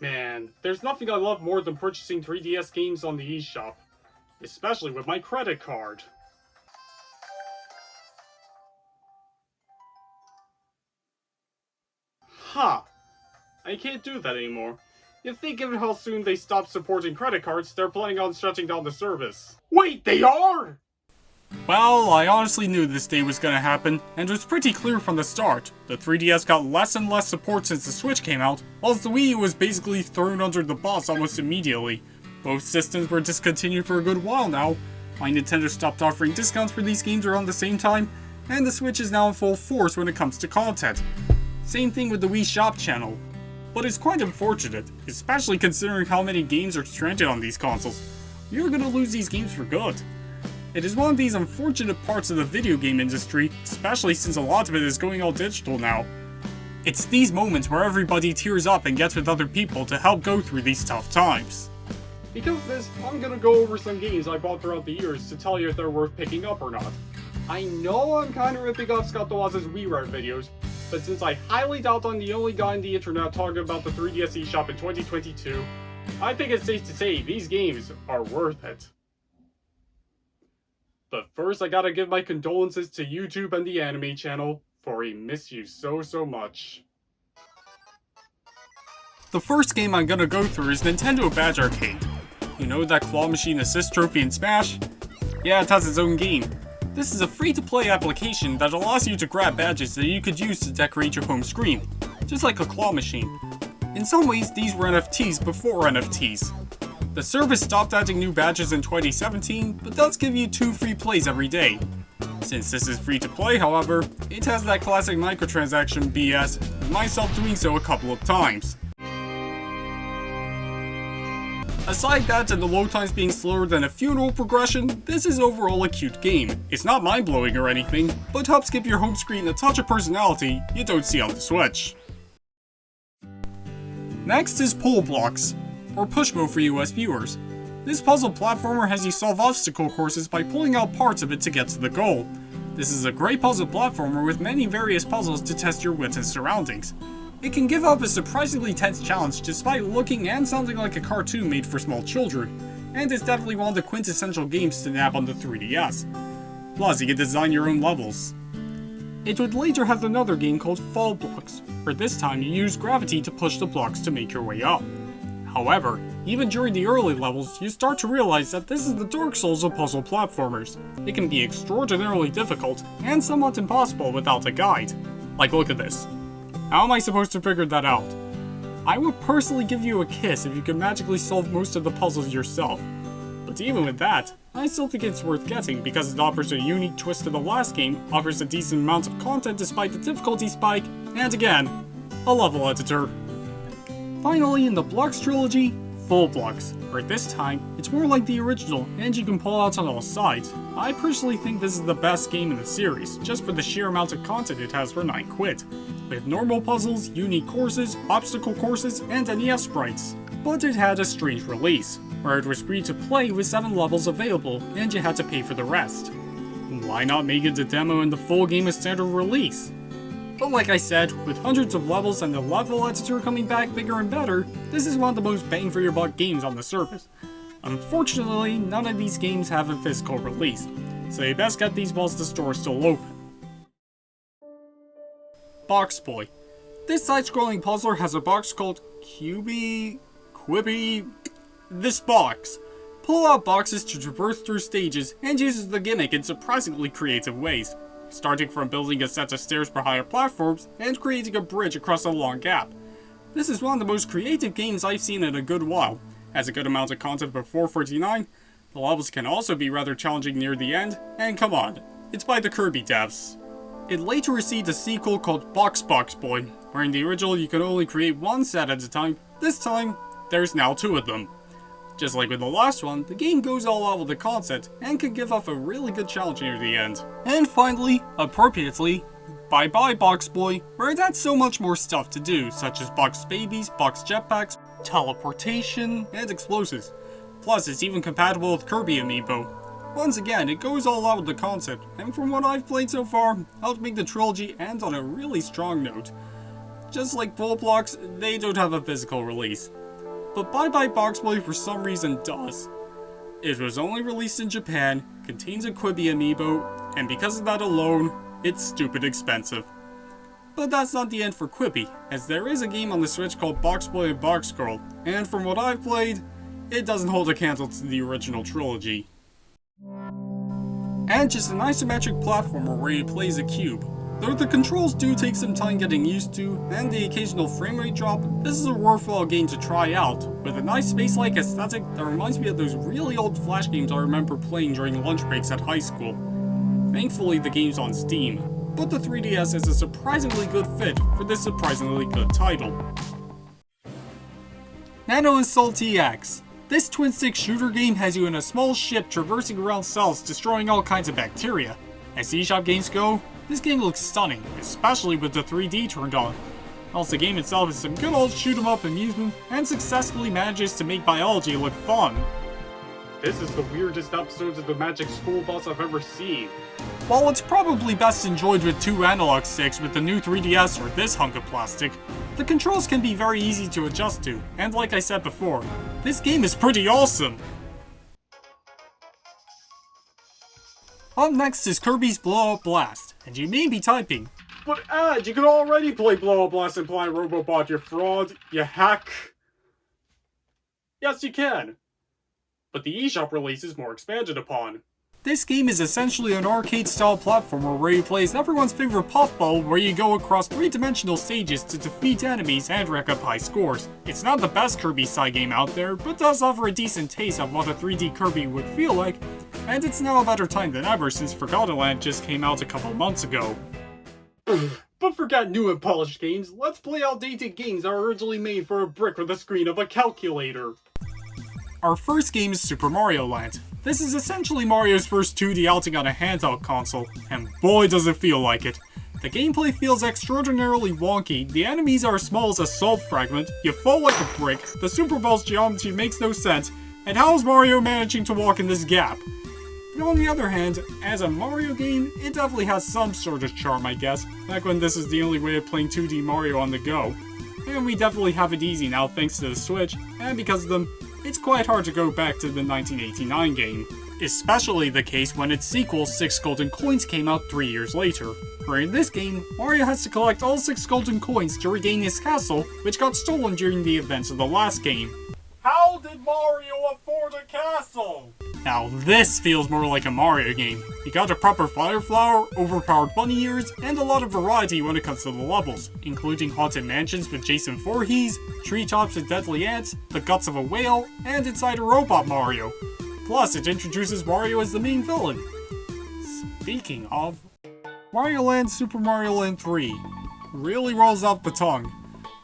Man, there's nothing I love more than purchasing 3DS games on the eShop. Especially with my credit card. Ha! I can't do that anymore. You'd think given how soon they stopped supporting credit cards, they're planning on shutting down the service. Wait, they are?! Well, I honestly knew this day was gonna happen, and it was pretty clear from the start. The 3DS got less and less support since the Switch came out, whilst the Wii U was basically thrown under the bus almost immediately. Both systems were discontinued for a good while now. My Nintendo stopped offering discounts for these games around the same time, and the Switch is now in full force when it comes to content. Same thing with the Wii Shop channel. But it's quite unfortunate, especially considering how many games are stranded on these consoles. You're gonna lose these games for good. It is one of these unfortunate parts of the video game industry, especially since a lot of it is going all digital now. It's these moments where everybody tears up and gets with other people to help go through these tough times. Because of this, I'm gonna go over some games I bought throughout the years to tell you if they're worth picking up or not. I know I'm kinda ripping off Scott DeWaz's WiiWare videos, but since I highly doubt I'm the only guy on the internet talking about the 3DS eShop in 2022, I think it's safe to say these games are worth it. But first, I gotta give my condolences to YouTube and the anime channel, for we miss you so much. The first game I'm gonna go through is Nintendo Badge Arcade. You know that claw machine assist trophy in Smash? Yeah, it has its own game. This is a free-to-play application that allows you to grab badges that you could use to decorate your home screen, just like a claw machine. In some ways, these were NFTs before NFTs. The service stopped adding new badges in 2017, but does give you 2 free plays every day. Since this is free to play, however, it has that classic microtransaction BS, with myself doing so a couple of times. Aside that and the load times being slower than a funeral progression, this is overall a cute game. It's not mind-blowing or anything, but helps give your home screen a touch of personality you don't see on the Switch. Next is Pull Blocks, or Pushmo for US viewers. This puzzle platformer has you solve obstacle courses by pulling out parts of it to get to the goal. This is a great puzzle platformer with many various puzzles to test your wits and surroundings. It can give up a surprisingly tense challenge despite looking and sounding like a cartoon made for small children, and is definitely one of the quintessential games to nab on the 3DS. Plus, you can design your own levels. It would later have another game called Fall Blocks, where this time you use gravity to push the blocks to make your way up. However, even during the early levels, you start to realize that this is the Dark Souls of puzzle platformers. It can be extraordinarily difficult, and somewhat impossible without a guide. Like, look at this. How am I supposed to figure that out? I would personally give you a kiss if you could magically solve most of the puzzles yourself. But even with that, I still think it's worth getting because it offers a unique twist to the last game, offers a decent amount of content despite the difficulty spike, and again, a level editor. Finally, in the Blocks trilogy, Full Blocks, where this time, it's more like the original and you can pull out on all sides. I personally think this is the best game in the series, just for the sheer amount of content it has for 9 quid. With normal puzzles, unique courses, obstacle courses, and NES sprites. But it had a strange release, where it was free to play with 7 levels available and you had to pay for the rest. Why not make it the demo and the full game a standard release? But like I said, with hundreds of levels and the level editor coming back bigger and better, this is one of the most bang for your buck games on the service. Unfortunately, none of these games have a physical release, so you best get these while the store is still open. Box Boy. This side-scrolling puzzler has a box called Quibi. This box. Pull out boxes to traverse through stages and uses the gimmick in surprisingly creative ways. Starting from building a set of stairs for higher platforms, and creating a bridge across a long gap. This is one of the most creative games I've seen in a good while. Has a good amount of content for $4.49, the levels can also be rather challenging near the end, and come on, it's by the Kirby devs. It later received a sequel called Box Boy, where in the original you could only create 1 set at a time. This time, there's now 2 of them. Just like with the last one, the game goes all out with the concept, and can give off a really good challenge near the end. And finally, appropriately, Bye Bye Box Boy, where it had so much more stuff to do, such as box babies, box jetpacks, teleportation, and explosives. Plus, it's even compatible with Kirby Amiibo. Once again, it goes all out with the concept, and from what I've played so far, helped make the trilogy end on a really strong note. Just like Full Blocks, they don't have a physical release. but Bye Bye Box Boy for some reason does. It was only released in Japan, contains a Quibi amiibo, and because of that alone, it's stupid expensive. But that's not the end for Quibi, as there is a game on the Switch called Box Boy and Box Girl, and from what I've played, it doesn't hold a candle to the original trilogy. And just an isometric platformer where you play as a cube. Though the controls do take some time getting used to, and the occasional frame rate drop, this is a worthwhile game to try out, with a nice space-like aesthetic that reminds me of those really old Flash games I remember playing during lunch breaks at high school. Thankfully the game's on Steam, but the 3DS is a surprisingly good fit for this surprisingly good title. Nano Assault TX. This twin-stick shooter game has you in a small ship traversing around cells destroying all kinds of bacteria. As eShop games go, this game looks stunning, especially with the 3D turned on. Also, the game itself is some good old shoot-'em-up amusement and successfully manages to make biology look fun. This is the weirdest episodes of the Magic School Bus I've ever seen. While it's probably best enjoyed with 2 analog sticks with the new 3DS or this hunk of plastic, the controls can be very easy to adjust to, and like I said before, this game is pretty awesome! Up next is Kirby's Blow Up Blast, and you may be typing, But Ed, you can already play Blow Up Blast and Blind Robobot, you fraud, you hack. Yes, you can. But the eShop release is more expanded upon. This game is essentially an arcade-style platformer where you play as everyone's favorite puffball, where you go across 3-dimensional stages to defeat enemies and rack up high scores. It's not the best Kirby side game out there, but does offer a decent taste of what a 3D Kirby would feel like, and it's now a better time than ever since Forgotten Land just came out a couple months ago. But forget new and polished games, let's play outdated games that were originally made for a brick with a screen of a calculator. Our first game is Super Mario Land. This is essentially Mario's first 2D outing on a handheld console, and boy does it feel like it. The gameplay feels extraordinarily wonky, the enemies are as small as a salt fragment, you fall like a brick, the Super Bowl's geometry makes no sense, and how is Mario managing to walk in this gap? But on the other hand, as a Mario game, it definitely has some sort of charm, I guess, back when this is the only way of playing 2D Mario on the go. And we definitely have it easy now thanks to the Switch, and because of them, it's quite hard to go back to the 1989 game. Especially the case when its sequel, 6 Golden Coins, came out 3 years later. Where in this game, Mario has to collect all 6 golden coins to regain his castle, which got stolen during the events of the last game. How did Mario afford a castle? Now this feels more like a Mario game. You got a proper fire flower, overpowered bunny ears, and a lot of variety when it comes to the levels, including haunted mansions with Jason Voorhees, treetops with deadly ants, the guts of a whale, and inside a robot Mario. Plus, it introduces Mario as the main villain. Speaking of, Mario Land Super Mario Land 3 really rolls off the tongue.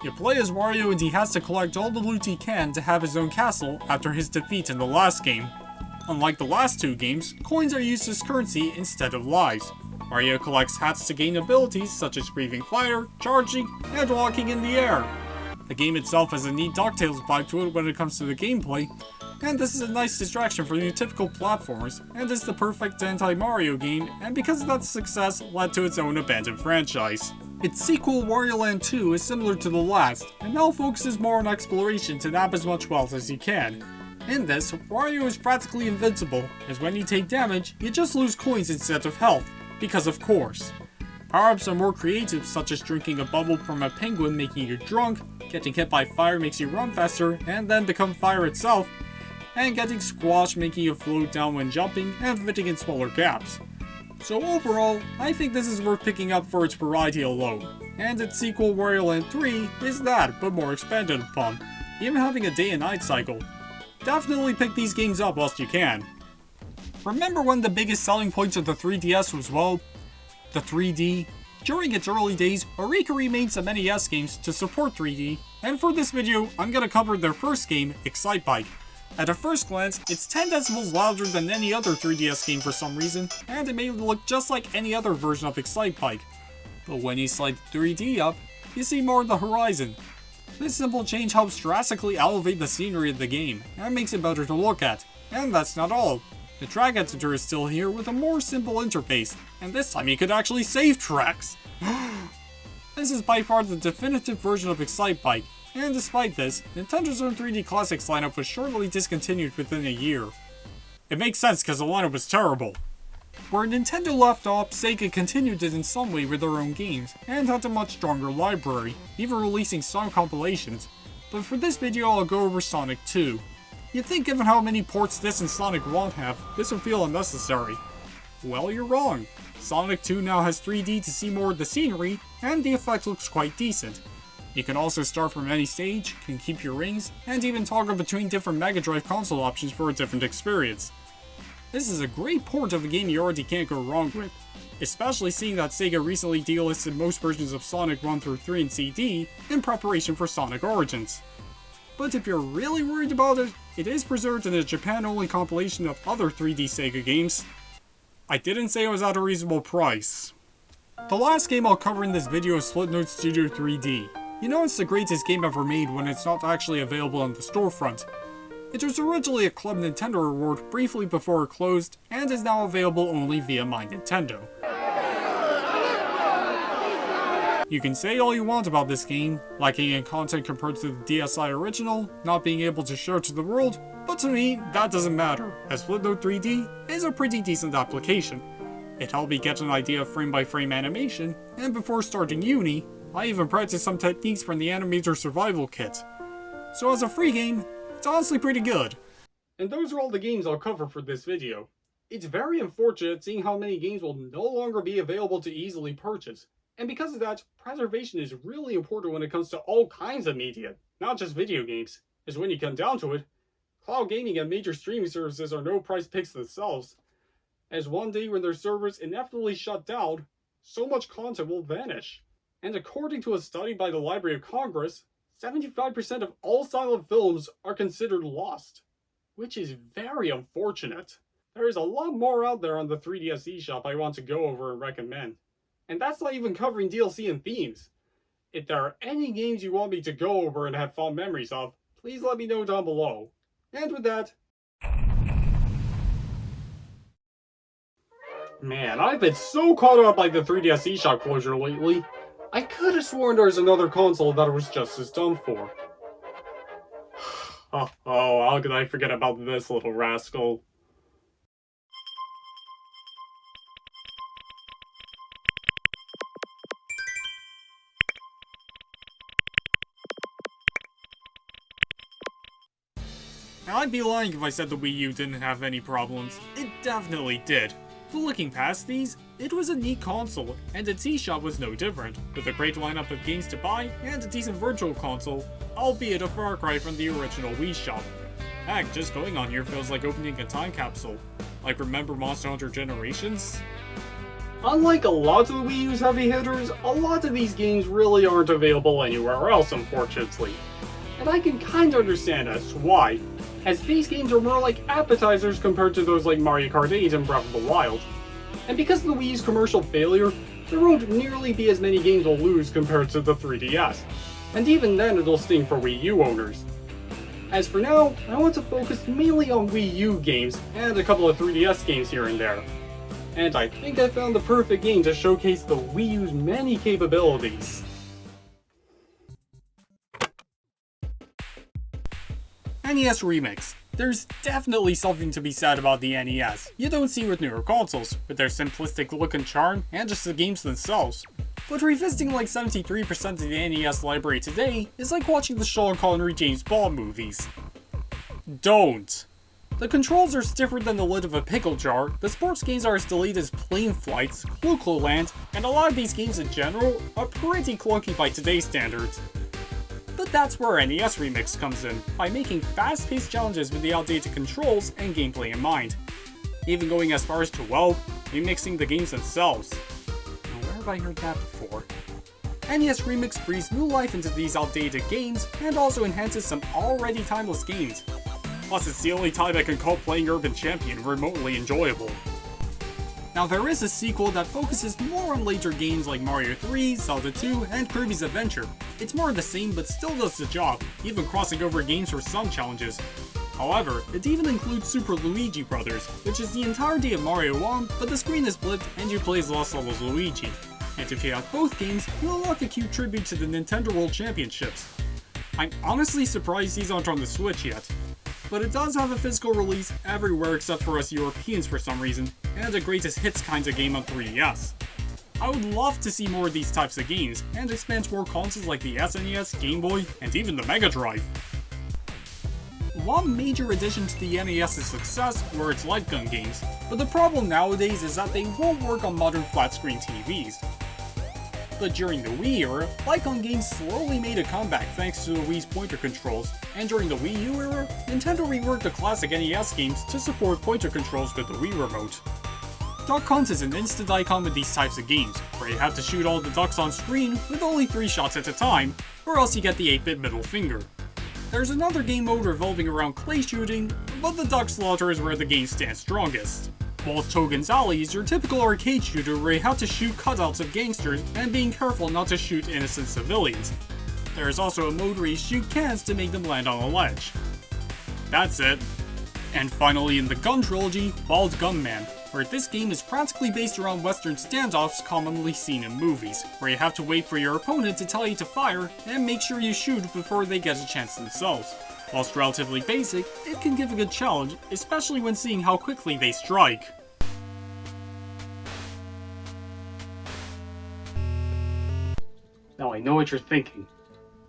You play as Mario and he has to collect all the loot he can to have his own castle after his defeat in the last game. Unlike the last 2 games, coins are used as currency instead of lives. Mario collects hats to gain abilities such as breathing fire, charging, and walking in the air. The game itself has a neat DuckTales vibe to it when it comes to the gameplay, and this is a nice distraction from your typical platformers, and is the perfect anti-Mario game, and because of that success, led to its own abandoned franchise. Its sequel, Wario Land 2, is similar to the last, and now focuses more on exploration to nab as much wealth as you can. In this, Wario is practically invincible, as when you take damage, you just lose coins instead of health, because of course. Power-ups are more creative, such as drinking a bubble from a penguin making you drunk, getting hit by fire makes you run faster, and then become fire itself, and getting squashed making you float down when jumping, and fitting in smaller gaps. So overall, I think this is worth picking up for its variety alone, and its sequel Wario Land 3 is that, but more expanded upon, even having a day and night cycle. Definitely pick these games up whilst you can. Remember when the biggest selling points of the 3DS was, well, the 3D? During its early days, Arika remade some NES games to support 3D, and for this video, I'm gonna cover their first game, Excite Bike. At a first glance, it's 10 decibels louder than any other 3DS game for some reason, and it may look just like any other version of Excite Bike. But when you slide 3D up, you see more of the horizon. This simple change helps drastically elevate the scenery of the game, and makes it better to look at. And that's not all. The track editor is still here with a more simple interface, and this time you could actually save tracks! This is by far the definitive version of Excite Bike, and despite this, Nintendo's own 3D Classics lineup was shortly discontinued within a year. It makes sense because the lineup was terrible. Where Nintendo left off, Sega continued it in some way with their own games, and had a much stronger library, even releasing some compilations, but for this video I'll go over Sonic 2. You'd think given how many ports this and Sonic 1 have, this would feel unnecessary. Well, you're wrong. Sonic 2 now has 3D to see more of the scenery, and the effect looks quite decent. You can also start from any stage, can keep your rings, and even toggle between different Mega Drive console options for a different experience. This is a great port of a game you already can't go wrong with, especially seeing that Sega recently delisted most versions of Sonic 1 through 3 in CD in preparation for Sonic Origins. But if you're really worried about it, it is preserved in a Japan-only compilation of other 3D Sega games. I didn't say it was at a reasonable price. The last game I'll cover in this video is Slipnote Studio 3D. You know it's the greatest game ever made when it's not actually available on the storefront. It was originally a Club Nintendo reward briefly before it closed, and is now available only via My Nintendo. You can say all you want about this game, lacking in content compared to the DSi original, not being able to show to the world, but to me, that doesn't matter, as Slipnote 3D is a pretty decent application. It helped me get an idea of frame-by-frame animation, and before starting uni, I even practiced some techniques from the Animator Survival Kit. So as a free game, it's honestly pretty good. And those are all the games I'll cover for this video. It's very unfortunate seeing how many games will no longer be available to easily purchase. And because of that, preservation is really important when it comes to all kinds of media, not just video games. As when you come down to it, cloud gaming and major streaming services are no prize picks themselves. As one day when their servers inevitably shut down, so much content will vanish. And according to a study by the Library of Congress, 75% of all silent films are considered lost, which is very unfortunate. There is a lot more out there on the 3DS eShop I want to go over and recommend. And that's not even covering DLC and themes. If there are any games you want me to go over and have fond memories of, please let me know down below. And with that... Man, I've been so caught up by the 3DS eShop closure lately. I could have sworn there was another console that I was just as done for. Oh, how could I forget about this little rascal? Now, I'd be lying if I said the Wii U didn't have any problems. It definitely did. But looking past these, it was a neat console, and its eShop was no different, with a great lineup of games to buy and a decent virtual console, albeit a far cry from the original Wii shop. Heck, just going on here feels like opening a time capsule. Like, remember Monster Hunter Generations? Unlike a lot of the Wii U's heavy hitters, a lot of these games really aren't available anywhere else, unfortunately. And I can kinda understand as to why, as these games are more like appetizers compared to those like Mario Kart 8 and Breath of the Wild. And because of the Wii U's commercial failure, there won't nearly be as many games will lose compared to the 3DS. And even then it'll sting for Wii U owners. As for now, I want to focus mainly on Wii U games and a couple of 3DS games here and there. And I think I found the perfect game to showcase the Wii U's many capabilities. NES Remix. There's definitely something to be said about the NES you don't see with newer consoles, with their simplistic look and charm, and just the games themselves. But revisiting like 73% of the NES library today is like watching the Sean Connery James Bond movies. Don't! The controls are stiffer than the lid of a pickle jar, the sports games are as delayed as Plane Flights, Clue Land, and a lot of these games in general are pretty clunky by today's standards. But that's where NES Remix comes in, by making fast-paced challenges with the outdated controls and gameplay in mind. Even going as far as to, well, remixing the games themselves. Now, where have I heard that before? NES Remix breathes new life into these outdated games, and also enhances some already timeless games. Plus, it's the only time I can call playing Urban Champion remotely enjoyable. Now, there is a sequel that focuses more on later games like Mario 3, Zelda 2, and Kirby's Adventure. It's more of the same, but still does the job, even crossing over games for some challenges. However, it even includes Super Luigi Brothers, which is the entirety of Mario 1, but the screen is blipped and you play as Lost Levels Luigi. And if you have both games, you'll unlock a cute tribute to the Nintendo World Championships. I'm honestly surprised these aren't on the Switch yet. But it does have a physical release everywhere except for us Europeans for some reason, and a greatest hits kinds of game on 3DS. I would love to see more of these types of games, and expand to more consoles like the SNES, Game Boy, and even the Mega Drive. One major addition to the NES's success were its light gun games, but the problem nowadays is that they won't work on modern flat-screen TVs. But during the Wii era, light gun games slowly made a comeback thanks to the Wii's pointer controls, and during the Wii U era, Nintendo reworked the classic NES games to support pointer controls with the Wii Remote. Duck Hunt is an instant icon with these types of games, where you have to shoot all the ducks on screen with only 3 shots at a time, or else you get the 8-bit middle finger. There's another game mode revolving around clay shooting, but the duck slaughter is where the game stands strongest. Whilst Togen's Alley is your typical arcade shooter where you have to shoot cutouts of gangsters and being careful not to shoot innocent civilians. There is also a mode where you shoot cans to make them land on a ledge. That's it. And finally in the Gun Trilogy, Bald Gunman, where this game is practically based around western standoffs commonly seen in movies, where you have to wait for your opponent to tell you to fire and make sure you shoot before they get a chance themselves. Whilst relatively basic, it can give a good challenge, especially when seeing how quickly they strike. Now I know what you're thinking.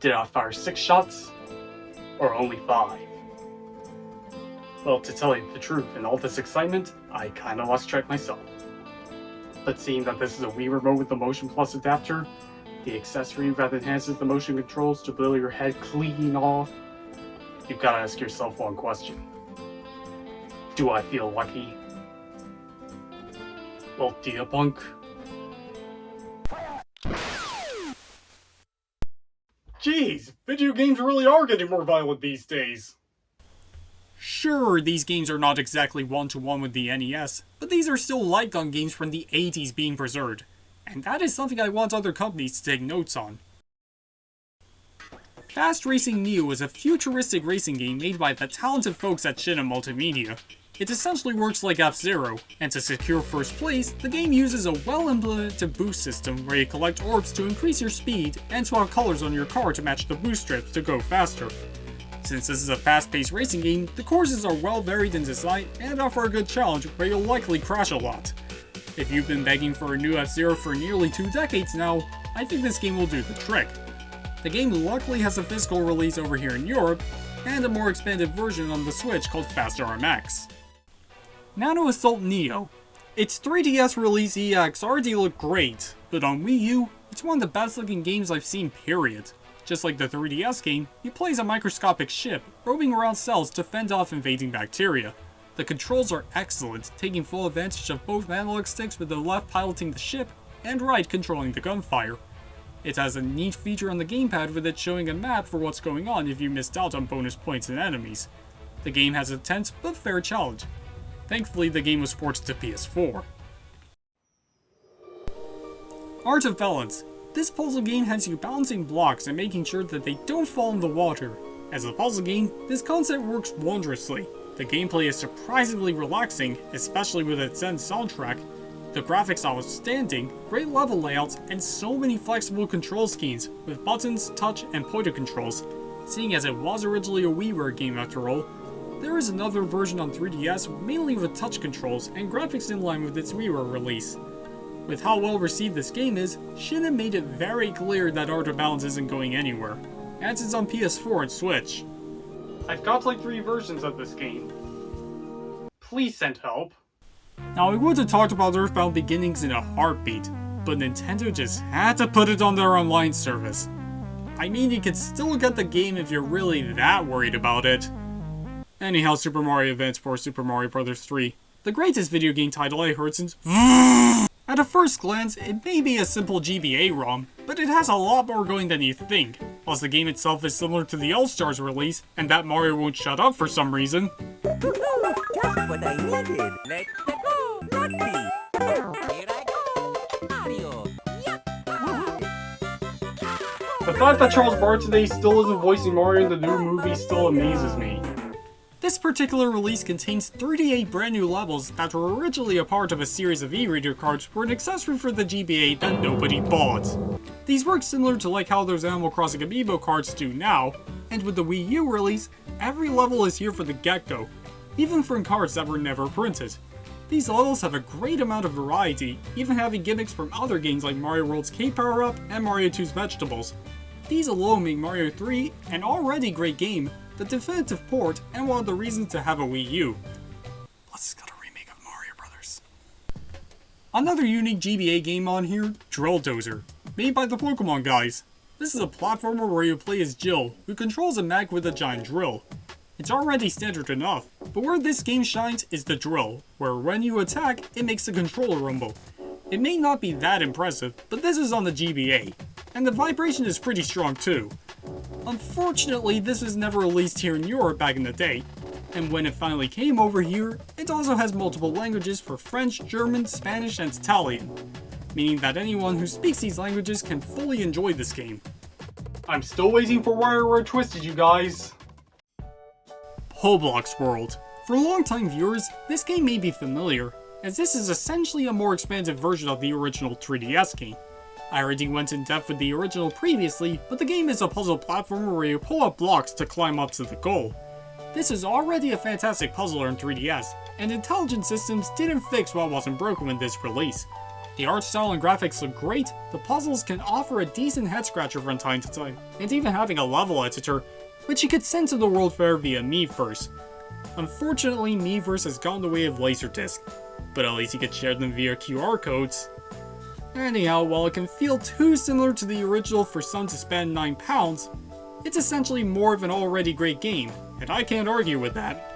Did I fire 6 shots? Or only 5? Well, to tell you the truth, in all this excitement, I kinda lost track myself. But seeing that this is a Wii Remote with the Motion Plus adapter, the accessory that enhances the motion controls to blow your head clean off, you've gotta ask yourself one question. Do I feel lucky? Well, do you, punk? Jeez, video games really are getting more violent these days. Sure, these games are not exactly one-to-one with the NES, but these are still light gun games from the 80s being preserved, and that is something I want other companies to take notes on. Fast Racing Neo is a futuristic racing game made by the talented folks at Shin Multimedia. It essentially works like F-Zero, and to secure first place, the game uses a well-implemented boost system where you collect orbs to increase your speed and swap colors on your car to match the boost strips to go faster. Since this is a fast-paced racing game, the courses are well varied in design and offer a good challenge where you'll likely crash a lot. If you've been begging for a new F-Zero for nearly 2 decades now, I think this game will do the trick. The game luckily has a physical release over here in Europe, and a more expanded version on the Switch called Fast RMX. Nano Assault Neo. Its 3DS release EX already looked great, but on Wii U, it's one of the best looking games I've seen, period. Just like the 3DS game, you play as a microscopic ship, roaming around cells to fend off invading bacteria. The controls are excellent, taking full advantage of both analog sticks with the left piloting the ship, and right controlling the gunfire. It has a neat feature on the gamepad with it showing a map for what's going on if you missed out on bonus points and enemies. The game has a tense but fair challenge. Thankfully, the game was ported to PS4. Art of Balance. This puzzle game has you balancing blocks and making sure that they don't fall in the water. As a puzzle game, this concept works wondrously. The gameplay is surprisingly relaxing, especially with its Zen soundtrack. The graphics are outstanding, great level layouts, and so many flexible control schemes, with buttons, touch, and pointer controls. Seeing as it was originally a WiiWare game after all, there is another version on 3DS mainly with touch controls and graphics in line with its WiiWare release. With how well received this game is, Shin made it very clear that Art of Balance isn't going anywhere, and it's on PS4 and Switch. I've got like 3 versions of this game. Please send help. Now I would have talked about Earthbound Beginnings in a heartbeat, but Nintendo just had to put it on their online service. I mean, you can still get the game if you're really that worried about it. Anyhow, Super Mario Advance 4 Super Mario Bros. 3, the greatest video game title I heard since At a first glance, it may be a simple GBA ROM, but it has a lot more going than you think. Plus the game itself is similar to the All-Stars release, and that Mario won't shut up for some reason. Just what I needed. Let's go, Lucky. Here I go, Mario. The fact that Charles Barkley still isn't voicing Mario in the new movie still amazes me. This particular release contains 38 brand new levels that were originally a part of a series of e-reader cards were an accessory for the GBA that nobody bought. These work similar to like how those Animal Crossing amiibo cards do now, and with the Wii U release, every level is here for the get-go, even from cards that were never printed. These levels have a great amount of variety, even having gimmicks from other games like Mario World's Cake Power-Up and Mario 2's Vegetables. These alone make Mario 3 an already great game, the definitive port, and one of the reasons to have a Wii U. Plus, it's got a remake of Mario Brothers. Another unique GBA game on here, Drill Dozer, made by the Pokemon guys. This is a platformer where you play as Jill, who controls a mech with a giant drill. It's already standard enough, but where this game shines is the drill, where when you attack, it makes the controller rumble. It may not be that impressive, but this is on the GBA, and the vibration is pretty strong too. Unfortunately, this was never released here in Europe back in the day, and when it finally came over here, it also has multiple languages for French, German, Spanish, and Italian, meaning that anyone who speaks these languages can fully enjoy this game. I'm still waiting for WarioWare Twisted, you guys. Roblox World. For long-time viewers, this game may be familiar, as this is essentially a more expansive version of the original 3DS game. I already went in depth with the original previously, but the game is a puzzle platformer where you pull up blocks to climb up to the goal. This is already a fantastic puzzler in 3DS, and Intelligent Systems didn't fix what wasn't broken with this release. The art style and graphics look great, the puzzles can offer a decent head scratcher from time to time, and even having a level editor, which you could send to the World Fair via Miiverse. Unfortunately, Miiverse has gone the way of Laserdisc, but at least you could share them via QR codes. Anyhow, while it can feel too similar to the original for some to spend £9, it's essentially more of an already great game, and I can't argue with that.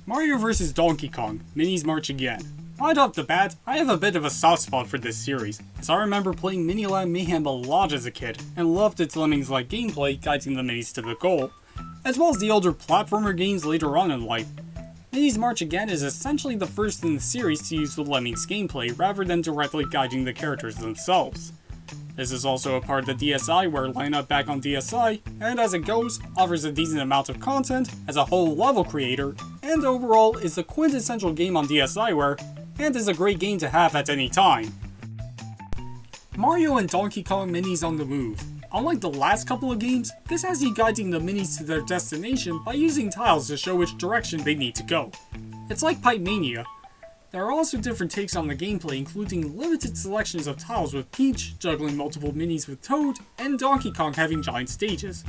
Mario vs. Donkey Kong, Minis March Again. Right off the bat, I have a bit of a soft spot for this series, as I remember playing Miniland Mayhem a lot as a kid, and loved its Lemmings-like gameplay guiding the minis to the goal, as well as the older platformer games later on in life. Minis March Again is essentially the first in the series to use the Lemmings gameplay rather than directly guiding the characters themselves. This is also a part of the DSiWare lineup back on DSi, and as it goes, offers a decent amount of content as a whole level creator, and overall is the quintessential game on DSiWare, and is a great game to have at any time. Mario and Donkey Kong Minis on the Move. Unlike the last couple of games, this has you guiding the minis to their destination by using tiles to show which direction they need to go. It's like Pipe Mania. There are also different takes on the gameplay, including limited selections of tiles with Peach, juggling multiple minis with Toad, and Donkey Kong having giant stages.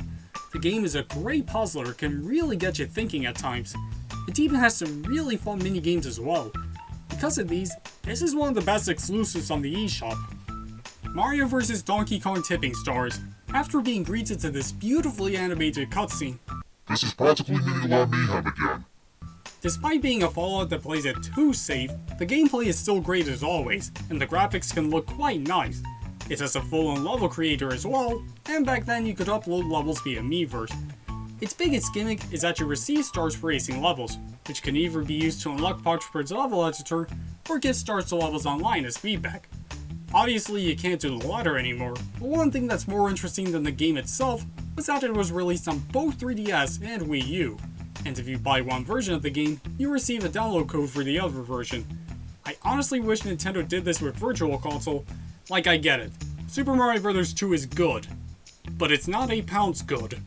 The game is a great puzzler, can really get you thinking at times. It even has some really fun mini games as well. Because of these, this is one of the best exclusives on the eShop. Mario vs. Donkey Kong Tipping Stars. After being greeted to this beautifully animated cutscene, this is practically Miniland Mayhem again. Despite being a Fallout that plays it too safe, the gameplay is still great as always, and the graphics can look quite nice. It has a full-on level creator as well, and back then you could upload levels via Miiverse. Its biggest gimmick is that you receive stars for acing levels, which can either be used to unlock parts for its level editor, or give stars to levels online as feedback. Obviously you can't do the latter anymore, but one thing that's more interesting than the game itself was that it was released on both 3DS and Wii U, and if you buy one version of the game, you receive a download code for the other version. I honestly wish Nintendo did this with Virtual Console. Like, I get it, Super Mario Bros. 2 is good, but it's not £8 good.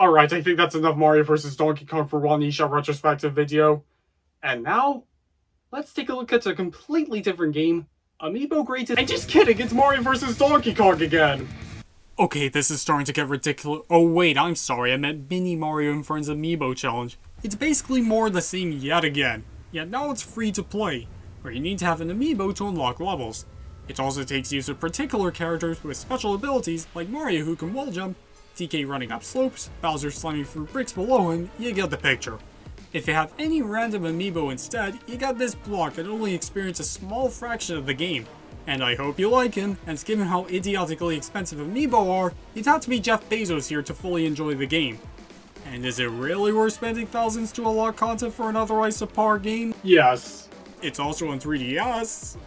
Alright, I think that's enough Mario vs. Donkey Kong for one eShop retrospective video. And now, let's take a look at a completely different game. Amiibo Greatest- I'm just kidding, it's Mario vs. Donkey Kong again! Okay, this is starting to get ridiculous. Oh wait, I'm sorry, I meant Mini Mario and Friends Amiibo Challenge. It's basically more of the same yet again, yet now it's free to play, where you need to have an amiibo to unlock levels. It also takes use of particular characters with special abilities, like Mario who can wall jump, DK running up slopes, Bowser slamming through bricks below him, you get the picture. If you have any random amiibo instead, you got this block that only experience a small fraction of the game. And I hope you like him, and given how idiotically expensive amiibo are, you'd have to be Jeff Bezos here to fully enjoy the game. And is it really worth spending thousands to unlock content for an otherwise subpar game? Yes. It's also on 3DS.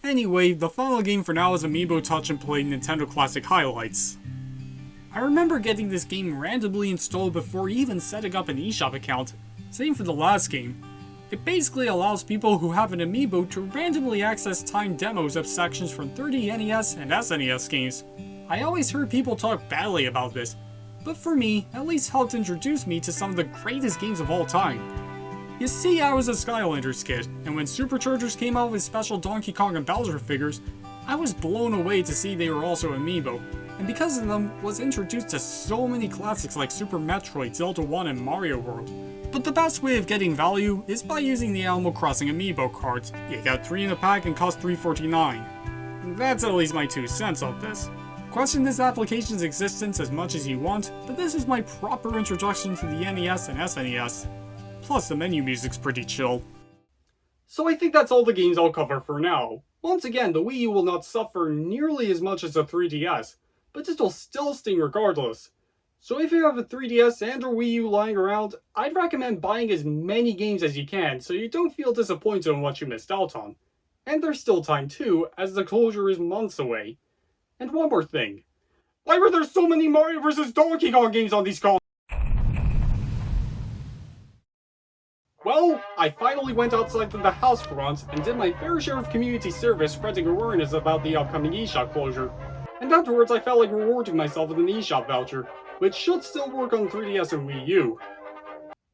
Anyway, the final game for now is Amiibo Touch and Play Nintendo Classic Highlights. I remember getting this game randomly installed before even setting up an eShop account. Same for the last game. It basically allows people who have an amiibo to randomly access timed demos of sections from 3D NES and SNES games. I always heard people talk badly about this, but for me, at least helped introduce me to some of the greatest games of all time. You see, I was a Skylanders kid, and when Superchargers came out with special Donkey Kong and Bowser figures, I was blown away to see they were also amiibo, and because of them, was introduced to so many classics like Super Metroid, Zelda 1, and Mario World. But the best way of getting value is by using the Animal Crossing amiibo cards. You get 3 in a pack and cost $3.49. That's at least my 2 cents on this. Question this application's existence as much as you want, but this is my proper introduction to the NES and SNES. Plus the menu music's pretty chill. So I think that's all the games I'll cover for now. Once again, the Wii U will not suffer nearly as much as the 3DS, but it will still sting regardless. So if you have a 3DS and or Wii U lying around, I'd recommend buying as many games as you can so you don't feel disappointed on what you missed out on. And there's still time too, as the closure is months away. And one more thing. Why were there so many Mario vs. Donkey Kong games on these consoles? Well, I finally went outside of the house for once and did my fair share of community service spreading awareness about the upcoming eShop closure. And afterwards I felt like rewarding myself with an eShop voucher, which should still work on 3DS and Wii U.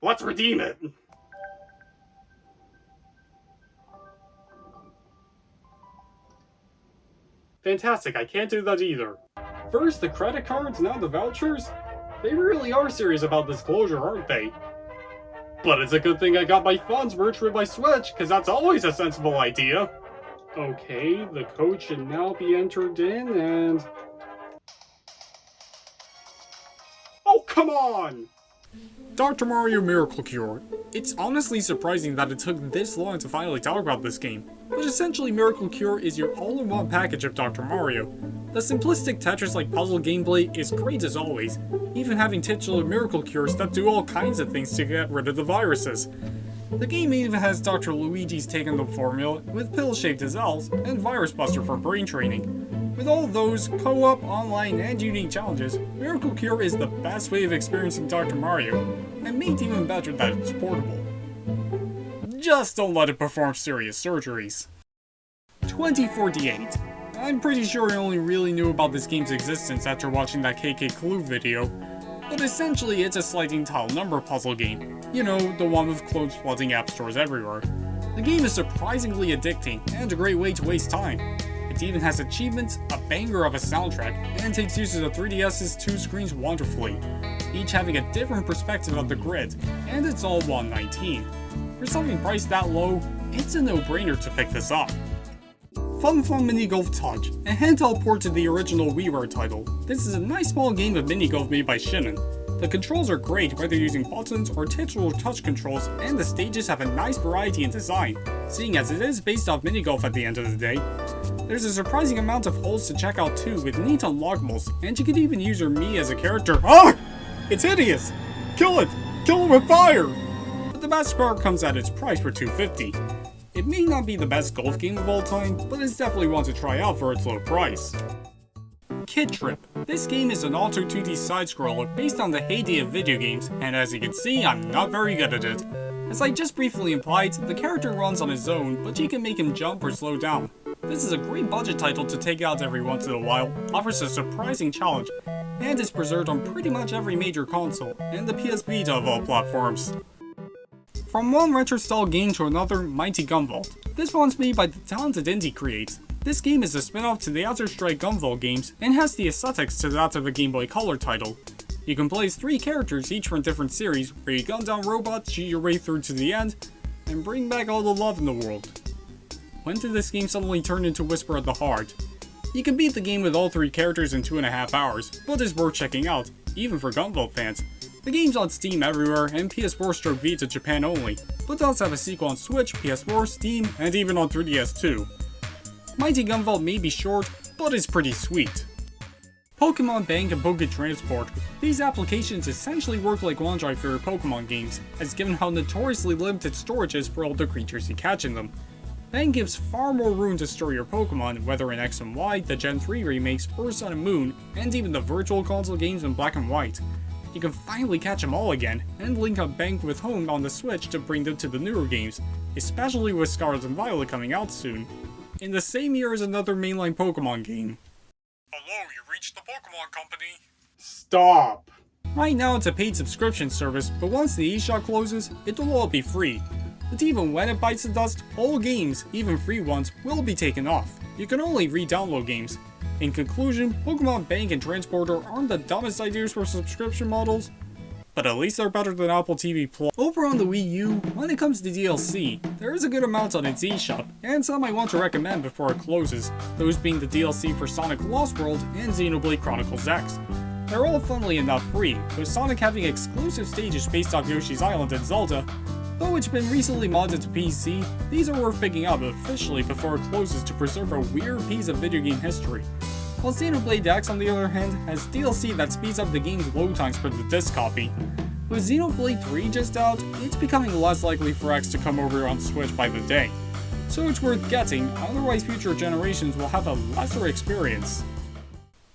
Let's redeem it! Fantastic, I can't do that either. First the credit cards, now the vouchers? They really are serious about this closure, aren't they? But it's a good thing I got my funds merged with my Switch, cause that's always a sensible idea. Okay, the code should now be entered in and... Oh, come on! Dr. Mario Miracle Cure. It's honestly surprising that it took this long to finally talk about this game, but essentially Miracle Cure is your all-in-one package of Dr. Mario. The simplistic Tetris-like puzzle gameplay is great as always, even having titular Miracle Cures that do all kinds of things to get rid of the viruses. The game even has Dr. Luigi's take on the formula, with pill-shaped Azel's, and Virus Buster for brain training. With all those co-op, online, and unique challenges, Miracle Cure is the best way of experiencing Dr. Mario, and made even better that it's portable. Just don't let it perform serious surgeries. 2048. I'm pretty sure I only really knew about this game's existence after watching that KK Clue video, but essentially it's a sliding tile number puzzle game. You know, the one with clones flooding app stores everywhere. The game is surprisingly addicting, and a great way to waste time. It even has achievements, a banger of a soundtrack, and takes use of the 3DS's 2 screens wonderfully, each having a different perspective of the grid, and it's all $119. For something priced that low, it's a no-brainer to pick this up. Fun Mini Golf Touch, a handheld port to the original WiiWare title. This is a nice small game of mini golf made by Shinnen. The controls are great whether using buttons or titular touch controls, and the stages have a nice variety in design, seeing as it is based off mini golf at the end of the day. There's a surprising amount of holes to check out too with neat unlockables, and you can even use your Mii as a character. Ah! It's hideous! Kill it! Kill it with fire! But the best part comes at its price for $250. It may not be the best golf game of all time, but it's definitely one to try out for its low price. Kid Trip. This game is an Auto 2D side-scroller based on the heyday of video games, and as you can see, I'm not very good at it. As I just briefly implied, the character runs on his own, but you can make him jump or slow down. This is a great budget title to take out every once in a while, offers a surprising challenge, and is preserved on pretty much every major console, and the PS Vita of all platforms. From one retro-style game to another, Mighty Gun Vault. This one's made by the talented Indie Creates. This game is a spin-off to the Outer Strike Gun Vault games, and has the aesthetics to that of a Game Boy Color title. You can play as 3 characters, each from different series, where you gun down robots, cheat your way through to the end, and bring back all the love in the world. When did this game suddenly turn into Whisper of the Heart? You can beat the game with all 3 characters in 2.5 hours, but it's worth checking out, even for Gun Vault fans. The game's on Steam everywhere, and PS4/Vita Japan only, but does have a sequel on Switch, PS4, Steam, and even on 3DS too. Mighty Gun Vault may be short, but it's pretty sweet. Pokemon Bank and Poké Transport. These applications essentially work like OneDrive for your Pokemon games, as given how notoriously limited storage is for all the creatures you catch in them. Bang gives far more room to store your Pokemon, whether in X and Y, the Gen 3 remakes, or Sun and Moon, and even the Virtual Console games in Black and White. You can finally catch them all again, and link up Bang with Home on the Switch to bring them to the newer games, especially with Scarlet and Violet coming out soon. In the same year as another mainline Pokemon game. Hello, you reached the Pokemon Company. Stop! Right now it's a paid subscription service, but once the eShop closes, it will all be free. But even when it bites the dust, all games, even free ones, will be taken off. You can only re-download games. In conclusion, Pokemon Bank and Transporter aren't the dumbest ideas for subscription models, but at least they're better than Apple TV Plus. Over on the Wii U, when it comes to DLC, there is a good amount on its eShop, and some I want to recommend before it closes, those being the DLC for Sonic Lost World and Xenoblade Chronicles X. They're all funnily enough free, with Sonic having exclusive stages based off Yoshi's Island and Zelda. Though it's been recently modded to PC, these are worth picking up officially before it closes to preserve a weird piece of video game history. While Xenoblade X, on the other hand, has DLC that speeds up the game's load times for the disc copy. With Xenoblade 3 just out, it's becoming less likely for X to come over on Switch by the day. So it's worth getting, otherwise future generations will have a lesser experience.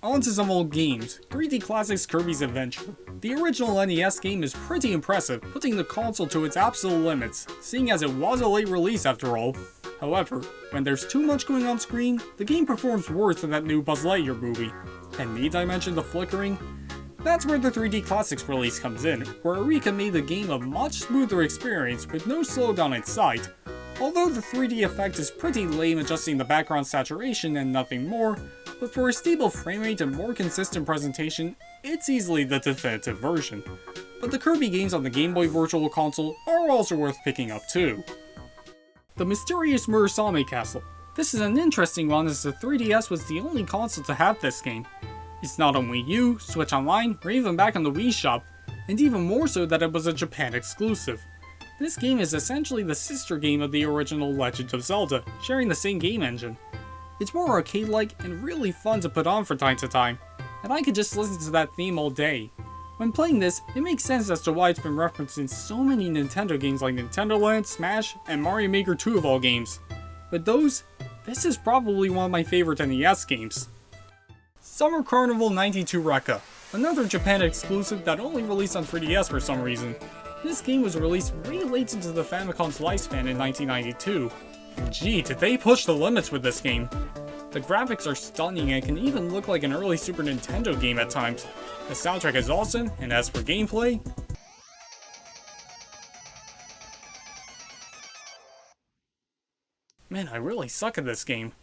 On to some old games. 3D Classics Kirby's Adventure. The original NES game is pretty impressive, putting the console to its absolute limits, seeing as it was a late release after all. However, when there's too much going on screen, the game performs worse than that new Buzz Lightyear movie. And need I mention the flickering? That's where the 3D Classics release comes in, where Arika made the game a much smoother experience with no slowdown in sight. Although the 3D effect is pretty lame adjusting the background saturation and nothing more, but for a stable framerate and more consistent presentation, it's easily the definitive version. But the Kirby games on the Game Boy Virtual Console are also worth picking up too. The Mysterious Murasame Castle. This is an interesting one as the 3DS was the only console to have this game. It's not on Wii U, Switch Online, or even back on the Wii Shop, and even more so that it was a Japan exclusive. This game is essentially the sister game of the original Legend of Zelda, sharing the same game engine. It's more arcade-like and really fun to put on from time to time, and I could just listen to that theme all day. When playing this, it makes sense as to why it's been referenced in so many Nintendo games like Nintendo Land, Smash, and Mario Maker 2 of all games. But this is probably one of my favorite NES games. Summer Carnival 92 Rekka, another Japan exclusive that only released on 3DS for some reason. This game was released way late into the Famicom's lifespan in 1992. And gee, did they push the limits with this game. The graphics are stunning and can even look like an early Super Nintendo game at times. The soundtrack is awesome, and as for gameplay, man, I really suck at this game.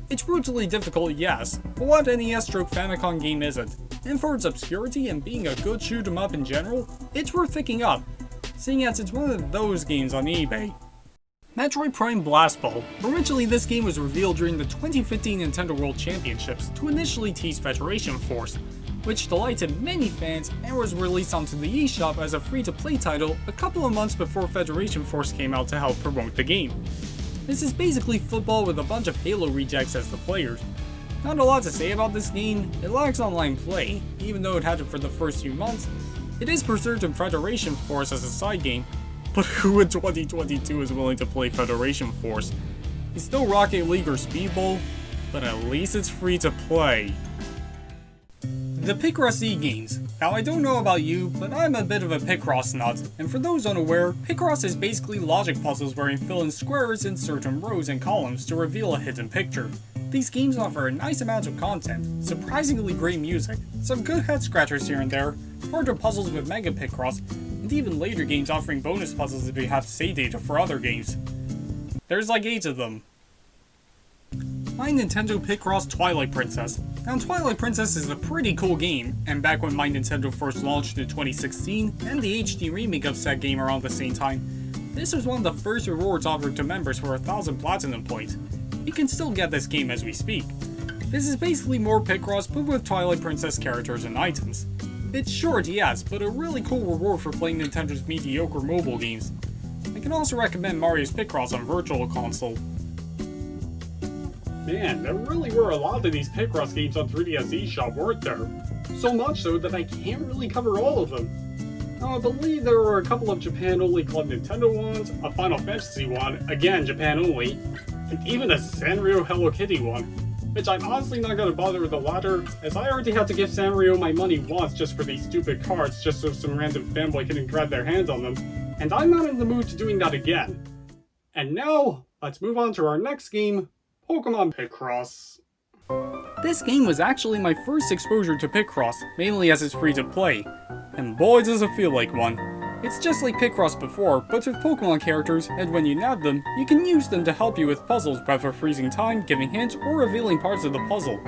It's brutally difficult, yes, but what NES/Famicom game isn't? And for its obscurity and being a good shoot 'em up in general, it's worth picking up, seeing as it's one of those games on eBay. Metroid Prime Blast Ball. Originally this game was revealed during the 2015 Nintendo World Championships to initially tease Federation Force, which delighted many fans and was released onto the eShop as a free-to-play title a couple of months before Federation Force came out to help promote the game. This is basically football with a bunch of Halo rejects as the players. Not a lot to say about this game, it lacks online play, even though it had it for the first few months. It is preserved in Federation Force as a side game, but who in 2022 is willing to play Federation Force? It's no Rocket League or Speedball, but at least it's free to play. The Picross games. Now I don't know about you, but I'm a bit of a Picross nut, and for those unaware, Picross is basically logic puzzles where you fill in squares in certain rows and columns to reveal a hidden picture. These games offer a nice amount of content, surprisingly great music, some good head scratchers here and there, harder puzzles with Mega Picross, and even later games offering bonus puzzles if you have save data for other games. There's like 8 of them. My Nintendo Picross Twilight Princess. Now Twilight Princess is a pretty cool game, and back when My Nintendo first launched in 2016, and the HD remake of said game around the same time, this was one of the first rewards offered to members for 1,000 Platinum points. You can still get this game as we speak. This is basically more Picross but with Twilight Princess characters and items. It's short, yes, but a really cool reward for playing Nintendo's mediocre mobile games. I can also recommend Mario's Picross on Virtual Console. Man, there really were a lot of these Picross games on 3DS eShop, weren't there? So much so that I can't really cover all of them. Now, I believe there were a couple of Japan-only Club Nintendo ones, a Final Fantasy one, again Japan-only, and even a Sanrio Hello Kitty one, which I'm honestly not gonna bother with the latter, as I already had to give Sanrio my money once just for these stupid cards just so some random fanboy couldn't grab their hands on them, and I'm not in the mood to doing that again. And now, let's move on to our next game, Pokemon Picross. This game was actually my first exposure to Picross, mainly as it's free to play, and boy does it feel like one. It's just like Picross before, but with Pokemon characters, and when you nab them, you can use them to help you with puzzles by freezing time, giving hints, or revealing parts of the puzzle.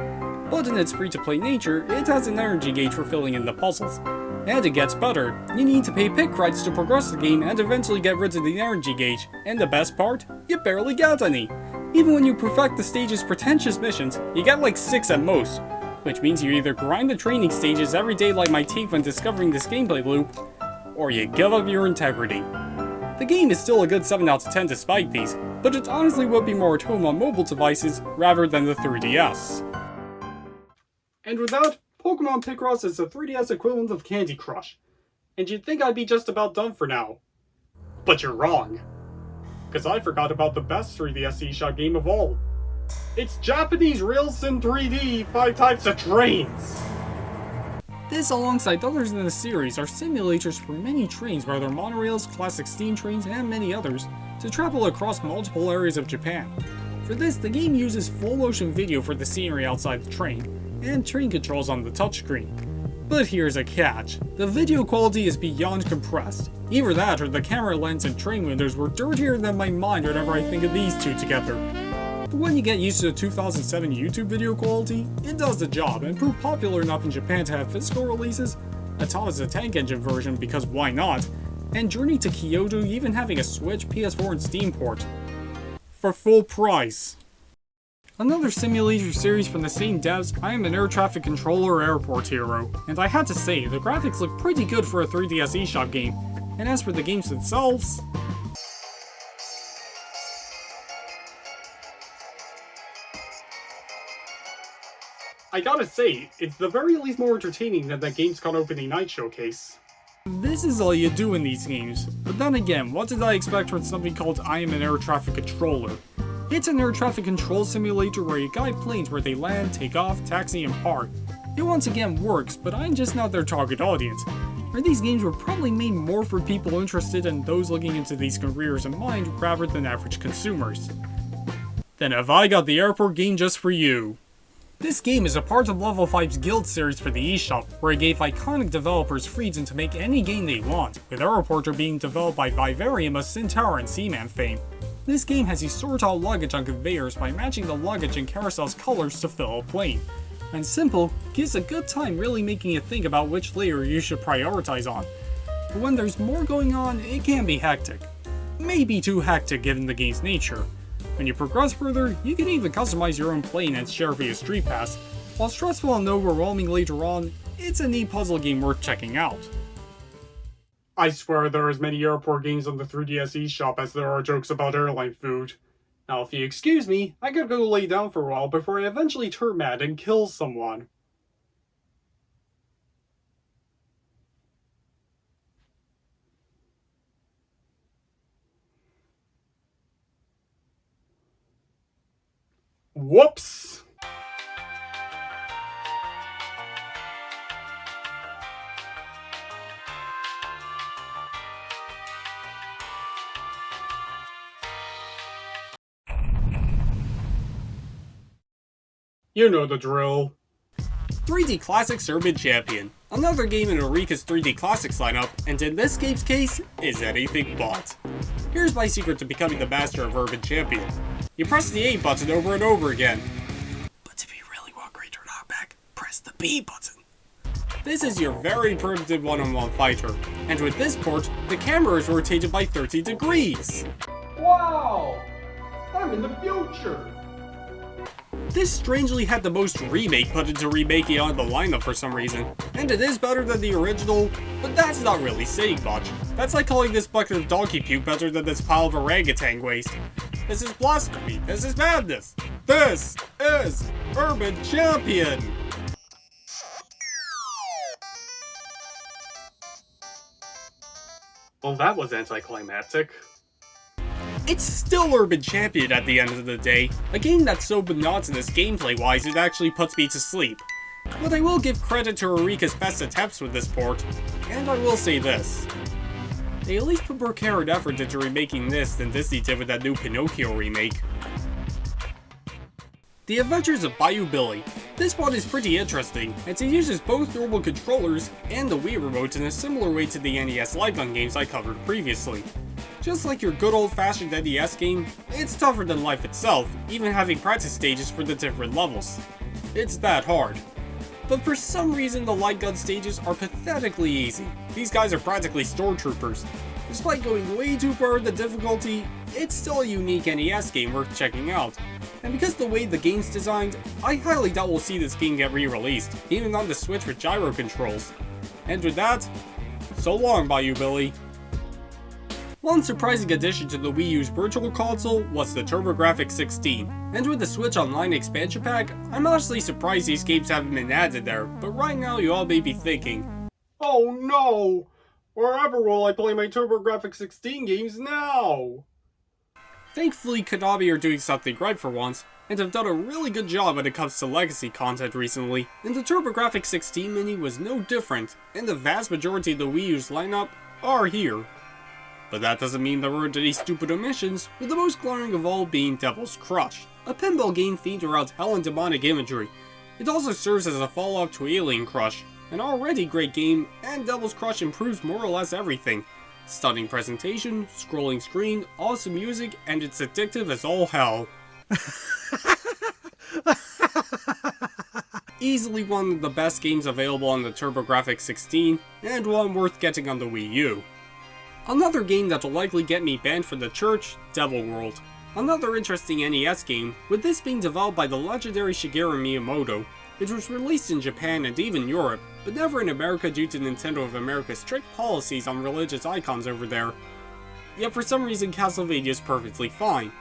But in its free-to-play nature, it has an energy gauge for filling in the puzzles. And it gets better. You need to pay pick credits to progress the game and eventually get rid of the energy gauge, and the best part? You barely get any! Even when you perfect the stage's pretentious missions, you get like 6 at most, which means you either grind the training stages every day like my teeth when discovering this gameplay loop, or you give up your integrity. The game is still a good 7 out of 10 despite these, but it honestly would be more at home on mobile devices rather than the 3DS. And with that, Pokemon Picross is the 3DS equivalent of Candy Crush, and you'd think I'd be just about done for now. But you're wrong. Because I forgot about the best 3DS eShop game of all. It's Japanese Real Sim 3D 5 Types of Trains! This, alongside others in the series, are simulators for many trains, whether monorails, classic steam trains, and many others, to travel across multiple areas of Japan. For this, the game uses full motion video for the scenery outside the train, and train controls on the touchscreen. But here's a catch. The video quality is beyond compressed. Either that or the camera lens and train windows were dirtier than my mind whenever I think of these two together. But when you get used to the 2007 YouTube video quality, it does the job and proved popular enough in Japan to have physical releases, a Thomas the Tank Engine version because why not, and Journey to Kyoto even having a Switch, PS4, and Steam port. For full price. Another simulator series from the same devs, I am an air traffic controller airport hero, and I had to say, the graphics look pretty good for a 3DS eShop game, and as for the games themselves... I gotta say, it's the very least more entertaining than that Gamescom opening night showcase. This is all you do in these games, but then again, what did I expect from something called I Am an Air Traffic Controller? It's an air traffic control simulator where you guide planes where they land, take off, taxi, and park. It once again works, but I'm just not their target audience. Or these games were probably made more for people interested in those looking into these careers in mind rather than average consumers. Then have I got the airport game just for you. This game is a part of Level 5's Guild series for the eShop, where it gave iconic developers freedom to make any game they want, with Aeroporter being developed by Vivarium of Centaur and Seaman fame. This game has you sort out luggage on conveyors by matching the luggage and carousel's colors to fill a plane. And simple, gives a good time really making you think about which layer you should prioritize on. But when there's more going on, it can be hectic. Maybe too hectic given the game's nature. When you progress further, you can even customize your own plane and share via Street Pass. While stressful and overwhelming later on, it's a neat puzzle game worth checking out. I swear there are as many airport games on the 3DS eShop as there are jokes about airline food. Now if you excuse me, I gotta go lay down for a while before I eventually turn mad and kill someone. Whoops! You know the drill. 3D Classics Urban Champion. Another game in Eureka's 3D Classics lineup, and in this game's case, is anything but. Here's my secret to becoming the master of Urban Champion. You press the A button over and over again. But if you really want greater knockback, press the B button. This is your very primitive one-on-one fighter, and with this port, the camera is rotated by 30 degrees. Wow! I'm in the future! This strangely had the most remake put into remaking on the lineup for some reason, and it is better than the original, but that's not really saying much. That's like calling this bucket of donkey puke better than this pile of orangutan waste. This is blasphemy, this is madness, this is Urban Champion! Well, that was anticlimactic. It's still Urban Champion at the end of the day, a game that's so monotonous gameplay-wise it actually puts me to sleep. But I will give credit to Eureka's best attempts with this port, and I will say this. They at least put more care and effort into remaking this than Disney did with that new Pinocchio remake. The Adventures of Bayou Billy. This mod is pretty interesting, as it uses both normal controllers and the Wii remote in a similar way to the NES Light Gun games I covered previously. Just like your good old-fashioned NES game, it's tougher than life itself, even having practice stages for the different levels. It's that hard. But for some reason the light gun stages are pathetically easy. These guys are practically stormtroopers. Despite going way too far in the difficulty, it's still a unique NES game worth checking out. And because the way the game's designed, I highly doubt we'll see this game get re-released, even on the Switch with gyro controls. And with that, so long Bayou Billy. One surprising addition to the Wii U's Virtual Console was the TurboGrafx 16, and with the Switch Online expansion pack, I'm honestly surprised these games haven't been added there, but right now you all may be thinking, Oh no! Wherever will I play my TurboGrafx 16 games now? Thankfully, Konami are doing something right for once, and have done a really good job when it comes to legacy content recently, and the TurboGrafx 16 Mini was no different, and the vast majority of the Wii U's lineup are here. But that doesn't mean there weren't any stupid omissions, with the most glaring of all being Devil's Crush, a pinball game themed around hell and demonic imagery. It also serves as a follow-up to Alien Crush, an already great game, and Devil's Crush improves more or less everything. Stunning presentation, scrolling screen, awesome music, and it's addictive as all hell. Easily one of the best games available on the TurboGrafx 16, and one worth getting on the Wii U. Another game that'll likely get me banned from the church, Devil World. Another interesting NES game, with this being developed by the legendary Shigeru Miyamoto. It was released in Japan and even Europe, but never in America due to Nintendo of America's strict policies on religious icons over there. Yet for some reason Castlevania is perfectly fine.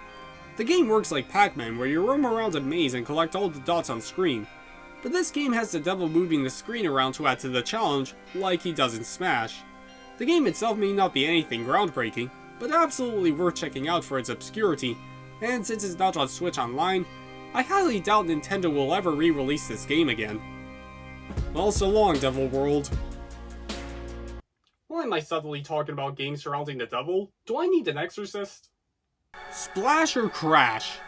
The game works like Pac-Man, where you roam around a maze and collect all the dots on screen. But this game has the devil moving the screen around to add to the challenge, like he does in Smash. The game itself may not be anything groundbreaking, but absolutely worth checking out for its obscurity, and since it's not on Switch Online, I highly doubt Nintendo will ever re-release this game again. Well, so long, Devil World. Why am I suddenly talking about games surrounding the devil? Do I need an exorcist? Splash or Crash?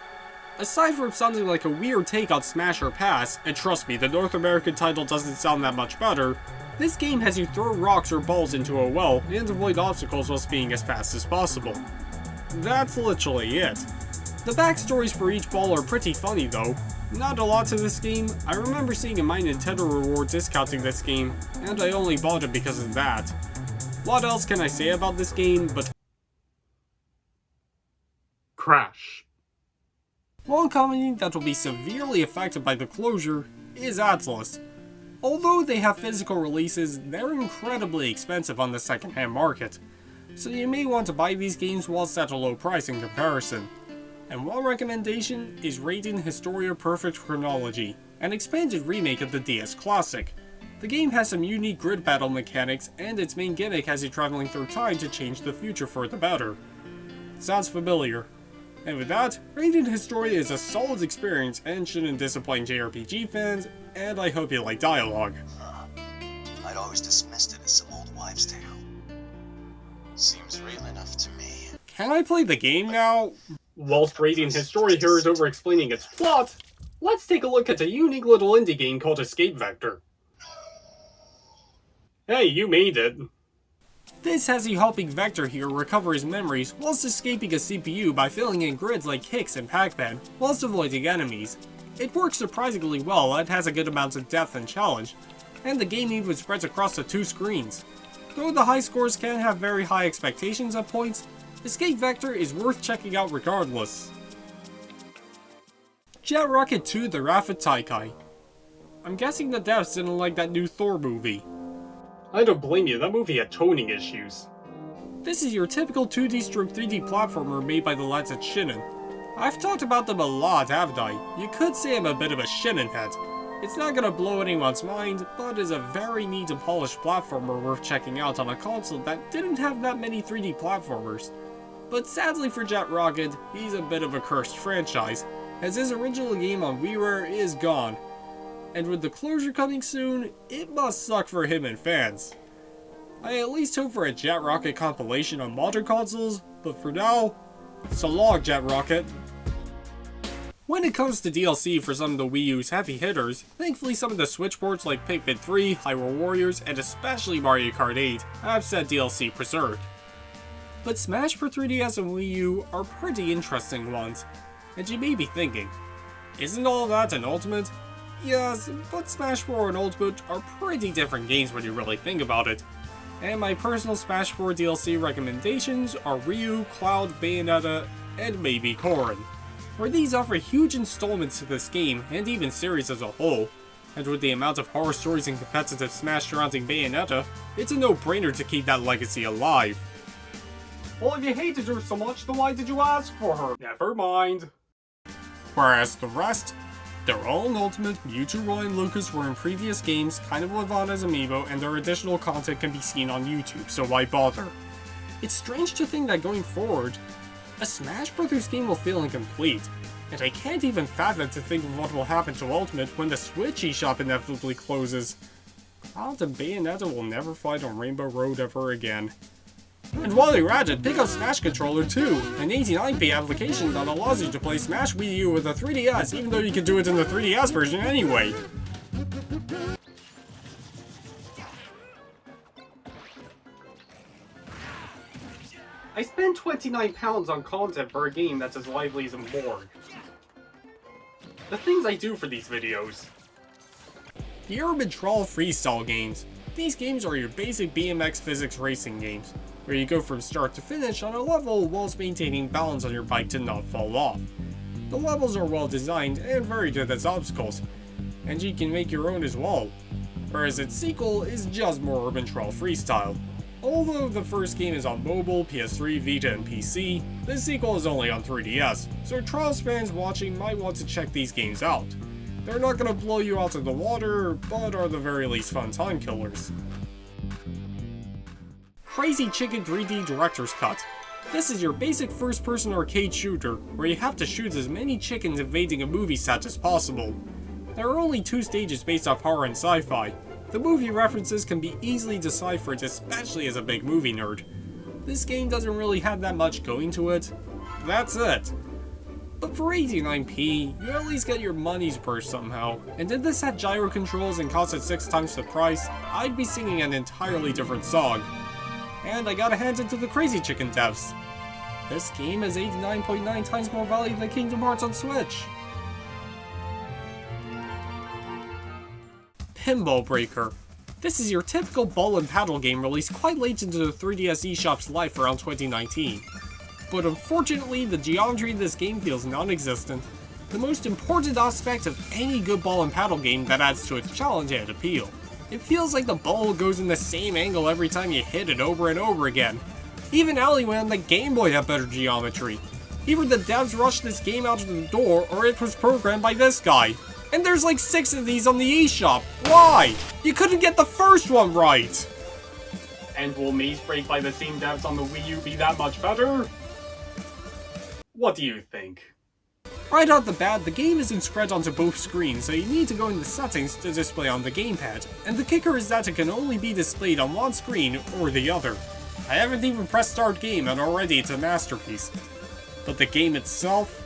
Aside from sounding like a weird take on Smash or Pass, and trust me, the North American title doesn't sound that much better, this game has you throw rocks or balls into a well and avoid obstacles while speeding as fast as possible. That's literally it. The backstories for each ball are pretty funny though. Not a lot to this game. I remember seeing in my Nintendo Rewards discounting this game, and I only bought it because of that. What else can I say about this game but Crash. one company that will be severely affected by the closure is Atlas. Although they have physical releases, they're incredibly expensive on the secondhand market, so you may want to buy these games whilst at a low price in comparison. And one recommendation is Raiden Historia Perfect Chronology, an expanded remake of the DS Classic. The game has some unique grid battle mechanics, and its main gimmick has you traveling through time to change the future for the better. Sounds familiar. And with that, Raiden Historia is a solid experience and shouldn't disappoint JRPG fans, and I hope you like dialogue. I'd always dismissed it as some old wives' tale. Seems real enough to me. Can I play the game now? Whilst Raiden Historia here is over explaining its plot, let's take a look at a unique little indie game called Escape Vector. Hey, you made it. This has you helping Vector here recover his memories whilst escaping a CPU by filling in grids like Hicks and Pac-Man, whilst avoiding enemies. It works surprisingly well and has a good amount of depth and challenge, and the game even spreads across the two screens. Though the high scores can have very high expectations at points, Escape Vector is worth checking out regardless. Jet Rocket 2 The Wrath of Taikai. I'm guessing the devs didn't like that new Thor movie. I don't blame you, that movie had toning issues. This is your typical 2D stroke 3D platformer made by the lads at Shinin. I've talked about them a lot, haven't I? You could say I'm a bit of a Shinin head. It's not gonna blow anyone's mind, but is a very neat and polished platformer worth checking out on a console that didn't have that many 3D platformers. But sadly for Jet Rocket, he's a bit of a cursed franchise, as his original game on WiiWare is gone. And with the closure coming soon, it must suck for him and fans. I at least hope for a Jet Rocket compilation on modern consoles, but for now, so long Jet Rocket. When it comes to DLC for some of the Wii U's heavy hitters, thankfully some of the Switch ports like Pikmin 3, Hyrule Warriors, and especially Mario Kart 8 have said DLC preserved. But Smash for 3DS and Wii U are pretty interesting ones, and you may be thinking, isn't all that an Ultimate? Yes, but Smash 4 and Ultimate are pretty different games when you really think about it. And my personal Smash 4 DLC recommendations are Ryu, Cloud, Bayonetta, and maybe Corrin, where these offer huge installments to this game and even series as a whole. And with the amount of horror stories and competitive Smash surrounding Bayonetta, it's a no-brainer to keep that legacy alive. Well, if you hated her so much, then why did you ask for her? Never mind. Whereas the rest, they're all in Ultimate, Mewtwo, Roy, and Lucas were in previous games, kind of live on as amiibo, and their additional content can be seen on YouTube, so why bother? It's strange to think that going forward, a Smash Bros. Game will feel incomplete, and I can't even fathom to think of what will happen to Ultimate when the Switch eShop inevitably closes. Cloud and Bayonetta will never fight on Rainbow Road ever again. And while you're at it, pick up Smash Controller 2, an 89p application that allows you to play Smash Wii U with a 3DS, even though you can do it in the 3DS version anyway. I spent £29 on content for a game that's as lively as a morgue. The things I do for these videos. The Urban Troll Freestyle games. These games are your basic BMX physics racing games, where you go from start to finish on a level whilst maintaining balance on your bike to not fall off. The levels are well designed and very good as obstacles, and you can make your own as well, whereas its sequel is just more Urban Troll Freestyle. Although the first game is on mobile, PS3, Vita, and PC, the sequel is only on 3DS, so Trials fans watching might want to check these games out. They're not gonna blow you out of the water, but are the very least fun time killers. Crazy Chicken 3D Director's Cut. This is your basic first-person arcade shooter, where you have to shoot as many chickens invading a movie set as possible. There are only 2 stages based off horror and sci-fi. The movie references can be easily deciphered, especially as a big movie nerd. This game doesn't really have that much going to it. That's it. But for 89p, you at least get your money's worth somehow, and if this had gyro controls and cost it 6 times the price, I'd be singing an entirely different song. And I gotta hand it to the Crazy Chicken devs. This game has 89.9 times more value than Kingdom Hearts on Switch. Pinball Breaker. This is your typical ball and paddle game released quite late into the 3DS eShop's life around 2019. But unfortunately, the geometry in this game feels non-existent. The most important aspect of any good ball and paddle game that adds to its challenge and appeal. It feels like the ball goes in the same angle every time you hit it over and over again. Even Alleyway on the Game Boy had better geometry. Either the devs rushed this game out of the door, or it was programmed by this guy. And there's like 6 of these on the eShop. Why? You couldn't get the first one right! And will Maze Break by the same devs on the Wii U be that much better? What do you think? Right out the bat, the game isn't spread onto both screens, so you need to go into settings to display on the gamepad, and the kicker is that it can only be displayed on one screen or the other. I haven't even pressed start game and already it's a masterpiece. But the game itself?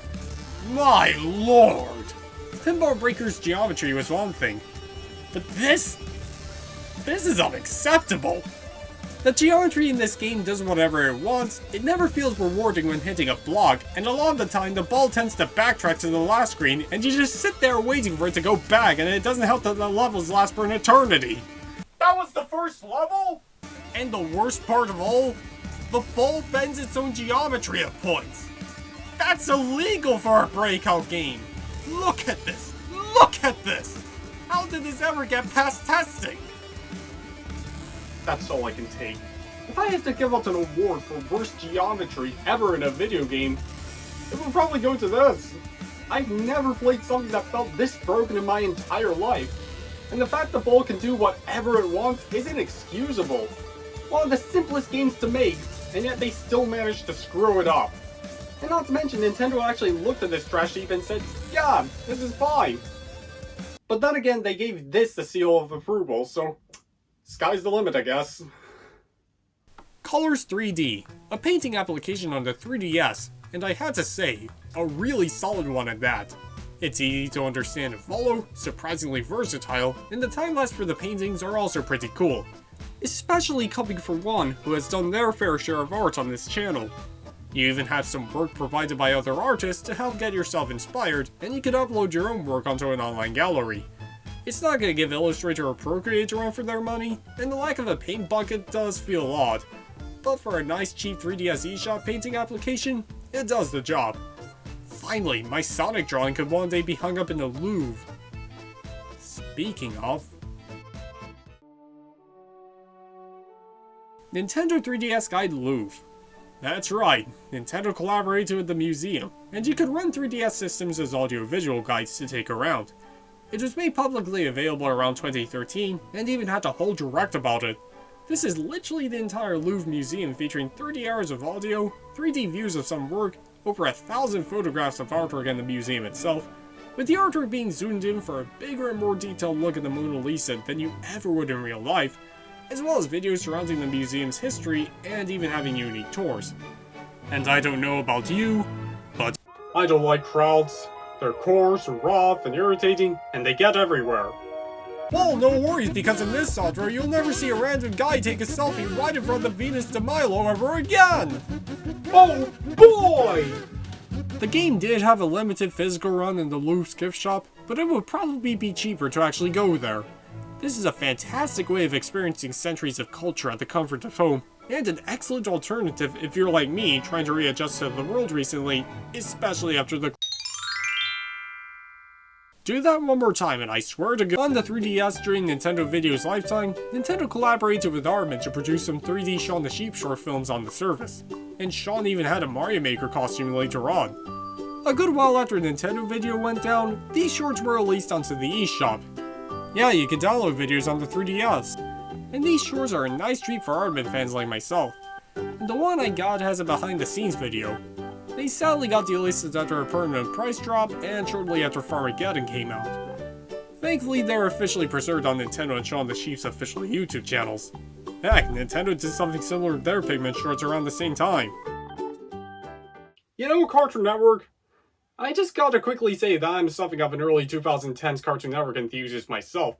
My lord! Pinball Breaker's geometry was one thing, but this is unacceptable! The geometry in this game does whatever it wants, it never feels rewarding when hitting a block, and a lot of the time the ball tends to backtrack to the last screen and you just sit there waiting for it to go back, and it doesn't help that the levels last for an eternity. That was the first level? And the worst part of all, the ball bends its own geometry at points. That's illegal for a breakout game. Look at this! Look at this! How did this ever get past testing? That's all I can take. If I had to give out an award for worst geometry ever in a video game, it would probably go to this. I've never played something that felt this broken in my entire life. And the fact the ball can do whatever it wants is inexcusable. One of the simplest games to make, and yet they still managed to screw it up. And not to mention, Nintendo actually looked at this trash heap and said, yeah, this is fine. But then again, they gave this the seal of approval, so sky's the limit, I guess. Colors 3D, a painting application on the 3DS, and I had to say, a really solid one at that. It's easy to understand and follow, surprisingly versatile, and the time lapse for the paintings are also pretty cool. Especially coming from one who has done their fair share of art on this channel. You even have some work provided by other artists to help get yourself inspired, and you can upload your own work onto an online gallery. It's not going to give Illustrator or Procreate a run for their money, and the lack of a paint bucket does feel odd. But for a nice cheap 3DS eShop painting application, it does the job. Finally, my Sonic drawing could one day be hung up in the Louvre. Speaking of... Nintendo 3DS Guide Louvre. That's right, Nintendo collaborated with the museum, and you could run 3DS systems as audio-visual guides to take around. It was made publicly available around 2013, and even had a whole direct about it. This is literally the entire Louvre Museum featuring 30 hours of audio, 3D views of some work, over 1,000 photographs of artwork in the museum itself, with the artwork being zoomed in for a bigger and more detailed look at the Mona Lisa than you ever would in real life, as well as videos surrounding the museum's history and even having unique tours. And I don't know about you, but I don't like crowds. They're coarse, rough, and irritating, and they get everywhere. well, no worries, because in this software you'll never see a random guy take a selfie right in front of Venus de Milo ever again! Oh boy! The game did have a limited physical run in the Louvre's gift shop, but it would probably be cheaper to actually go there. This is a fantastic way of experiencing centuries of culture at the comfort of home, and an excellent alternative if you're like me trying to readjust to the world recently, especially after the... Do that one more time and I swear to God. On the 3DS during Nintendo Video's lifetime, Nintendo collaborated with Aardman to produce some 3D Shaun the Sheep short films on the service. And Shaun even had a Mario Maker costume later on. A good while after Nintendo Video went down, these shorts were released onto the eShop. Yeah, you can download videos on the 3DS. And these shorts are a nice treat for Aardman fans like myself. And the one I got has a behind the scenes video. They sadly got delisted after a permanent price drop and shortly after Farmageddon came out. Thankfully, they're officially preserved on Nintendo and Shaun the Sheep's official YouTube channels. Heck, Nintendo did something similar to their Pigment shorts around the same time. You know, Cartoon Network? I just gotta quickly say that I'm something of an early 2010s Cartoon Network enthusiast myself,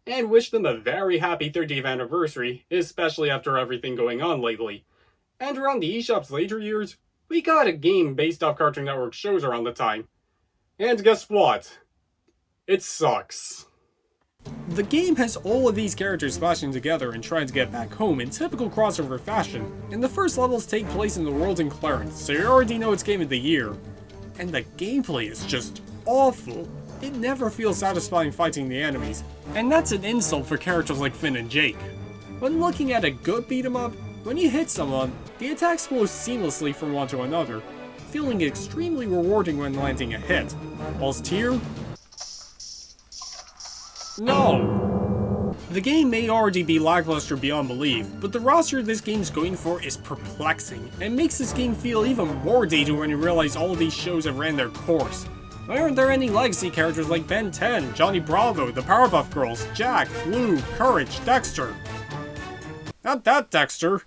and wish them a very happy 30th anniversary, especially after everything going on lately. And around the eShop's later years, we got a game based off Cartoon Network shows around the time. And guess what? It sucks. The game has all of these characters splashing together and trying to get back home in typical crossover fashion, and the first levels take place in the world in Clarence, so you already know it's Game of the Year. And the gameplay is just awful. It never feels satisfying fighting the enemies, and that's an insult for characters like Finn and Jake. When looking at a good beat 'em up, when you hit someone, the attacks flow seamlessly from one to another, feeling extremely rewarding when landing a hit. Whilst here... no! The game may already be lackluster beyond belief, but the roster this game's going for is perplexing, and makes this game feel even more dated when you realize all of these shows have ran their course. Why aren't there any legacy characters like Ben 10, Johnny Bravo, the Powerpuff Girls, Jack, Lou, Courage, Dexter? Not that Dexter!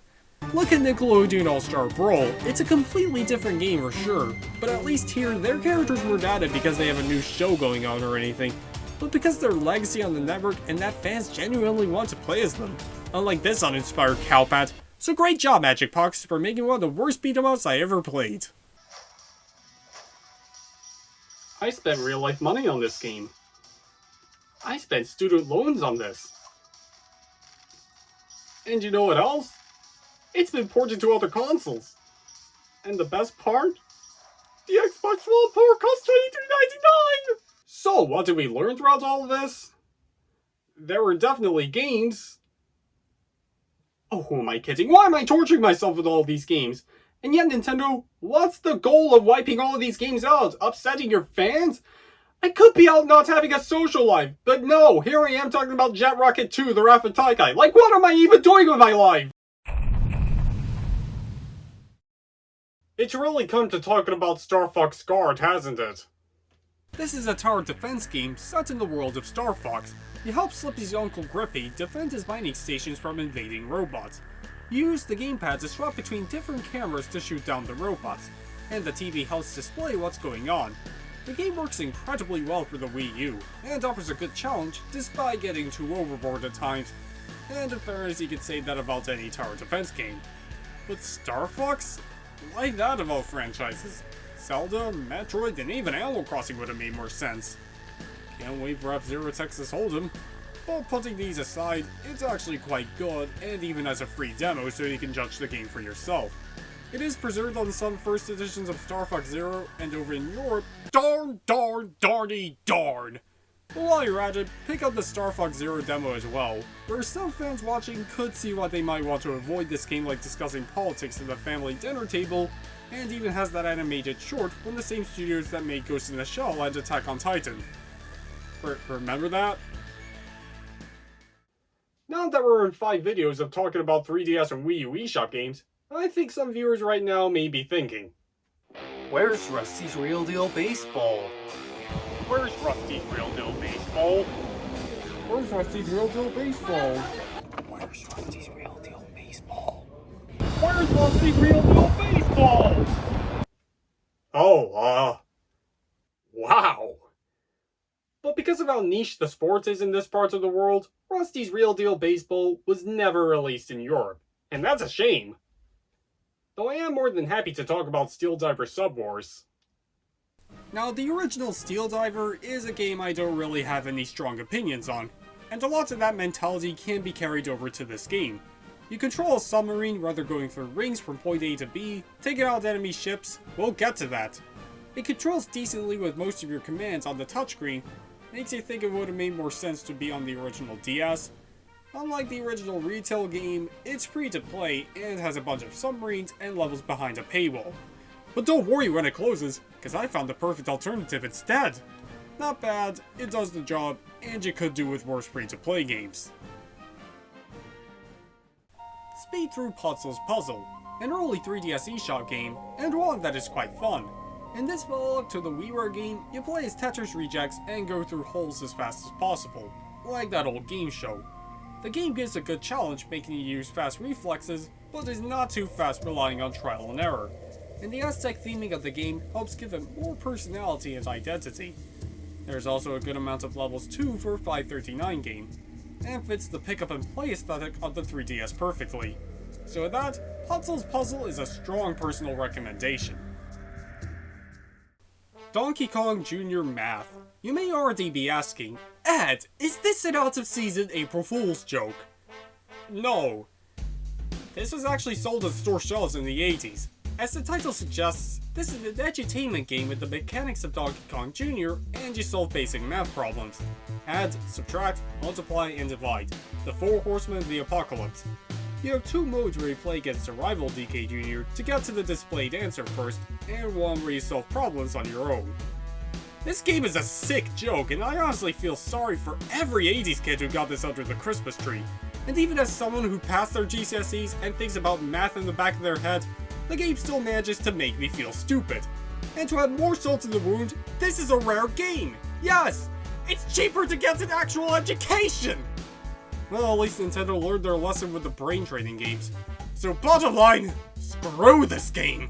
Look at Nickelodeon All-Star Brawl, it's a completely different game for sure, but at least here their characters weren't added because they have a new show going on or anything, but because they're legacy on the network and that fans genuinely want to play as them. Unlike this uninspired cowpat. So great job, Magic Pox, for making one of the worst beat-em-ups I ever played. I spent real-life money on this game. I spent student loans on this. And you know what else? It's been ported to other consoles. And the best part? The Xbox One port costs $22.99! So, what did we learn throughout all of this? There were definitely games. Oh, who am I kidding? Why am I torturing myself with all of these games? And yet, Nintendo, what's the goal of wiping all of these games out? Upsetting your fans? I could be out not having a social life, but no, here I am talking about Jet Rocket 2, the Wrath of Taikai. Like, what am I even doing with my life? It's really come to talking about Star Fox Guard, hasn't it? This is a tower defense game set in the world of Star Fox. You help Slippy's uncle Grippy defend his mining stations from invading robots. You use the gamepad to swap between different cameras to shoot down the robots, and the TV helps display what's going on. The game works incredibly well for the Wii U, and offers a good challenge despite getting too overboard at times. And in fairness, you could say that about any tower defense game. But Star Fox? Why that of all franchises? Zelda, Metroid, and even Animal Crossing would have made more sense. Can't wait for F-Zero Texas Hold'em. But putting these aside, it's actually quite good, and even has a free demo so you can judge the game for yourself. It is preserved on some first editions of Star Fox Zero, and over in Europe, darn! But while you're at it, pick up the Star Fox Zero demo as well, where some fans watching could see why they might want to avoid this game, like discussing politics at the family dinner table, and even has that animated short from the same studios that made Ghost in the Shell and Attack on Titan. Remember that? Now that we're in 5 videos of talking about 3DS and Wii U eShop games, I think some viewers right now may be thinking, Where's Rusty's Real Deal Baseball? where's Rusty's Real Deal Baseball? Where's Rusty's Real Deal Baseball? Where's Rusty's Real Deal Baseball? Where's Rusty's Real Deal Baseball? Oh, wow. But because of how niche the sport is in this part of the world, Rusty's Real Deal Baseball was never released in Europe, and that's a shame. Though I am more than happy to talk about Steel Diver Sub Wars. Now, the original Steel Diver is a game I don't really have any strong opinions on, and a lot of that mentality can be carried over to this game. You control a submarine rather going through rings from point A to B, taking out enemy ships. We'll get to that. It controls decently with most of your commands on the touchscreen. Makes you think it would have made more sense to be on the original DS. Unlike the original retail game, it's free to play and has a bunch of submarines and levels behind a paywall. But don't worry when it closes, because I found the perfect alternative instead. Not bad, it does the job, and you could do with worse free to play games. Speed Through Puzzle's Puzzle, an early 3DS eShop game, and one that is quite fun. In this follow-up to the WiiWare game, you play as Tetris rejects and go through holes as fast as possible, like that old game show. The game gives a good challenge, making you use fast reflexes, but is not too fast, relying on trial and error. And the Aztec theming of the game helps give it more personality and identity. There's also a good amount of levels too for a 539 game, and fits the pick up and play aesthetic of the 3DS perfectly. So with that, Puzzle's Puzzle is a strong personal recommendation. Donkey Kong Jr. Math. You may already be asking, Ed, is this an out-of-season April Fool's joke? No. This was actually sold on store shelves in the 80s. As the title suggests, this is an edutainment game with the mechanics of Donkey Kong Jr. and you solve basic math problems. Add, subtract, multiply, and divide. The 4 horsemen of the apocalypse. You have 2 modes where you play against a rival DK Jr. to get to the displayed answer first, and one where you solve problems on your own. This game is a sick joke, and I honestly feel sorry for every 80s kid who got this under the Christmas tree. And even as someone who passed their GCSEs and thinks about math in the back of their head, the game still manages to make me feel stupid. And to add more salt to the wound, this is a rare game! Yes! It's cheaper to get an actual education! Well, at least Nintendo learned their lesson with the brain training games. So bottom line, screw this game!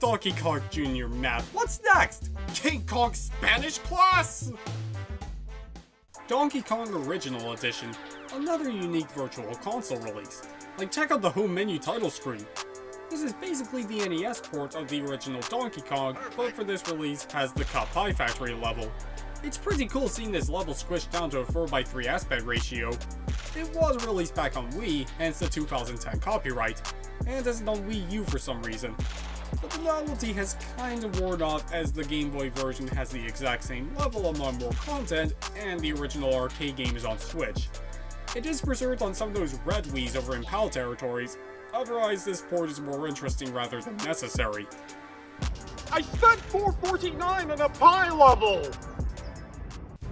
Donkey Kong Jr. Math, what's next? King Kong Spanish class? Donkey Kong Original Edition, another unique virtual console release. Like, check out the home menu title screen. This is basically the NES port of the original Donkey Kong, but for this release has the Cut Pie Factory level. It's pretty cool seeing this level squished down to a 4:3 aspect ratio. It was released back on Wii, hence the 2010 copyright, and isn't on Wii U for some reason. But the novelty has kind of worn off as the Game Boy version has the exact same level among more content, and the original arcade game is on Switch. It is preserved on some of those red Wiis over in PAL territories, otherwise this port is more interesting rather than necessary. I spent $4.49 on a pie level!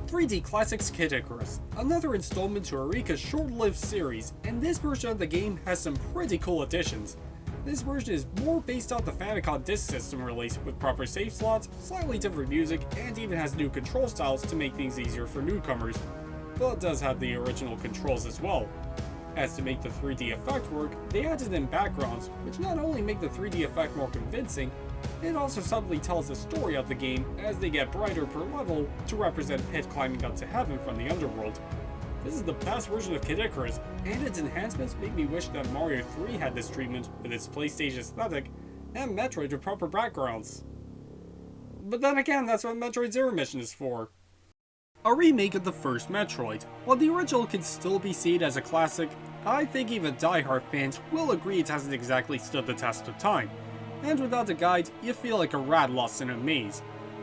3D Classics Kid Icarus, another installment to Eureka's short-lived series, and this version of the game has some pretty cool additions. This version is more based off the Famicom Disk System release with proper save slots, slightly different music, and even has new control styles to make things easier for newcomers, but it does have the original controls as well. As to make the 3D effect work, they added in backgrounds, which not only make the 3D effect more convincing, it also subtly tells the story of the game as they get brighter per level to represent Pit climbing up to heaven from the underworld. This is the best version of Kid Icarus, and its enhancements make me wish that Mario 3 had this treatment with its PlayStation aesthetic, and Metroid with proper backgrounds. But then again, that's what Metroid Zero Mission is for. A remake of the first Metroid. While the original can still be seen as a classic, I think even die-hard fans will agree it hasn't exactly stood the test of time, and without a guide, you feel like a rat lost in a maze.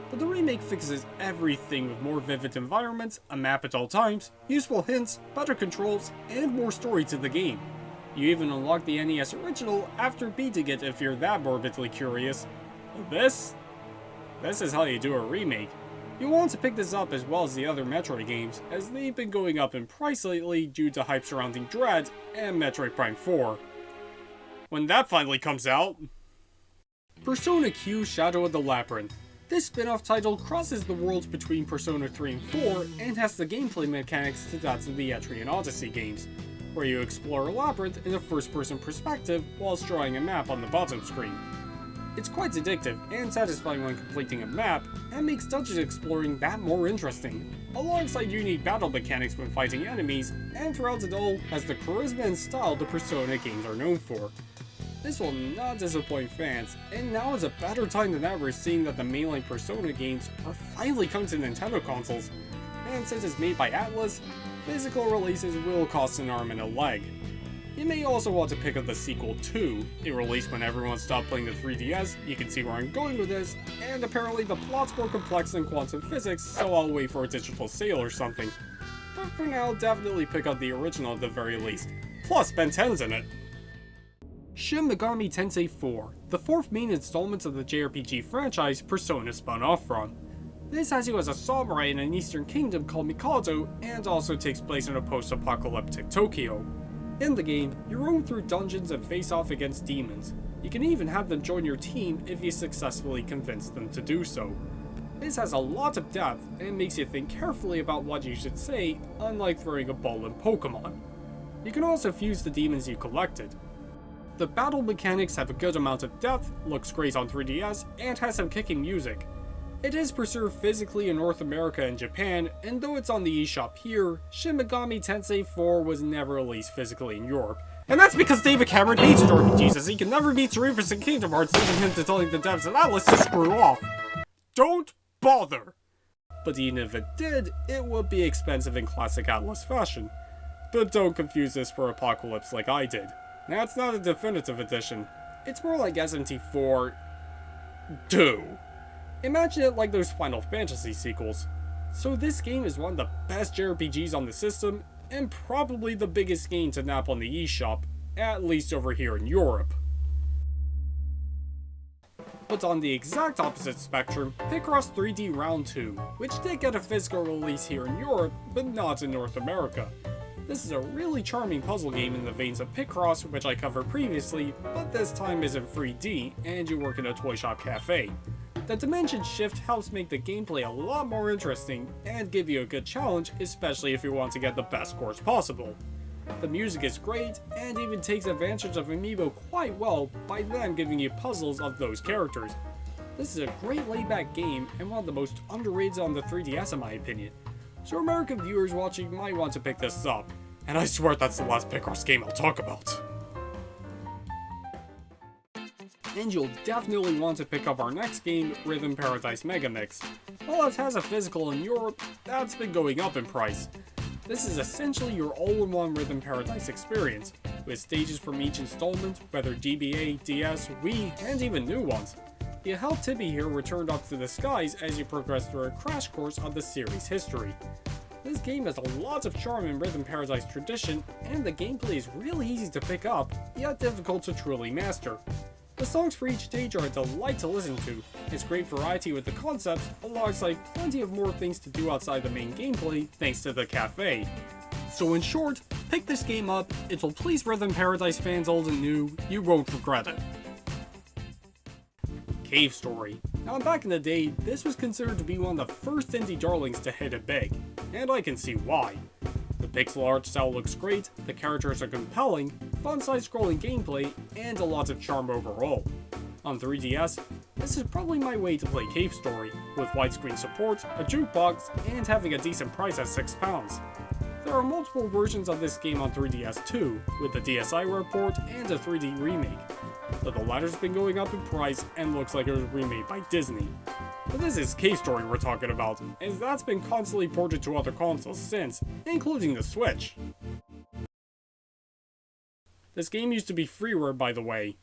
But the remake fixes everything with more vivid environments, a map at all times, useful hints, better controls, and more story to the game. You even unlock the NES original after beating it if you're that morbidly curious. This is how you do a remake. You'll want to pick this up as well as the other Metroid games, as they've been going up in price lately due to hype surrounding Dread and Metroid Prime 4. When that finally comes out! Persona Q Shadow of the Labyrinth. This spin-off title crosses the worlds between Persona 3 and 4 and has the gameplay mechanics to that of the Etrian Odyssey games, where you explore a labyrinth in a first-person perspective whilst drawing a map on the bottom screen. It's quite addictive and satisfying when completing a map, and makes dungeon exploring that more interesting, alongside unique battle mechanics when fighting enemies, and throughout it all has the charisma and style the Persona games are known for. This will not disappoint fans, and now is a better time than ever seeing that the mainline Persona games are finally coming to Nintendo consoles, and since it's made by Atlus, physical releases will cost an arm and a leg. You may also want to pick up the sequel 2. It released when everyone stopped playing the 3DS, you can see where I'm going with this, and apparently the plot's more complex than quantum physics, so I'll wait for a digital sale or something. But for now, definitely pick up the original at the very least. Plus, Ben 10's in it! Shin Megami Tensei 4, the fourth main installment of the JRPG franchise Persona spun off from. This has you as a samurai in an eastern kingdom called Mikado, and also takes place in a post-apocalyptic Tokyo. In the game, you roam through dungeons and face off against demons. You can even have them join your team if you successfully convince them to do so. This has a lot of depth and makes you think carefully about what you should say, unlike throwing a ball in Pokemon. You can also fuse the demons you collected. The battle mechanics have a good amount of depth, looks great on 3DS, and has some kicking music. It is preserved physically in North America and Japan, and though it's on the eShop here, Shin Megami Tensei 4 was never released physically in Europe. And that's because David Cameron hates RPGs, as he can never beat Cerebus in Kingdom Hearts, leaving him to telling the devs that Atlas to screw off. Don't bother! But even if it did, it would be expensive in classic Atlas fashion. But don't confuse this for Apocalypse like I did. Now, it's not a definitive edition. It's more like SMT4 2. Imagine it like those Final Fantasy sequels. So this game is one of the best JRPGs on the system, and probably the biggest game to nab on the eShop, at least over here in Europe. But on the exact opposite spectrum, Picross 3D Round 2, which did get a physical release here in Europe, but not in North America. This is a really charming puzzle game in the veins of Picross, which I covered previously, but this time is in 3D, and you work in a toy shop cafe. The dimension shift helps make the gameplay a lot more interesting, and give you a good challenge, especially if you want to get the best scores possible. The music is great, and even takes advantage of Amiibo quite well by them giving you puzzles of those characters. This is a great laid-back game, and one of the most underrated on the 3DS in my opinion. So American viewers watching might want to pick this up, and I swear that's the last Picross game I'll talk about. And you'll definitely want to pick up our next game, Rhythm Paradise Megamix. While it has a physical in Europe, that's been going up in price. This is essentially your all-in-one Rhythm Paradise experience, with stages from each installment, whether GBA, DS, Wii, and even new ones. You help Tibby here return up to the skies as you progress through a crash course of the series' history. This game has a lot of charm in Rhythm Paradise tradition, and the gameplay is really easy to pick up, yet difficult to truly master. The songs for each stage are a delight to listen to. It's great variety with the concepts, alongside plenty of more things to do outside the main gameplay thanks to the cafe. So in short, Pick this game up, it will please Rhythm Paradise fans old and new, you won't regret it. Cave Story. Now back in the day, this was considered to be one of the first indie darlings to hit it big, and I can see why. The pixel art style looks great, the characters are compelling, fun side-scrolling gameplay, and a lot of charm overall. On 3DS, this is probably my way to play Cave Story, with widescreen support, a jukebox, and having a decent price at £6. There are multiple versions of this game on 3DS too, with the DSi report and a 3D remake, but the latter's been going up in price and looks like it was remade by Disney. But this is Cave Story we're talking about, and that's been constantly ported to other consoles since, including the Switch. This game used to be freeware, by the way.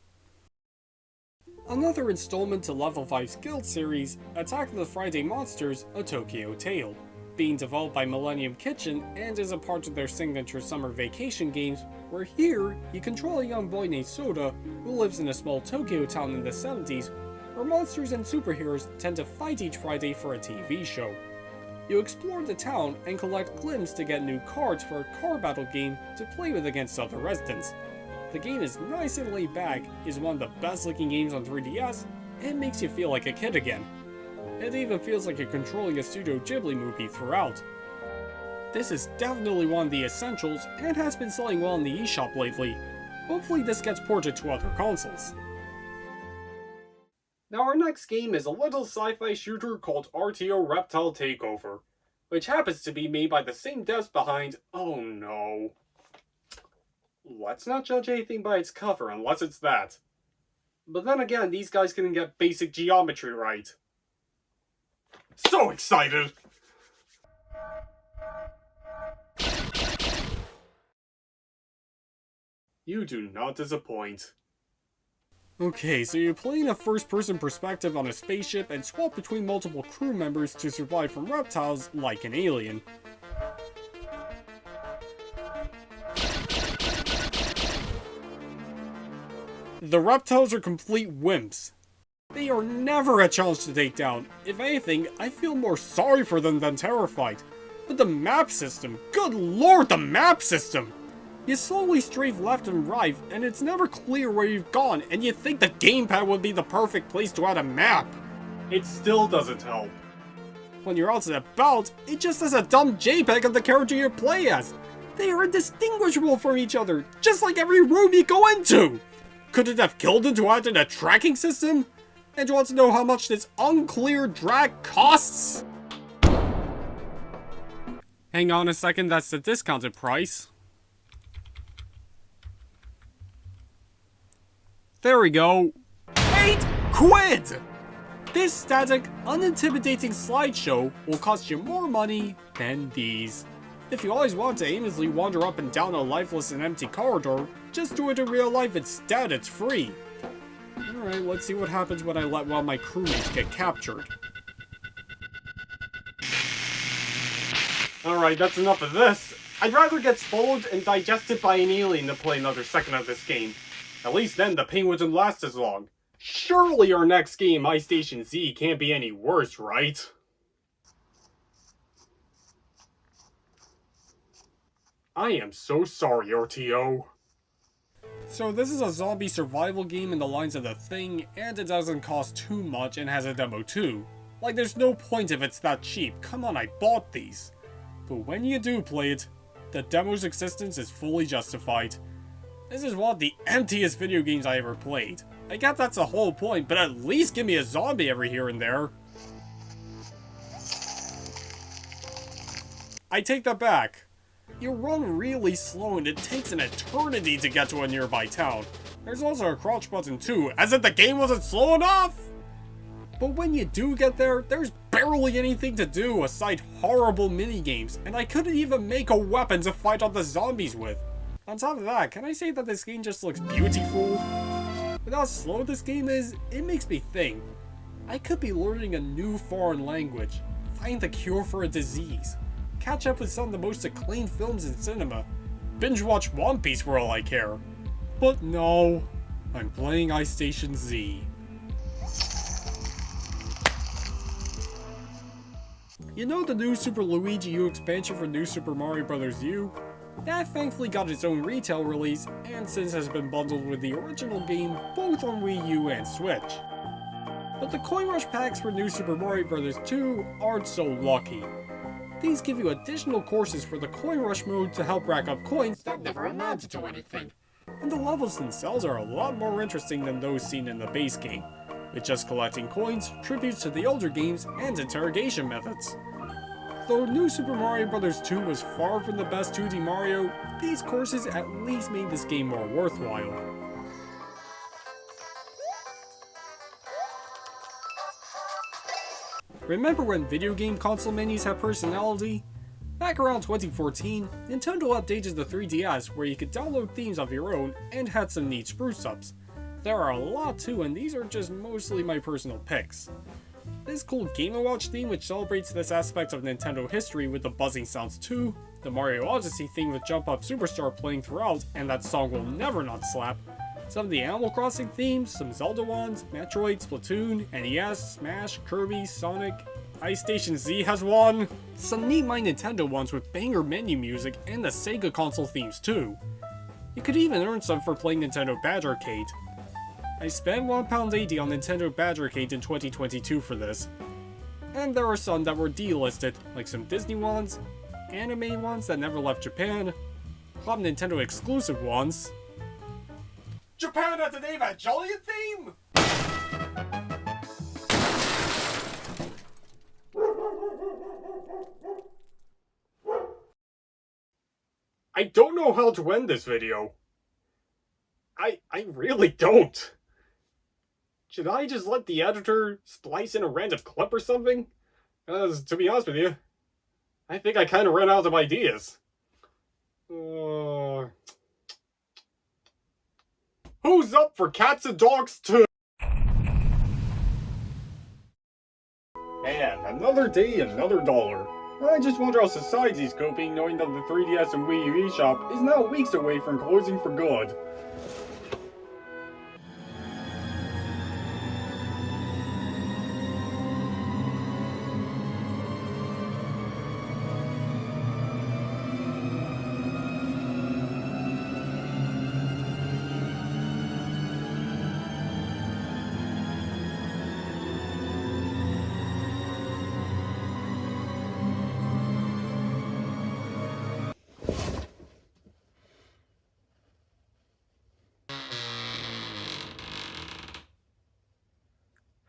Another installment to Level 5's Guild series, Attack of the Friday Monsters: A Tokyo Tale. Being developed by Millennium Kitchen and is a part of their signature summer vacation games, where here, you control a young boy named Soda who lives in a small Tokyo town in the 70s, where monsters and superheroes tend to fight each Friday for a TV show. You explore the town and collect glims to get new cards for a car battle game to play with against other residents. The game is nice and laid back, is one of the best looking games on 3DS, and makes you feel like a kid again. It even feels like you're controlling a Studio Ghibli movie throughout. This is definitely one of the essentials and has been selling well in the eShop lately. Hopefully this gets ported to other consoles. Now our next game is a little sci-fi shooter called RTO Reptile Takeover, which happens to be made by the same devs behind... oh no. Let's not judge anything by its cover unless it's that. But then again, these guys couldn't get basic geometry right. So excited! You do not disappoint. Okay, so you're playing a first-person perspective on a spaceship and swap between multiple crew members to survive from reptiles like an alien. The reptiles are complete wimps. They are never a challenge to take down. If anything, I feel more sorry for them than terrified. But the map system, good lord, the map system! You slowly strafe left and right, and it's never clear where you've gone, and you think the gamepad would be the perfect place to add a map. It still doesn't help. When you're out and about, it just has a dumb JPEG of the character you play as. They are indistinguishable from each other, just like every room you go into! Could it have killed them to add in a tracking system? And you want to know how much this unclear drag costs? Hang on a second, that's the discounted price. There we go. £8! This static, unintimidating slideshow will cost you more money than these. If you always want to aimlessly wander up and down a lifeless and empty corridor, just do it in real life instead, it's free. Alright, let's see what happens when I let one of my crewmates get captured. Alright, that's enough of this. I'd rather get swallowed and digested by an alien than play another second of this game. At least then the pain wouldn't last as long. Surely our next game, iStation Z, can't be any worse, right? I am so sorry, RTO. So this is a zombie survival game in the lines of The Thing, and it doesn't cost too much and has a demo too. Like, there's no point if it's that cheap. Come on, I bought these. But when you do play it, the demo's existence is fully justified. This is one of the emptiest video games I ever played. I get that's the whole point, but at least give me a zombie every here and there. I take that back. You run really slow and it takes an eternity to get to a nearby town. There's also a crouch button too, as if the game wasn't slow enough! But when you do get there, there's barely anything to do aside horrible minigames, and I couldn't even make a weapon to fight on the zombies with. On top of that, can I say that this game just looks beautiful? With how slow this game is, it makes me think. I could be learning a new foreign language, find the cure for a disease, catch up with some of the most acclaimed films in cinema, binge watch One Piece for all I care. But no, I'm playing iStation Z. You know the new Super Luigi U expansion for New Super Mario Bros. U? That thankfully got its own retail release, and since has been bundled with the original game both on Wii U and Switch. But the Coin Rush packs for New Super Mario Bros. 2 aren't so lucky. These give you additional courses for the Coin Rush mode to help rack up coins that never amounted to anything. And the levels themselves are a lot more interesting than those seen in the base game, with just collecting coins, tributes to the older games, and interrogation methods. Though New Super Mario Bros. 2 was far from the best 2D Mario, these courses at least made this game more worthwhile. Remember when video game console menus had personality? Back around 2014, Nintendo updated the 3DS where you could download themes of your own and had some neat spruce-ups. There are a lot too, and these are just mostly my personal picks. This cool Game & Watch theme which celebrates this aspect of Nintendo history with the buzzing sounds too, the Mario Odyssey theme with Jump Up Superstar playing throughout and that song will never not slap, some of the Animal Crossing themes, some Zelda ones, Metroid, Splatoon, NES, Smash, Kirby, Sonic, Ice Station Z has one, some neat My Nintendo ones with banger menu music, and the Sega console themes too. You could even earn some for playing Nintendo Badge Arcade. I spent £1.80 on Nintendo Badge Arcade in 2022 for this. And there are some that were delisted, like some Disney ones, anime ones that never left Japan, Club Nintendo exclusive ones. Japan has an Evangelion theme?! I don't know how to end this video. I really don't. Should I just let the editor splice in a random clip or something? Because, to be honest with you, I think I kind of ran out of ideas. Who's up for Cats and Dogs 2? Man, another day, another dollar. I just wonder how society's coping knowing that the 3DS and Wii U eShop is now weeks away from closing for good.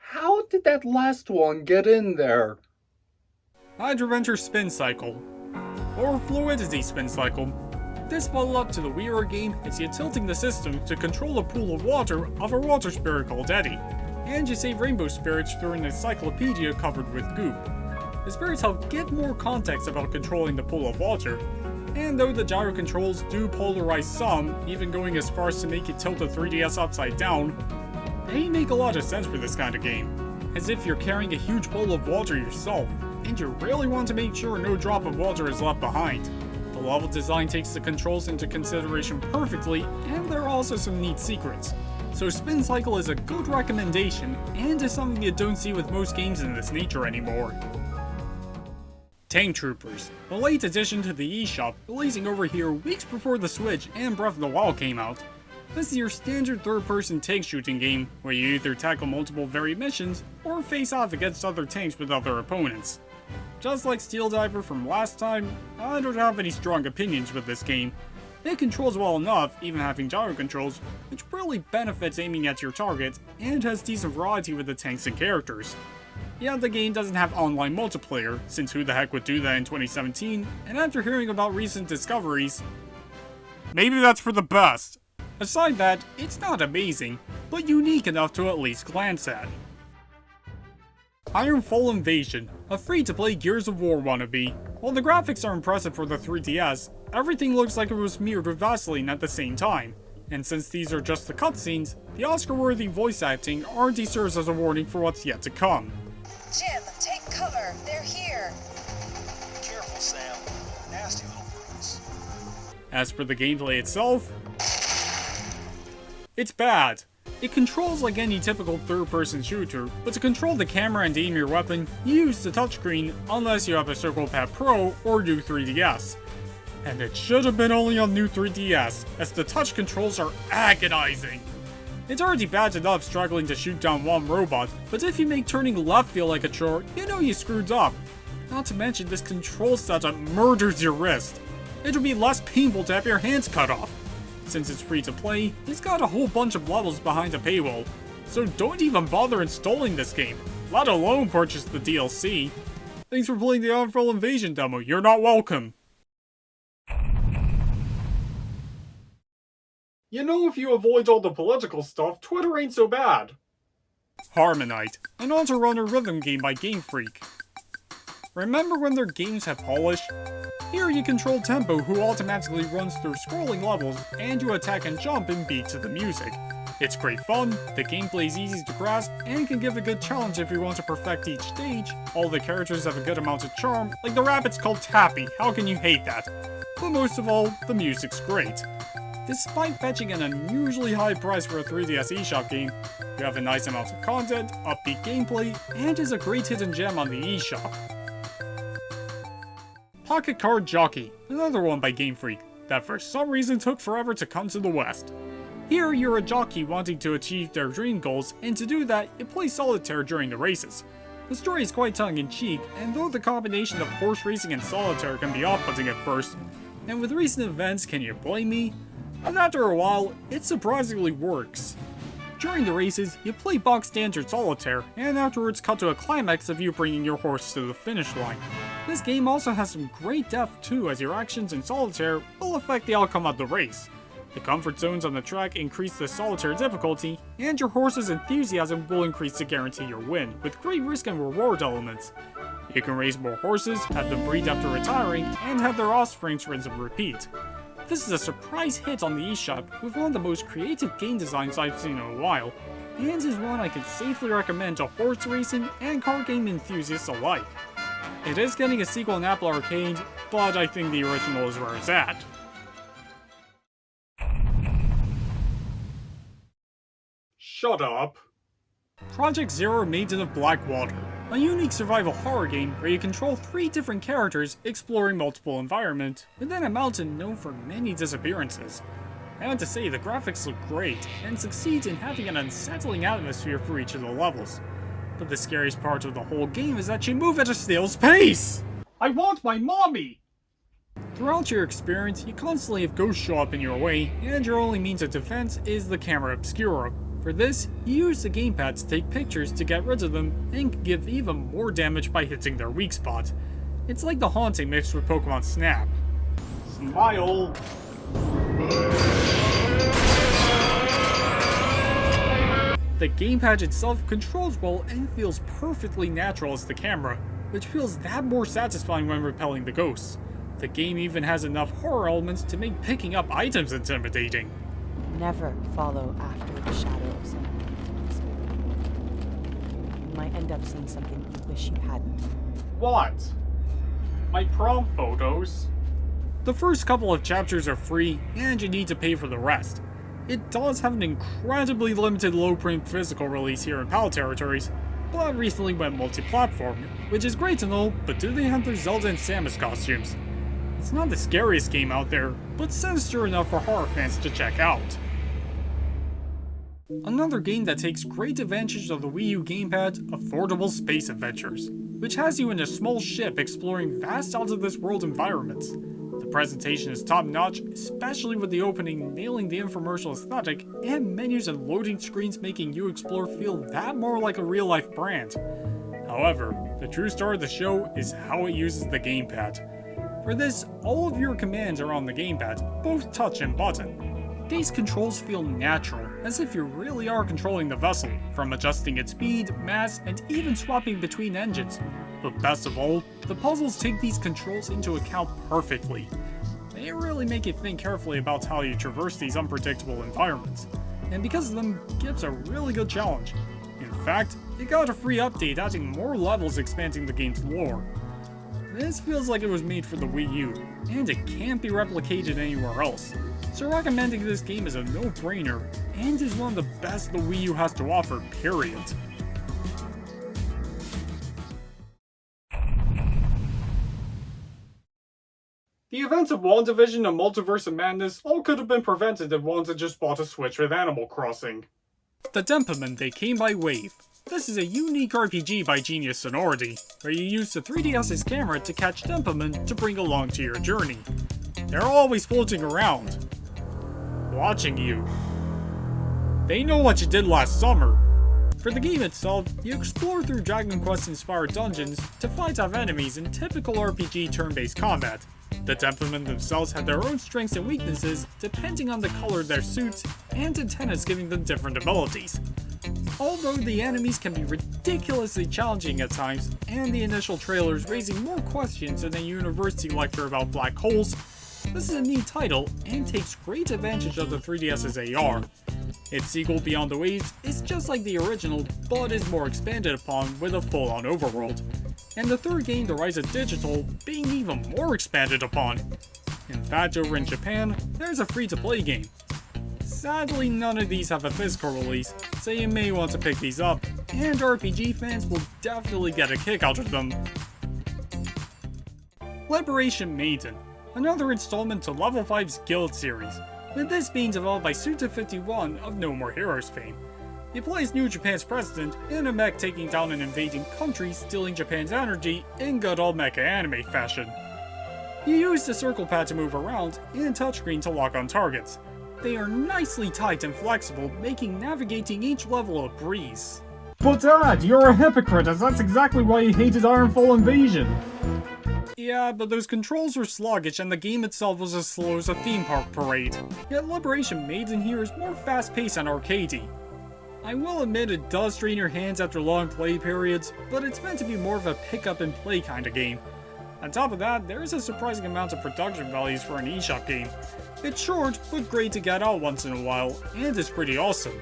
How did that last one get in there? Hydroventure Spin Cycle, or Fluidity Spin Cycle. This bundle up to the Wii U game is you tilting the system to control a pool of water of a water spirit called Eddie, and you save rainbow spirits through an encyclopedia covered with goop. The spirits help give more context about controlling the pool of water, and though the gyro controls do polarize some, even going as far as to make you tilt the 3DS upside down, they make a lot of sense for this kind of game, as if you're carrying a huge bowl of water yourself, and you really want to make sure no drop of water is left behind. The level design takes the controls into consideration perfectly, and there are also some neat secrets. So Spin Cycle is a good recommendation, and is something you don't see with most games in this nature anymore. Tank Troopers, the late addition to the eShop, releasing over here weeks before the Switch and Breath of the Wild came out. This is your standard third-person tank shooting game, where you either tackle multiple varied missions, or face off against other tanks with other opponents. Just like Steel Diver from last time, I don't have any strong opinions with this game. It controls well enough, even having gyro controls, which really benefits aiming at your target, and has decent variety with the tanks and characters. Yet the game doesn't have online multiplayer, since who the heck would do that in 2017, and after hearing about recent discoveries, maybe that's for the best. Aside that, it's not amazing, but unique enough to at least glance at. Ironfall Invasion, a free-to-play Gears of War wannabe. While the graphics are impressive for the 3DS, everything looks like it was smeared with Vaseline at the same time. And since these are just the cutscenes, the Oscar-worthy voice acting already serves as a warning for what's yet to come. Jim, take cover. They're here. Careful, Sam. Nasty little brutes. As for the gameplay itself, it's bad. It controls like any typical third-person shooter, but to control the camera and aim your weapon, you use the touchscreen unless you have a Circle Pad Pro or new 3DS. And it should have been only on new 3DS, as the touch controls are agonizing. It's already bad enough struggling to shoot down one robot, but if you make turning left feel like a chore, you know you screwed up. Not to mention this control setup murders your wrist. It'll be less painful to have your hands cut off. Since it's free to play, it's got a whole bunch of levels behind a paywall, so don't even bother installing this game, let alone purchase the DLC. Thanks for playing the Unfurl Invasion demo, you're not welcome. You know, if you avoid all the political stuff, Twitter ain't so bad. Harmonite, an auto-runner rhythm game by Game Freak. Remember when their games have polish? Here you control Tempo, who automatically runs through scrolling levels, and you attack and jump in beat to the music. It's great fun, the gameplay is easy to grasp, and can give a good challenge if you want to perfect each stage. All the characters have a good amount of charm, like the rabbit's called Tappy, how can you hate that? But most of all, the music's great. Despite fetching an unusually high price for a 3DS eShop game, you have a nice amount of content, upbeat gameplay, and is a great hidden gem on the eShop. Pocket Card Jockey, another one by Game Freak, that for some reason took forever to come to the West. Here you're a jockey wanting to achieve their dream goals, and to do that, you play solitaire during the races. The story is quite tongue-in-cheek, and though the combination of horse racing and solitaire can be off-putting at first, and with recent events can you blame me? But after a while, it surprisingly works. During the races, you play box standard solitaire, and afterwards cut to a climax of you bringing your horse to the finish line. This game also has some great depth too, as your actions in solitaire will affect the outcome of the race. The comfort zones on the track increase the solitaire difficulty, and your horse's enthusiasm will increase to guarantee your win, with great risk and reward elements. You can raise more horses, have them breed after retiring, and have their offspring rinse and repeat. This is a surprise hit on the eShop, with one of the most creative game designs I've seen in a while, and is one I can safely recommend to horse racing and card game enthusiasts alike. It is getting a sequel in Apple Arcade, but I think the original is where it's at. Shut up. Project Zero Maiden of Blackwater, a unique survival horror game where you control 3 different characters exploring multiple environments within a mountain known for many disappearances. I have to say, the graphics look great and succeeds in having an unsettling atmosphere for each of the levels. But the scariest part of the whole game is that you move at a snail's pace! I want my mommy! Throughout your experience, you constantly have ghosts show up in your way, and your only means of defense is the camera obscura. For this, you use the gamepad to take pictures to get rid of them, and can give even more damage by hitting their weak spot. It's like the Haunting mixed with Pokemon Snap. Smile! The gamepad itself controls well and feels perfectly natural as the camera, which feels that more satisfying when repelling the ghosts. The game even has enough horror elements to make picking up items intimidating. Never follow after the shadow of someone. You might end up seeing something you wish you hadn't. What? My prom photos? The first couple of chapters are free, and you need to pay for the rest. It does have an incredibly limited low-print physical release here in PAL territories, but recently went multi-platform, which is great to know, but do they have their Zelda and Samus costumes? It's not the scariest game out there, but sinister enough for horror fans to check out. Another game that takes great advantage of the Wii U gamepad, Affordable Space Adventures, which has you in a small ship exploring vast out-of-this-world environments. The presentation is top-notch, especially with the opening nailing the infomercial aesthetic, and menus and loading screens making you explore feel that more like a real-life brand. However, the true star of the show is how it uses the gamepad. For this, all of your commands are on the gamepad, both touch and button. These controls feel natural, as if you really are controlling the vessel, from adjusting its speed, mass, and even swapping between engines. But best of all, the puzzles take these controls into account perfectly. They really make you think carefully about how you traverse these unpredictable environments, and because of them, gives a really good challenge. In fact, it got a free update adding more levels expanding the game's lore. This feels like it was made for the Wii U, and it can't be replicated anywhere else, so recommending this game is a no-brainer, and is one of the best the Wii U has to offer, period. The events of WandaVision and Multiverse of Madness all could have been prevented if Wanda just bought a Switch with Animal Crossing. The Dempiment They Came by Wave. This is a unique RPG by Genius Sonority, where you use the 3DS's camera to catch Dempiment to bring along to your journey. They're always floating around, watching you. They know what you did last summer. For the game itself, you explore through Dragon Quest-inspired dungeons to fight off enemies in typical RPG turn-based combat. The Dempiment themselves have their own strengths and weaknesses depending on the color of their suits and antennas giving them different abilities. Although the enemies can be ridiculously challenging at times, and the initial trailers raising more questions than a university lecture about black holes, this is a neat title and takes great advantage of the 3DS's AR. Its sequel Beyond the Waves is just like the original, but is more expanded upon with a full-on overworld. And the third game, The Rise of Digital, being even more expanded upon. In fact, over in Japan, there's a free-to-play game. Sadly, none of these have a physical release, so you may want to pick these up, and RPG fans will definitely get a kick out of them. Liberation Maiden, another installment to Level 5's Guild series, with this being developed by Suda51 of No More Heroes fame. You play as New Japan's president in a mech taking down an invading country, stealing Japan's energy in good old mecha anime fashion. You use the circle pad to move around and touchscreen to lock on targets. They are nicely tight and flexible, making navigating each level a breeze. But Dad, you're a hypocrite, as that's exactly why you hated Ironfall Invasion. Yeah, but those controls were sluggish and the game itself was as slow as a theme park parade. Yet Liberation Maiden here is more fast-paced and arcadey. I will admit it does strain your hands after long play periods, but it's meant to be more of a pick-up-and-play kind of game. On top of that, there is a surprising amount of production values for an eShop game. It's short, but great to get out once in a while, and it's pretty awesome.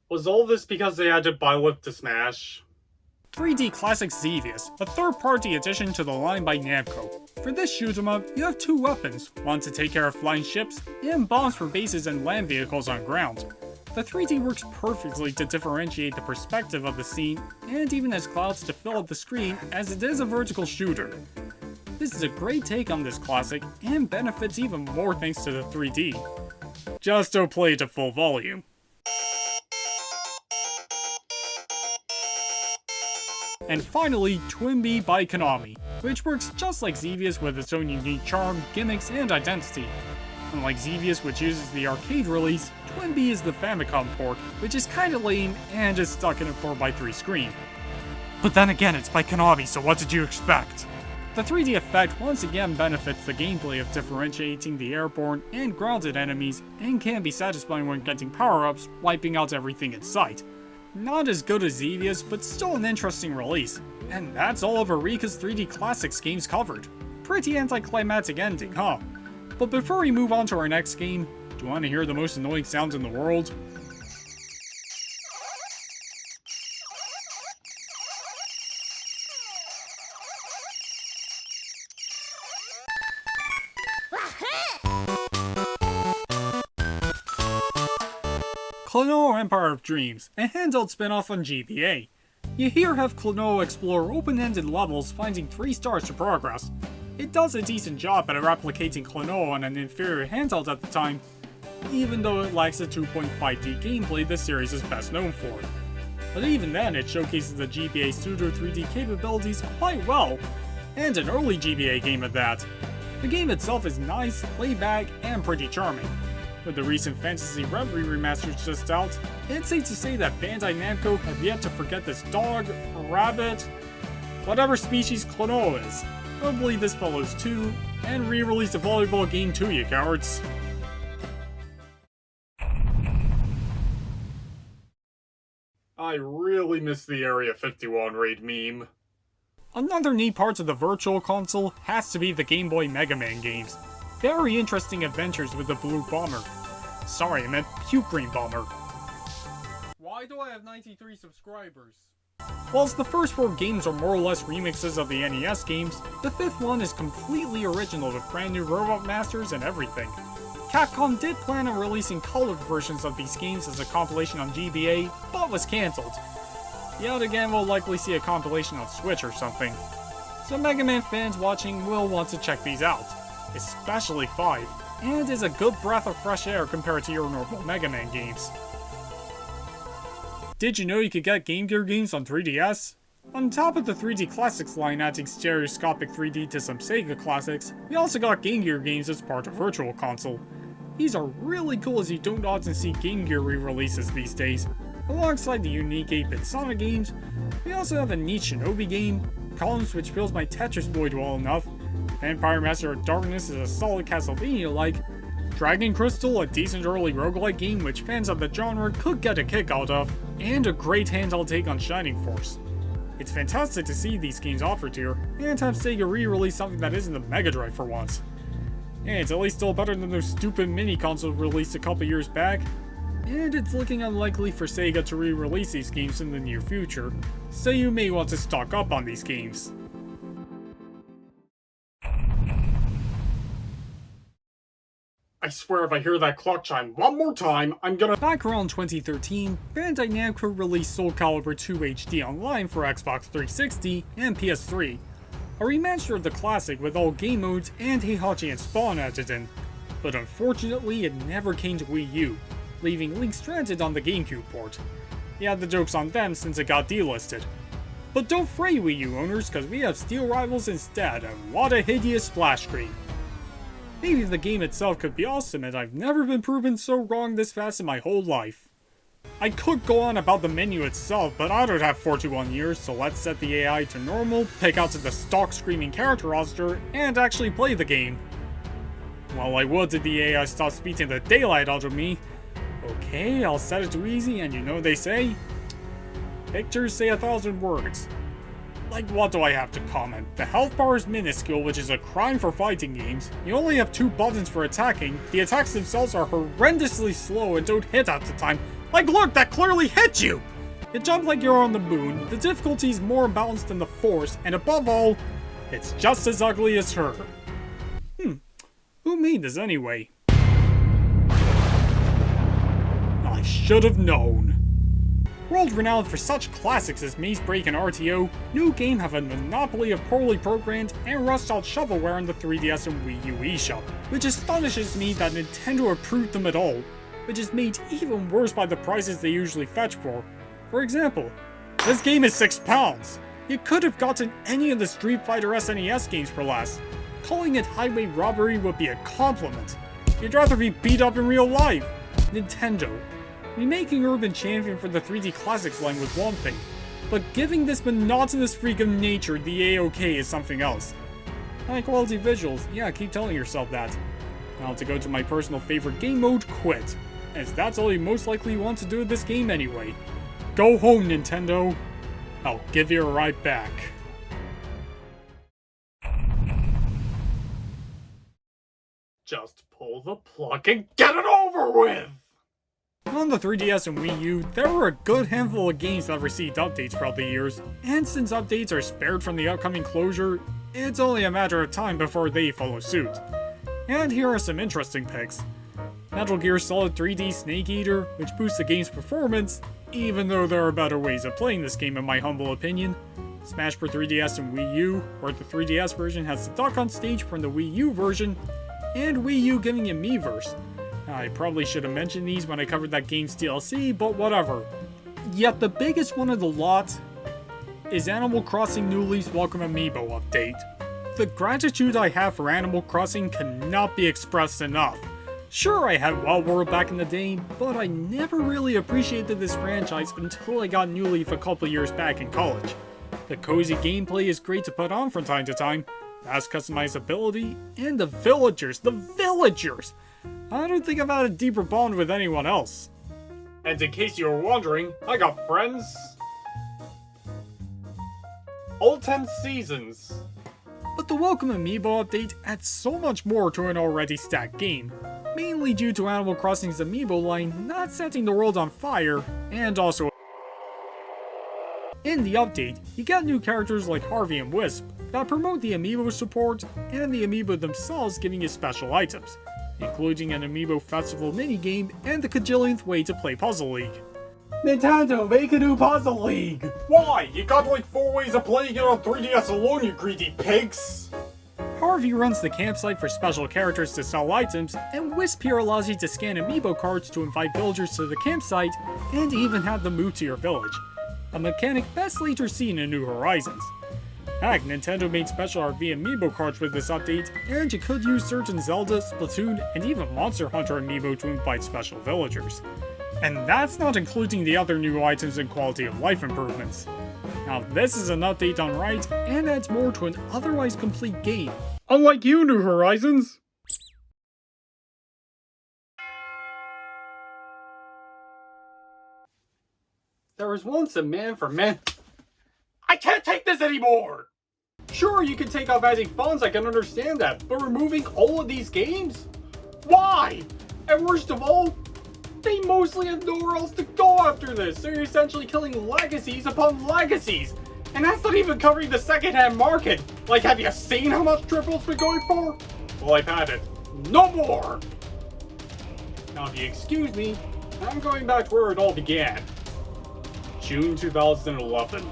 Was all this because they had to buy Lip to Smash? 3D Classic Xevious, a third-party addition to the line by Namco. For this shoot-em-up, you have two weapons, one to take care of flying ships, and bombs for bases and land vehicles on ground. The 3D works perfectly to differentiate the perspective of the scene, and even has clouds to fill up the screen as it is a vertical shooter. This is a great take on this classic, and benefits even more thanks to the 3D. Just don't play it at full volume. And finally, Twinbee by Konami, which works just like Xevious with its own unique charm, gimmicks, and identity. Unlike Xevious, which uses the arcade release, Twinbee is the Famicom port, which is kinda lame and is stuck in a 4x3 screen. But then again, it's by Konami, so what did you expect? The 3D effect once again benefits the gameplay of differentiating the airborne and grounded enemies, and can be satisfying when getting power-ups, wiping out everything in sight. Not as good as Xevious, but still an interesting release. And that's all of Eureka's 3D Classics games covered. Pretty anticlimactic ending, huh? But before we move on to our next game, do you want to hear the most annoying sounds in the world? Klonoa Empire of Dreams, a handheld spin-off on GBA. You here have Klonoa explore open-ended levels, finding 3 stars to progress. It does a decent job at replicating Klonoa on an inferior handheld at the time, even though it lacks the 2.5D gameplay the series is best known for. But even then, it showcases the GBA pseudo 3D capabilities quite well, and an early GBA game at that. The game itself is nice, laid back, and pretty charming. With the recent Fantasy Reverie remasters just out, it's safe to say that Bandai Namco have yet to forget this dog, rabbit, whatever species Klonoa is. Hopefully this follows too, and re-release the volleyball game too, you cowards. I really miss the Area 51 raid meme. Another neat part of the Virtual Console has to be the Game Boy Mega Man games. Very interesting adventures with the Blue Bomber. Sorry, I meant Puke Green Bomber. Why do I have 93 subscribers? Whilst the first 4 games are more or less remixes of the NES games, the 5th one is completely original with brand new robot masters and everything. Capcom did plan on releasing colored versions of these games as a compilation on GBA, but was cancelled. Yet again, we'll likely see a compilation on Switch or something. So Mega Man fans watching will want to check these out, especially 5, and is a good breath of fresh air compared to your normal Mega Man games. Did you know you could get Game Gear games on 3DS? On top of the 3D Classics line adding stereoscopic 3D to some Sega classics, we also got Game Gear games as part of Virtual Console. These are really cool as you don't often see Game Gear re-releases these days. Alongside the unique 8-bit Sonic games, we also have a neat Shinobi game, Columns which fills my Tetris void well enough, Vampire Master of Darkness is a solid Castlevania-like, Dragon Crystal, a decent early roguelike game which fans of the genre could get a kick out of, and a great handheld take on Shining Force. It's fantastic to see these games offered here, and have Sega re-release something that isn't the Mega Drive for once. And it's at least still better than those stupid mini consoles released a couple years back, and it's looking unlikely for Sega to re-release these games in the near future, so you may want to stock up on these games. I swear if I hear that clock chime one more time, I'm gonna— Back around 2013, Bandai Namco released Soul Calibur 2 HD Online for Xbox 360 and PS3, a remaster of the classic with all game modes and Heihachi and Spawn added in, but unfortunately it never came to Wii U, leaving Link stranded on the GameCube port. Yeah, the joke's on them since it got delisted. But don't fray Wii U owners, cause we have Steel Rivals instead, and what a hideous splash screen. Maybe the game itself could be awesome, and I've never been proven so wrong this fast in my whole life. I could go on about the menu itself, but I don't have 41 years, so let's set the AI to normal, pick out to the stock screaming character roster, and actually play the game. Well, I would if the AI stopped beating the daylight out of me. Okay, I'll set it to easy, and you know they say? Pictures say 1,000 words. Like, what do I have to comment? The health bar is minuscule, which is a crime for fighting games. You only have 2 buttons for attacking. The attacks themselves are horrendously slow and don't hit at the time. Like, look, that clearly hit you! You jump like you're on the moon, the difficulty is more imbalanced than the force, and above all, it's just as ugly as her. Who made this anyway? I should have known. World renowned for such classics as Maze Break and RTO, New Game have a monopoly of poorly programmed and rust-out shovelware in the 3DS and Wii U eShop, which astonishes me that Nintendo approved them at all, which is made even worse by the prices they usually fetch for. For example, this game is £6. You could have gotten any of the Street Fighter SNES games for less. Calling it highway robbery would be a compliment. You'd rather be beat up in real life. Nintendo. Remaking Urban Champion for the 3D Classics line was one thing, but giving this monotonous freak of nature the A-OK is something else. High quality visuals, yeah, keep telling yourself that. Now to go to my personal favorite game mode, Quit, as that's all you most likely want to do with this game anyway. Go home, Nintendo. I'll give you a ride back. just pull the plug and get it over with! On the 3DS and Wii U, there were a good handful of games that received updates throughout the years, and since updates are spared from the upcoming closure, it's only a matter of time before they follow suit. And here are some interesting picks. Metal Gear Solid 3D Snake Eater, which boosts the game's performance, even though there are better ways of playing this game in my humble opinion. Smash for 3DS and Wii U, where the 3DS version has the duck on stage from the Wii U version, and Wii U giving you Miiverse. I probably should have mentioned these when I covered that game's DLC, but whatever. Yet the biggest one of the lot is Animal Crossing New Leaf's Welcome Amiibo update. The gratitude I have for Animal Crossing cannot be expressed enough. Sure, I had Wild World back in the day, but I never really appreciated this franchise until I got New Leaf a couple years back in college. The cozy gameplay is great to put on from time to time, fast customizability, and the villagers! I don't think I've had a deeper bond with anyone else. And in case you were wondering, I got friends. All 10 seasons. But the Welcome Amiibo update adds so much more to an already stacked game, mainly due to Animal Crossing's Amiibo line not setting the world on fire, and also in the update, you get new characters like Harvey and Wisp that promote the Amiibo support, and the Amiibo themselves giving you special items, including an Amiibo Festival minigame and the cajillionth way to play Puzzle League. Nintendo, make a new Puzzle League! Why? You got like 4 ways of playing it on 3DS alone, you greedy pigs! Harvey runs the campsite for special characters to sell items, and Wisp here allows you to scan amiibo cards to invite villagers to the campsite, and even have them move to your village. A mechanic best later seen in New Horizons. Heck, Nintendo made special RV amiibo cards with this update, and you could use certain Zelda, Splatoon, and even Monster Hunter amiibo to invite special villagers. And that's not including the other new items and quality of life improvements. Now this is an update done right, and adds more to an otherwise complete game. Unlike you, New Horizons! There was once a man for men. I can't take this anymore! Sure, you can take off adding funds, I can understand that, but removing all of these games? Why? And worst of all, they mostly have nowhere else to go after this. They're essentially killing legacies upon legacies. And that's not even covering the secondhand market. Like, have you seen how much Triple's been going for? Well, I've had it. No more! Now, if you excuse me, I'm going back to where it all began. June 2011.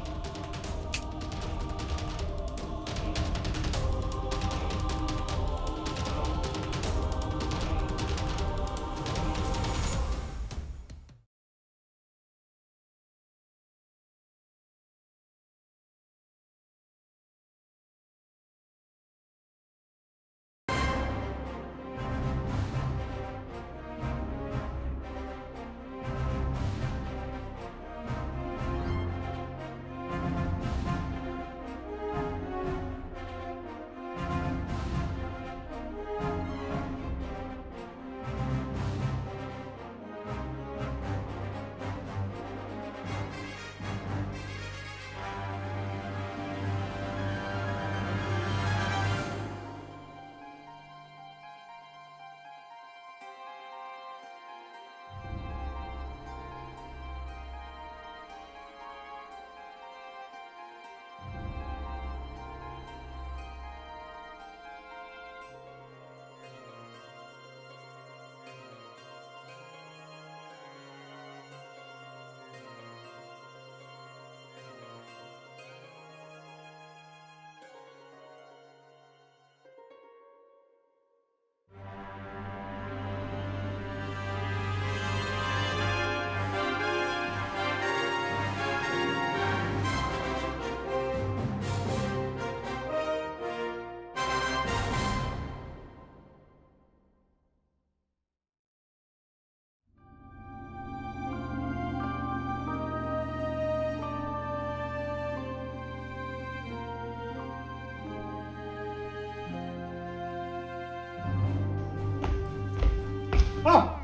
Oh!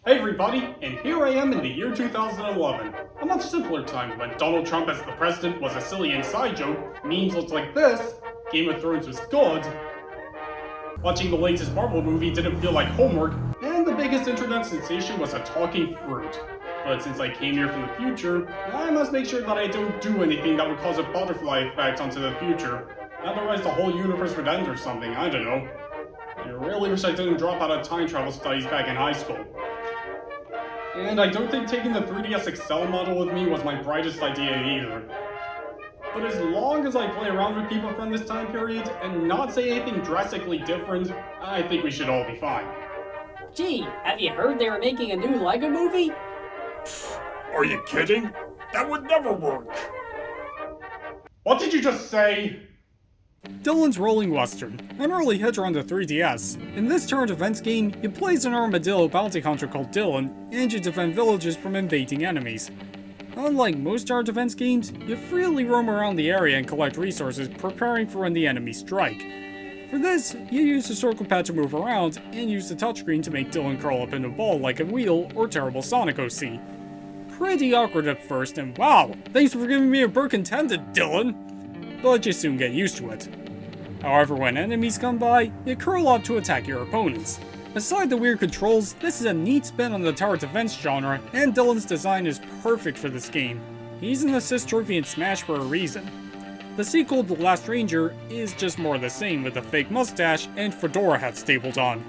Hey everybody, and here I am in the year 2011. A much simpler time when Donald Trump as the president was a silly inside joke, memes looked like this, Game of Thrones was good, watching the latest Marvel movie didn't feel like homework, and the biggest internet sensation was a talking fruit. But since I came here from the future, I must make sure that I don't do anything that would cause a butterfly effect onto the future. Otherwise the whole universe would end or something, I don't know. I really wish I didn't drop out of time travel studies back in high school. And I don't think taking the 3DS Excel model with me was my brightest idea either. But as long as I play around with people from this time period and not say anything drastically different, I think we should all be fine. Gee, have you heard they were making a new LEGO movie? Are you kidding? That would never work! What did you just say? Dylan's Rolling Western, an early hit on the 3DS. In this turn events game, you play as an armadillo bounty hunter called Dylan, and you defend villages from invading enemies. Unlike most Art Defense games, you freely roam around the area and collect resources, preparing for when the enemies strike. For this, you use the circle pad to move around, and use the touchscreen to make Dylan curl up in a ball like a wheel or Terrible Sonic OC. Pretty awkward at first, and wow, thanks for giving me a broken tendon, Dylan! But you soon get used to it. However, when enemies come by, you curl up to attack your opponents. Aside the weird controls, this is a neat spin on the tower defense genre, and Dylan's design is perfect for this game. He's an assist trophy in Smash for a reason. The sequel, The Last Ranger, is just more of the same with a fake mustache and fedora hat stapled on.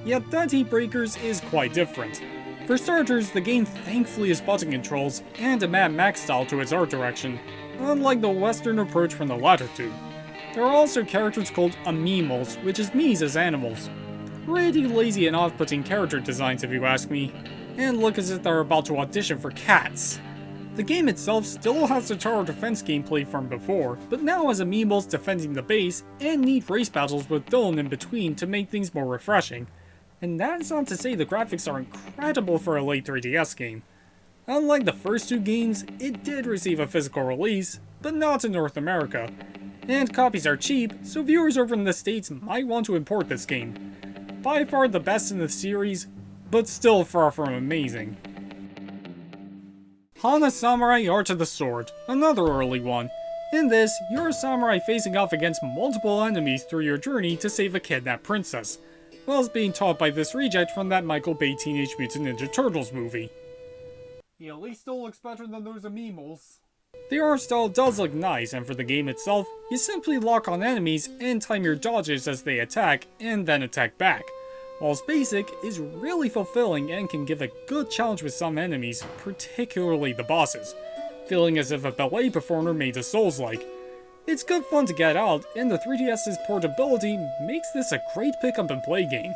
Yet that Heat Breakers is quite different. For starters, the game thankfully has button controls and a Mad Max style to its art direction, unlike the Western approach from the latter two. There are also characters called amiimals, which is me's as animals. Pretty lazy and off-putting character designs if you ask me, and look as if they're about to audition for cats. The game itself still has the tower defense gameplay from before, but now has amiimals defending the base and neat race battles with Dylan in between to make things more refreshing. And that's not to say the graphics are incredible for a late 3DS game. Unlike the first two games, it did receive a physical release, but not in North America. And copies are cheap, so viewers over in the States might want to import this game. By far the best in the series, but still far from amazing. Hana Samurai Art of the Sword, another early one. In this, you're a samurai facing off against multiple enemies through your journey to save a kidnapped princess, whilst being taught by this reject from that Michael Bay Teenage Mutant Ninja Turtles movie. He at least still looks better than those amiimals. The art style does look nice, and for the game itself, you simply lock on enemies and time your dodges as they attack, and then attack back. Whilst basic, is really fulfilling and can give a good challenge with some enemies, particularly the bosses, feeling as if a ballet performer made a Souls-like. It's good fun to get out, and the 3DS's portability makes this a great pick-up and play game.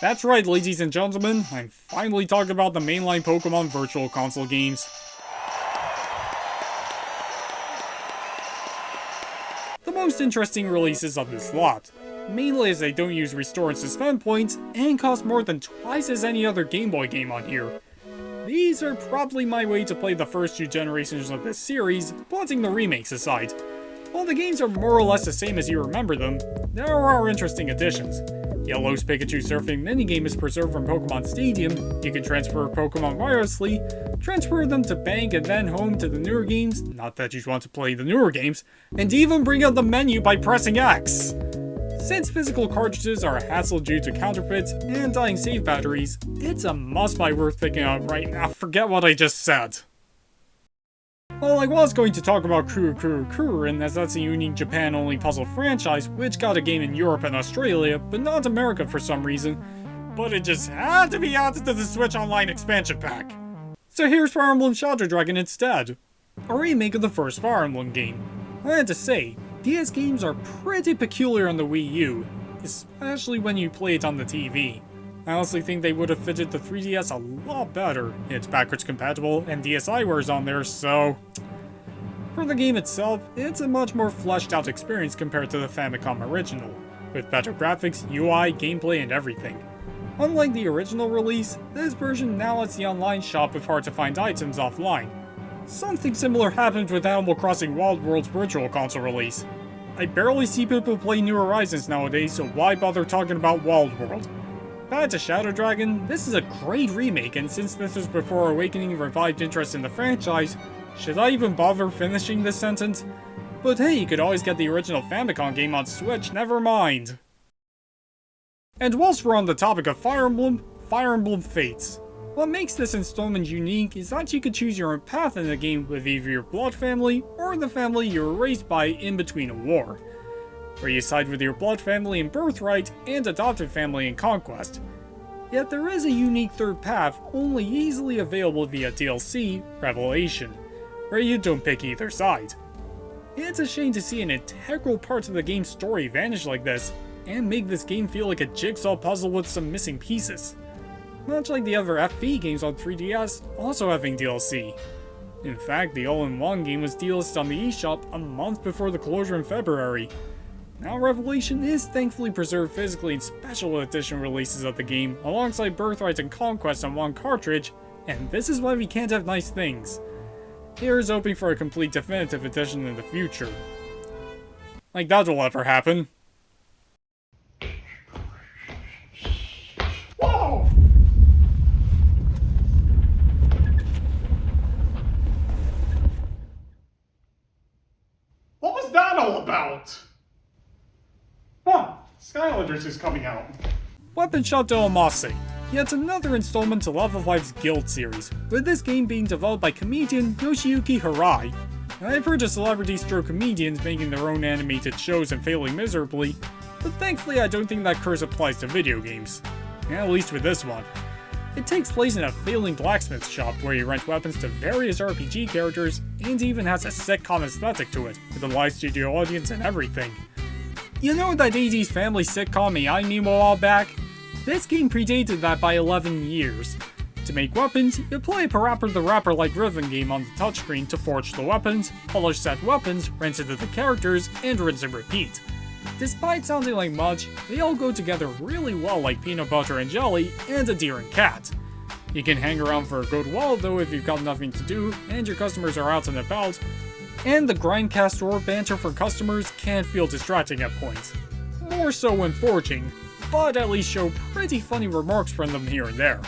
That's right, ladies and gentlemen, I'm finally talking about the mainline Pokemon Virtual Console games. The most interesting releases of this lot, mainly as they don't use restore and suspend points, and cost more than twice as any other Game Boy game on here. These are probably my way to play the first two generations of this series, putting the remakes aside. While the games are more or less the same as you remember them, there are interesting additions. Yellow's Pikachu surfing minigame is preserved from Pokemon Stadium, you can transfer Pokemon wirelessly, transfer them to bank and then home to the newer games, not that you want to play the newer games, and even bring up the menu by pressing X. Since physical cartridges are a hassle due to counterfeits and dying save batteries, it's a must-buy worth picking up right now. Forget what I just said. Well, I was going to talk about Kurukurukurin, as that's a unique Japan-only puzzle franchise which got a game in Europe and Australia, but not America for some reason. But it just had to be added to the Switch Online expansion pack. So here's Fire Emblem Shadow Dragon instead. A remake of the first Fire Emblem game. I had to say, DS games are pretty peculiar on the Wii U, especially when you play it on the TV. I honestly think they would have fitted the 3DS a lot better. It's backwards compatible and DSiWare's on there, so... For the game itself, it's a much more fleshed out experience compared to the Famicom original, with better graphics, UI, gameplay, and everything. Unlike the original release, this version now lets the online shop with hard to find items offline. Something similar happened with Animal Crossing Wild World's Virtual Console release. I barely see people play New Horizons nowadays, so why bother talking about Wild World? Back to Shadow Dragon, this is a great remake, and since this was before Awakening revived interest in the franchise, should I even bother finishing this sentence? But hey, you could always get the original Famicom game on Switch, never mind. And whilst we're on the topic of Fire Emblem Fates. What makes this installment unique is that you could choose your own path in the game with either your blood family or the family you were raised by in between a war, where you side with your blood family in Birthright and adopted family in Conquest. Yet there is a unique third path only easily available via DLC, Revelation, where you don't pick either side. It's a shame to see an integral part of the game's story vanish like this, and make this game feel like a jigsaw puzzle with some missing pieces. Much like the other FP games on 3DS, also having DLC. In fact, the all-in-one game was delisted on the eShop a month before the closure in February. Now Revelation is thankfully preserved physically in special edition releases of the game, alongside Birthright and Conquest on one cartridge, and this is why we can't have nice things. Here's hoping for a complete definitive edition in the future. Like that will ever happen. Whoa! What was that all about? Huh, Skylanders is coming out. Weapon Shot de Amase. yet another installment to Level 5's Guild series, with this game being developed by comedian Yoshiyuki Harai. I've heard of celebrity-comedians making their own animated shows and failing miserably, but thankfully I don't think that curse applies to video games. At least with this one. It takes place in a failing blacksmith shop where you rent weapons to various RPG characters, and even has a sitcom aesthetic to it, with a live studio audience and everything. You know that 80s family sitcom AI meme a while back? This game predated that by 11 years. To make weapons, you play a Parappa the Rapper-like rhythm game on the touchscreen to forge the weapons, polish said weapons, rinse into the characters, and rinse and repeat. Despite sounding like much, they all go together really well like peanut butter and jelly, and a deer and cat. You can hang around for a good while though if you've got nothing to do, and your customers are out and about, and the grindcast or banter for customers can feel distracting at points. More so when forging, but at least show pretty funny remarks from them here and there.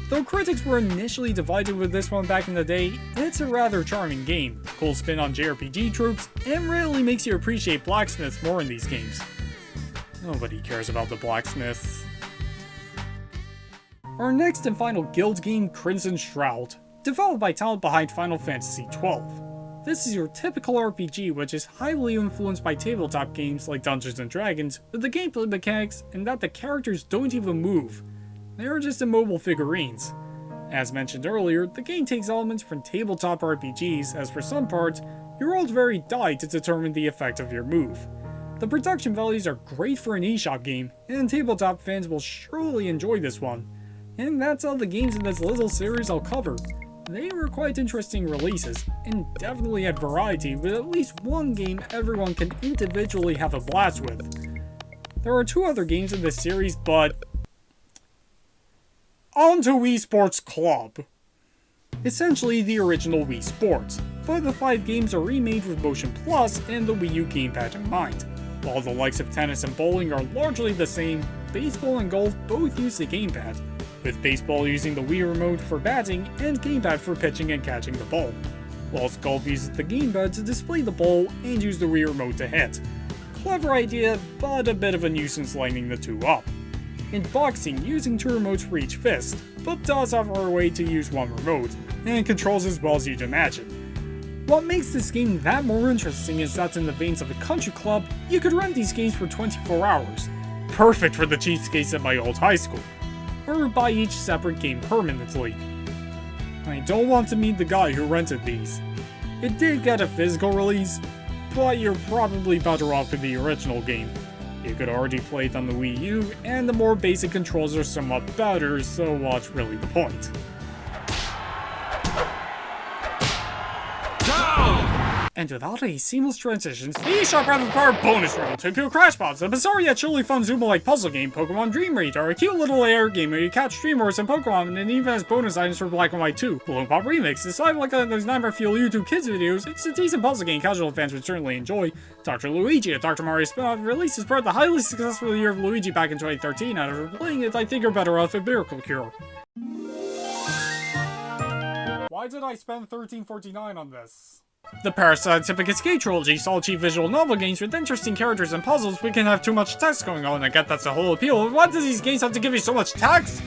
Though critics were initially divided with this one back in the day, it's a rather charming game, cool spin on JRPG tropes, and really makes you appreciate blacksmiths more in these games. Nobody cares about the blacksmiths. Our next and final Guild game, Crimson Shroud, developed by talent behind Final Fantasy XII. This is your typical RPG which is highly influenced by tabletop games like Dungeons & Dragons, with the gameplay mechanics in that the characters don't even move. They are just immobile figurines. As mentioned earlier, the game takes elements from tabletop RPGs, as for some parts, you roll the very die to determine the effect of your move. The production values are great for an eShop game, and tabletop fans will surely enjoy this one. And that's all the games in this little series I'll cover. They were quite interesting releases, and definitely had variety, with at least one game everyone can individually have a blast with. There are 2 other games in this series, but on to Wii Sports Club. Essentially the original Wii Sports, but the 5 games are remade with Motion Plus and the Wii U gamepad in mind. While the likes of tennis and bowling are largely the same, baseball and golf both use the gamepad, with baseball using the Wii remote for batting and gamepad for pitching and catching the ball, whilst golf uses the gamepad to display the ball and use the Wii remote to hit. Clever idea, but a bit of a nuisance lining the 2 up. In boxing, using 2 remotes for each fist, but does offer a way to use 1 remote, and controls as well as you'd imagine. What makes this game that more interesting is that in the veins of a country club, you could rent these games for 24 hours. Perfect for the cheapskates at my old high school. Or buy each separate game permanently. I don't want to meet the guy who rented these. It did get a physical release, but you're probably better off with the original game. You could already play it on the Wii U, and the more basic controls are somewhat better, so what's really the point? And without a seamless transition, the eShop Rapid Fire bonus round, Tokyo Crash Bots, a bizarre yet truly fun Zuma-like puzzle game, Pokemon Dream Radar, a cute little AR game where you catch Dreamers and Pokemon, and it even has bonus items for Black and White 2. Balloon Pop Remix, despite like those Nightmare Fuel YouTube Kids videos, it's a decent puzzle game casual fans would certainly enjoy. Dr. Luigi, a Dr. Mario spin-off, released as part of the highly successful year of Luigi back in 2013, and after playing it, I think you're better off with Miracle Cure. Why did I spend $13.49 on this? The Parascientific Escape Trilogy saw cheap visual novel games with interesting characters and puzzles. We can have too much text going on. I get that's the whole appeal. Why do these games have to give you so much text?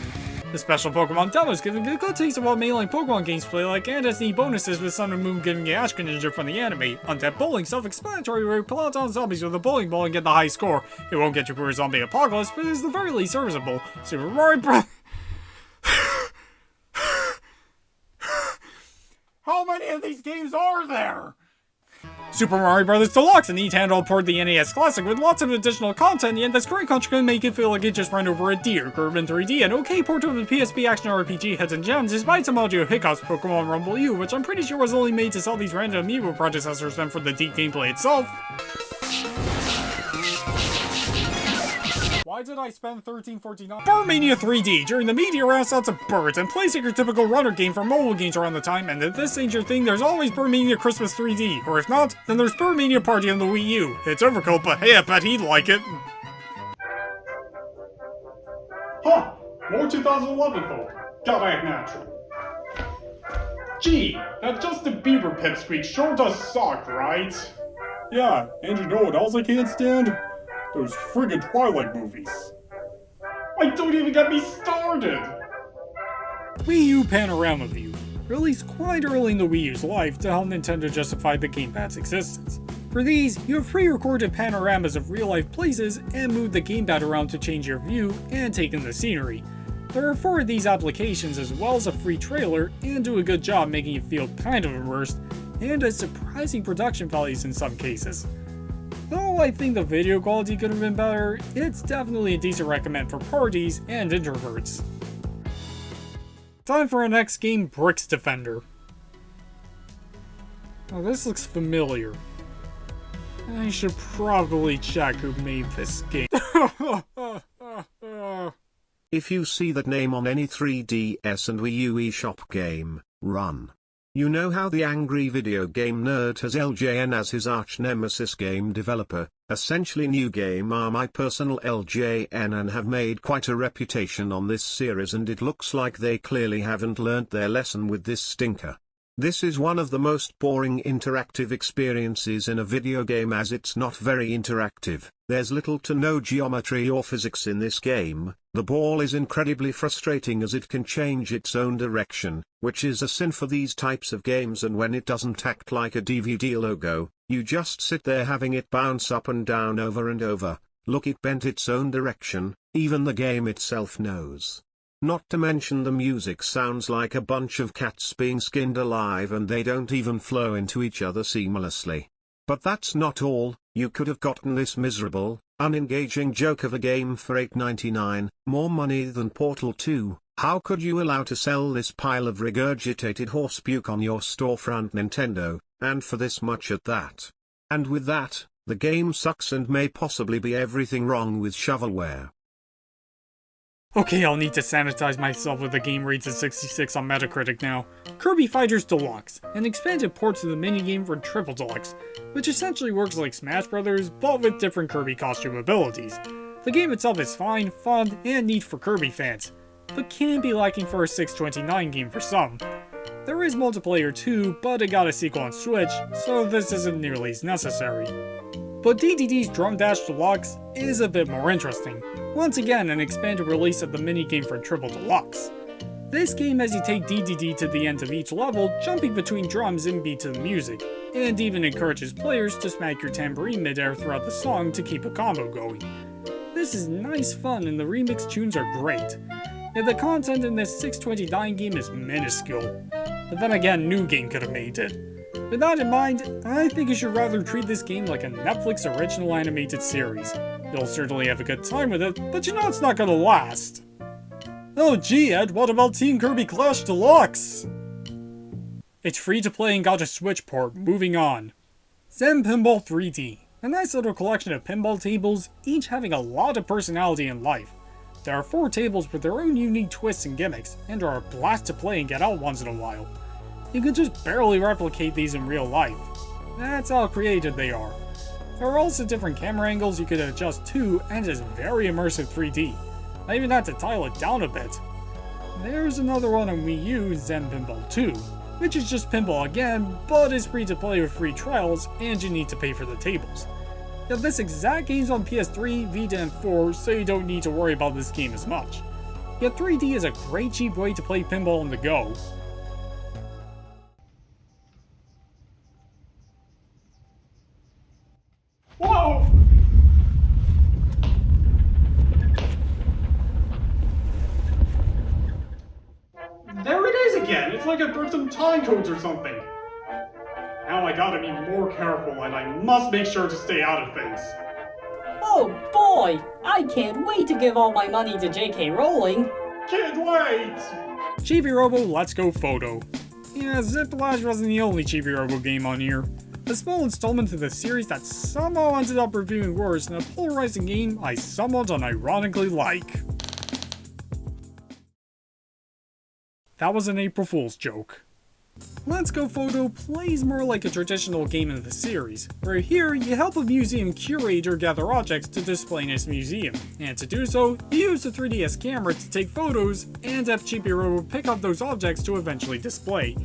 The special Pokemon demos giving a good taste of what mainline Pokemon games play like, and has neat bonuses with Sun and Moon giving you Ash Greninja from the anime. Undead Bowling, self-explanatory, where you pull out on zombies with a bowling ball and get the high score. It won't get you for a zombie apocalypse, but is the very least serviceable. Super Mario Bros. How many of these games are there? Super Mario Bros. Deluxe, a neat handheld port of the NES Classic with lots of additional content, and this great country can make it feel like it just ran over a deer. Curved in 3D, an okay port of the PSP action RPG Hidden Gems, despite some audio hiccups. Pokemon Rumble U, which I'm pretty sure was only made to sell these random amiibo predecessors than for the deep gameplay itself. Why did I spend $13.49? Birdmania 3D. During the media renaissance of birds, and plays like your typical runner game for mobile games around the time, and if this ain't your thing, there's always Birdmania Christmas 3D. Or if not, then there's Birdmania Party on the Wii U. It's overkill, but hey, I bet he'd like it. Huh! More 2011 folk. Gotta act natural. Gee, that Justin Bieber pipsqueak sure does suck, right? Yeah, and you know what else I can't stand? Those friggin' Twilight movies. Don't even get me started! Wii U Panorama View, released quite early in the Wii U's life to help Nintendo justify the gamepad's existence. For these, you have pre-recorded panoramas of real-life places and move the gamepad around to change your view and take in the scenery. There are 4 of these applications as well as a free trailer and do a good job making you feel kind of immersed and has surprising production values in some cases. Though I think the video quality could have been better, it's definitely a decent recommend for parties and introverts. Time for our next game, Bricks Defender. Oh, this looks familiar. I should probably check who made this game. If you see that name on any 3DS and Wii U eShop game, run. You know how the angry video game nerd has LJN as his arch-nemesis game developer. Essentially New Game are my personal LJN and have made quite a reputation on this series, and it looks like they clearly haven't learnt their lesson with this stinker. This is one of the most boring interactive experiences in a video game, as it's not very interactive. There's little to no geometry or physics in this game. The ball is incredibly frustrating as it can change its own direction, which is a sin for these types of games, and when it doesn't act like a DVD logo, you just sit there having it bounce up and down over and over. Look, it bent its own direction, even the game itself knows. Not to mention the music sounds like a bunch of cats being skinned alive, and they don't even flow into each other seamlessly. But that's not all. You could have gotten this miserable, unengaging joke of a game for $8.99, more money than Portal 2. How could you allow to sell this pile of regurgitated horse puke on your storefront, Nintendo, and for this much at that? And with that, the game sucks and may possibly be everything wrong with shovelware. Okay, I'll need to sanitize myself with the game rates at 66 on Metacritic now. Kirby Fighters Deluxe, an expanded port to the minigame for Triple Deluxe, which essentially works like Smash Bros, but with different Kirby costume abilities. The game itself is fine, fun, and neat for Kirby fans, but can be lacking for a 629 game for some. There is multiplayer too, but it got a sequel on Switch, so this isn't nearly as necessary. But DDD's Drum Dash Deluxe is a bit more interesting. Once again, an expanded release of the minigame for Triple Deluxe. This game has you take DDD to the end of each level, jumping between drums and beat to the music, and even encourages players to smack your tambourine midair throughout the song to keep a combo going. This is nice fun and the remix tunes are great. Yet the content in this 629 game is minuscule. But then again, New Game could have made it. With that in mind, I think you should rather treat this game like a Netflix original animated series. You'll certainly have a good time with it, but you know it's not gonna last. Oh gee, Ed, what about Team Kirby Clash Deluxe? It's free to play and got a Switch port. Moving on. Zen Pinball 3D. A nice little collection of pinball tables, each having a lot of personality and life. There are 4 tables with their own unique twists and gimmicks, and are a blast to play and get out once in a while. You could just barely replicate these in real life. That's how creative they are. There are also different camera angles you could adjust to, and it is very immersive 3D. I even had to dial it down a bit. There's another one on Wii U, Zen Pinball 2, which is just pinball again, but is free to play with free trials, and you need to pay for the tables. Yet this exact game's on PS3, Vita, and 4, so you don't need to worry about this game as much. Yet 3D is a great cheap way to play pinball on the go. Whoa! There it is again! It's like I broke some time codes or something! Now I gotta be more careful, and I must make sure to stay out of things. Oh boy! I can't wait to give all my money to J.K. Rowling! Can't wait! Chibi Robo Let's Go Photo. Yeah, Ziplash wasn't the only Chibi Robo game on here. A small installment to the series that somehow ended up reviewing worse in a polarizing game I somewhat unironically like. That was an April Fool's joke. Let's Go Photo plays more like a traditional game in the series, where here you help a museum curator gather objects to display in his museum, and to do so, you use the 3DS camera to take photos and have Chibi Robo pick up those objects to eventually display.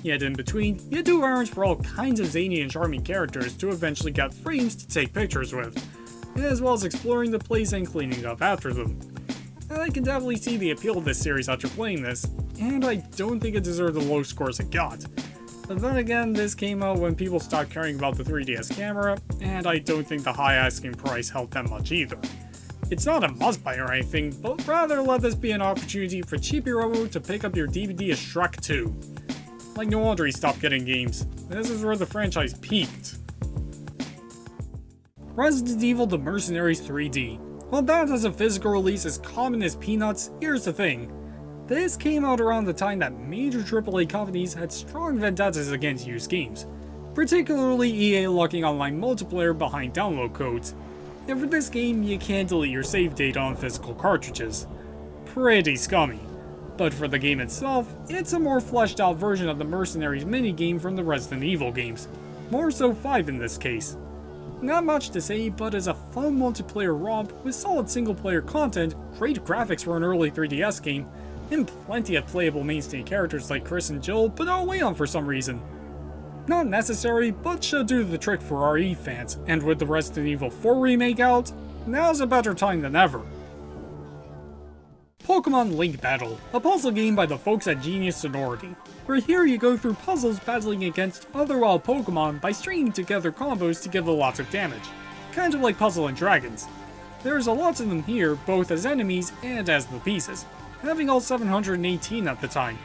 Yet in between, you do errands for all kinds of zany and charming characters to eventually get frames to take pictures with, as well as exploring the place and cleaning up after them. and I can definitely see the appeal of this series after playing this, and I don't think it deserved the low scores it got. But then again, this came out when people stopped caring about the 3DS camera, and I don't think the high asking price helped that much either. It's not a must-buy or anything, but rather let this be an opportunity for Cheapy Robo to pick up your DVD of Shrek 2. Like, no wonder he stopped getting games. This is where the franchise peaked. Resident Evil The Mercenaries 3D. While that has a physical release as common as peanuts, here's the thing. This came out around the time that major AAA companies had strong vendettas against used games, particularly EA locking online multiplayer behind download codes. And for this game, you can't delete your save data on physical cartridges. Pretty scummy. But for the game itself, it's a more fleshed out version of the Mercenaries minigame from the Resident Evil games. More so 5 in this case. Not much to say, but it's a fun multiplayer romp with solid single player content, great graphics for an early 3DS game, and plenty of playable mainstay characters like Chris and Jill, but no Leon for some reason. Not necessary, but should do the trick for RE fans, and with the Resident Evil 4 remake out, now's a better time than ever. Pokemon Link Battle, a puzzle game by the folks at Genius Sonority, where here you go through puzzles battling against other wild Pokemon by stringing together combos to give a lot of damage, kind of like Puzzle and Dragons. There's a lot of them here, both as enemies and as the pieces, having all 718 at the time.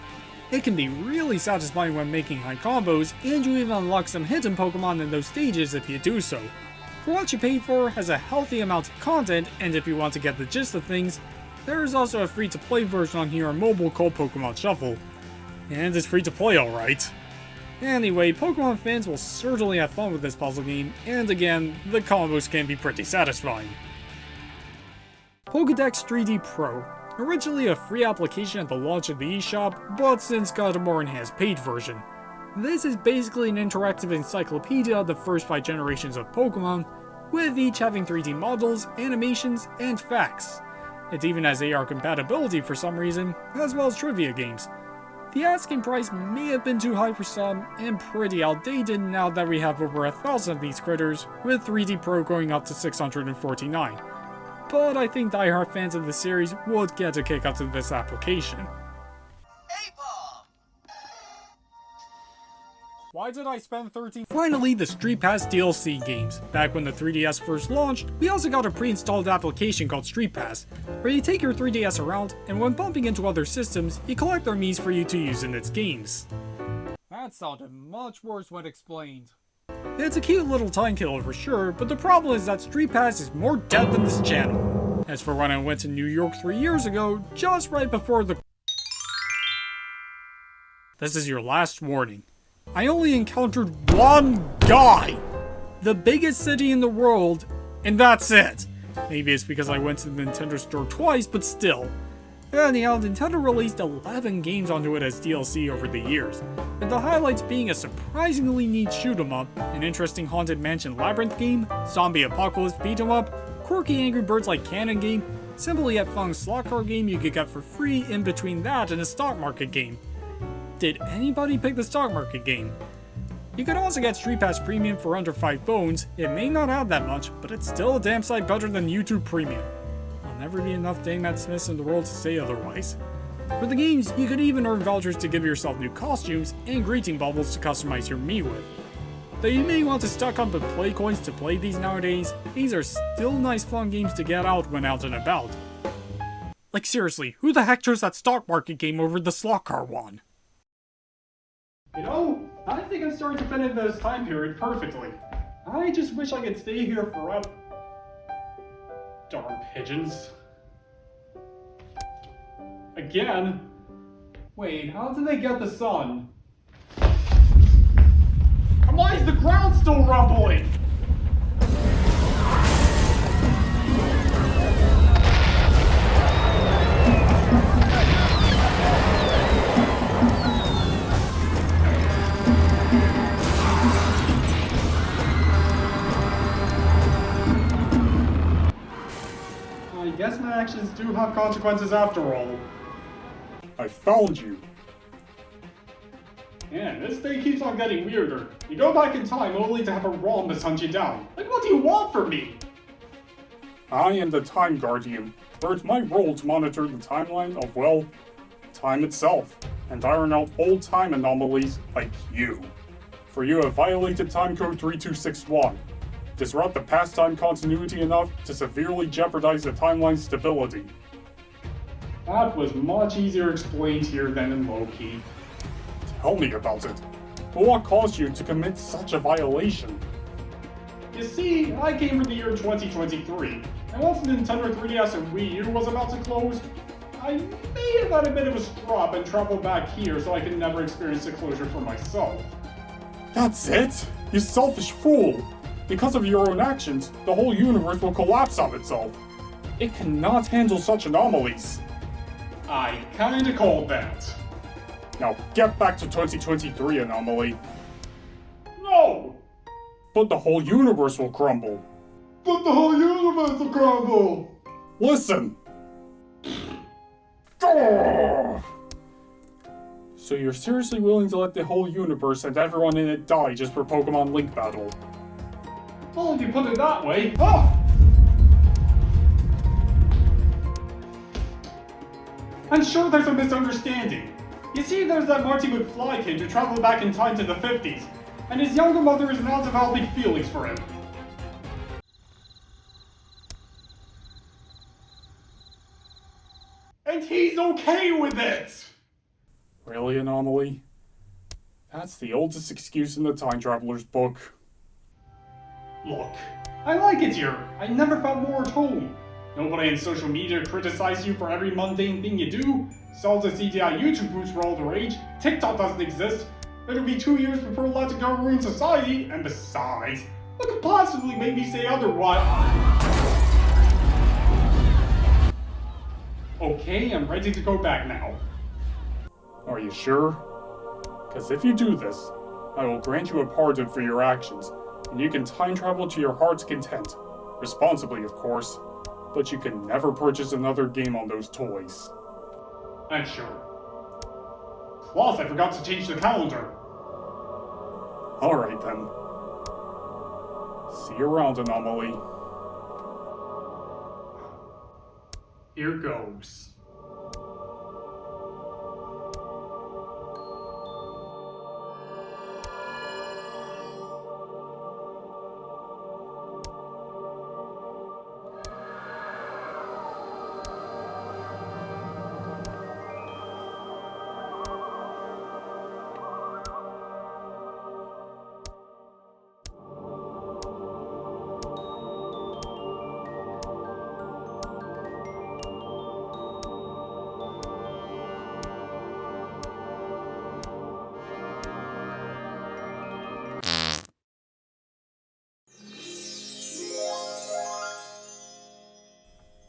It can be really satisfying when making high combos, and you even unlock some hidden Pokemon in those stages if you do so. For what you pay for has a healthy amount of content, and if you want to get the gist of things, there is also a free-to-play version on here on mobile called Pokemon Shuffle. And it's free to play alright. Anyway, Pokemon fans will certainly have fun with this puzzle game, and again, the combos can be pretty satisfying. Pokédex 3D Pro. Originally a free application at the launch of the eShop, but since got a more enhanced paid version. This is basically an interactive encyclopedia of the first 5 generations of Pokemon, with each having 3D models, animations, and facts. It even has AR compatibility for some reason, as well as trivia games. The asking price may have been too high for some, and pretty outdated now that we have over 1,000 of these critters, with 3D Pro going up to 649. But I think diehard fans of the series would get a kick out of this application. Why did I spend 13? Finally, the Street Pass DLC games. Back when the 3DS first launched, we also got a pre-installed application called Street Pass, where you take your 3DS around, and when bumping into other systems, you collect their Miis for you to use in its games. That sounded much worse when explained. It's a cute little time killer for sure, but the problem is that Street Pass is more dead than this channel. As for when I went to New York 3 years ago, just right before the... This is your last warning. I only encountered one guy! The biggest city in the world, and that's it! Maybe it's because I went to the Nintendo store twice, but still. Anyhow, Nintendo released 11 games onto it as DLC over the years, with the highlights being a surprisingly neat shoot-em-up, an interesting Haunted Mansion Labyrinth game, zombie apocalypse beat-em-up, quirky Angry Birds like canon game, simple yet fun slot car game you could get for free in between that and a stock market game. Did anybody pick the stock market game? You could also get Street Pass Premium for under 5 bones. It may not add that much, but it's still a damn sight better than YouTube Premium. I'll never be enough Dame Matt Smiths in the world to say otherwise. For the games, you could even earn vouchers to give yourself new costumes and greeting bubbles to customize your Mii with. Though you may want to stock up with play coins to play these nowadays, these are still nice fun games to get out when out and about. Like seriously, who the heck chose that stock market game over the slot car one? You know, I think I'm starting to fit into this time period perfectly. I just wish I could stay here forever. Darn pigeons. Again? Wait, how did they get the sun? And why is the ground still rumbling? I guess my actions do have consequences after all. I found you. Man, this day keeps on getting weirder. You go back in time only to have a rhombus hunt you down. Like, what do you want from me? I am the Time Guardian, where it's my role to monitor the timeline of, well, time itself, and iron out old time anomalies like you. For you have violated time code 3261. Disrupt the past time continuity enough to severely jeopardize the timeline's stability. That was much easier explained here than in Loki. Tell me about it. What caused you to commit such a violation? You see, I came from the year 2023, and once the Nintendo 3DS and Wii U was about to close, I may have had a bit of a strop and traveled back here so I could never experience the closure for myself. That's it? You selfish fool! Because of your own actions, the whole universe will collapse on itself. It cannot handle such anomalies. I kinda called that. Now get back to 2023, Anomaly. No! But the whole universe will crumble. But the whole universe will crumble! Listen! So you're seriously willing to let the whole universe and everyone in it die just for Pokemon Link Battle? Well, if you put it that way, ah! I'm sure there's a misunderstanding. You see, there's that Marty McFly kid who traveled back in time to the 50s, and his younger mother is now developing feelings for him. And he's okay with it! Really, Anomaly? That's the oldest excuse in the Time Traveler's book. Look, I like it here. I never felt more at home. Nobody in social media criticizes you for every mundane thing you do. Sells a CGI YouTube boost for all the rage. TikTok doesn't exist. It'll be 2 years before letting go ruin society. And besides, what could possibly make me say otherwise? Okay, I'm ready to go back now. Are you sure? Because if you do this, I will grant you a pardon for your actions, and you can time travel to your heart's content. Responsibly, of course. But you can never purchase another game on those toys. I'm sure. Plus, I forgot to change the calendar. Alright then. See you around, Anomaly. Here goes.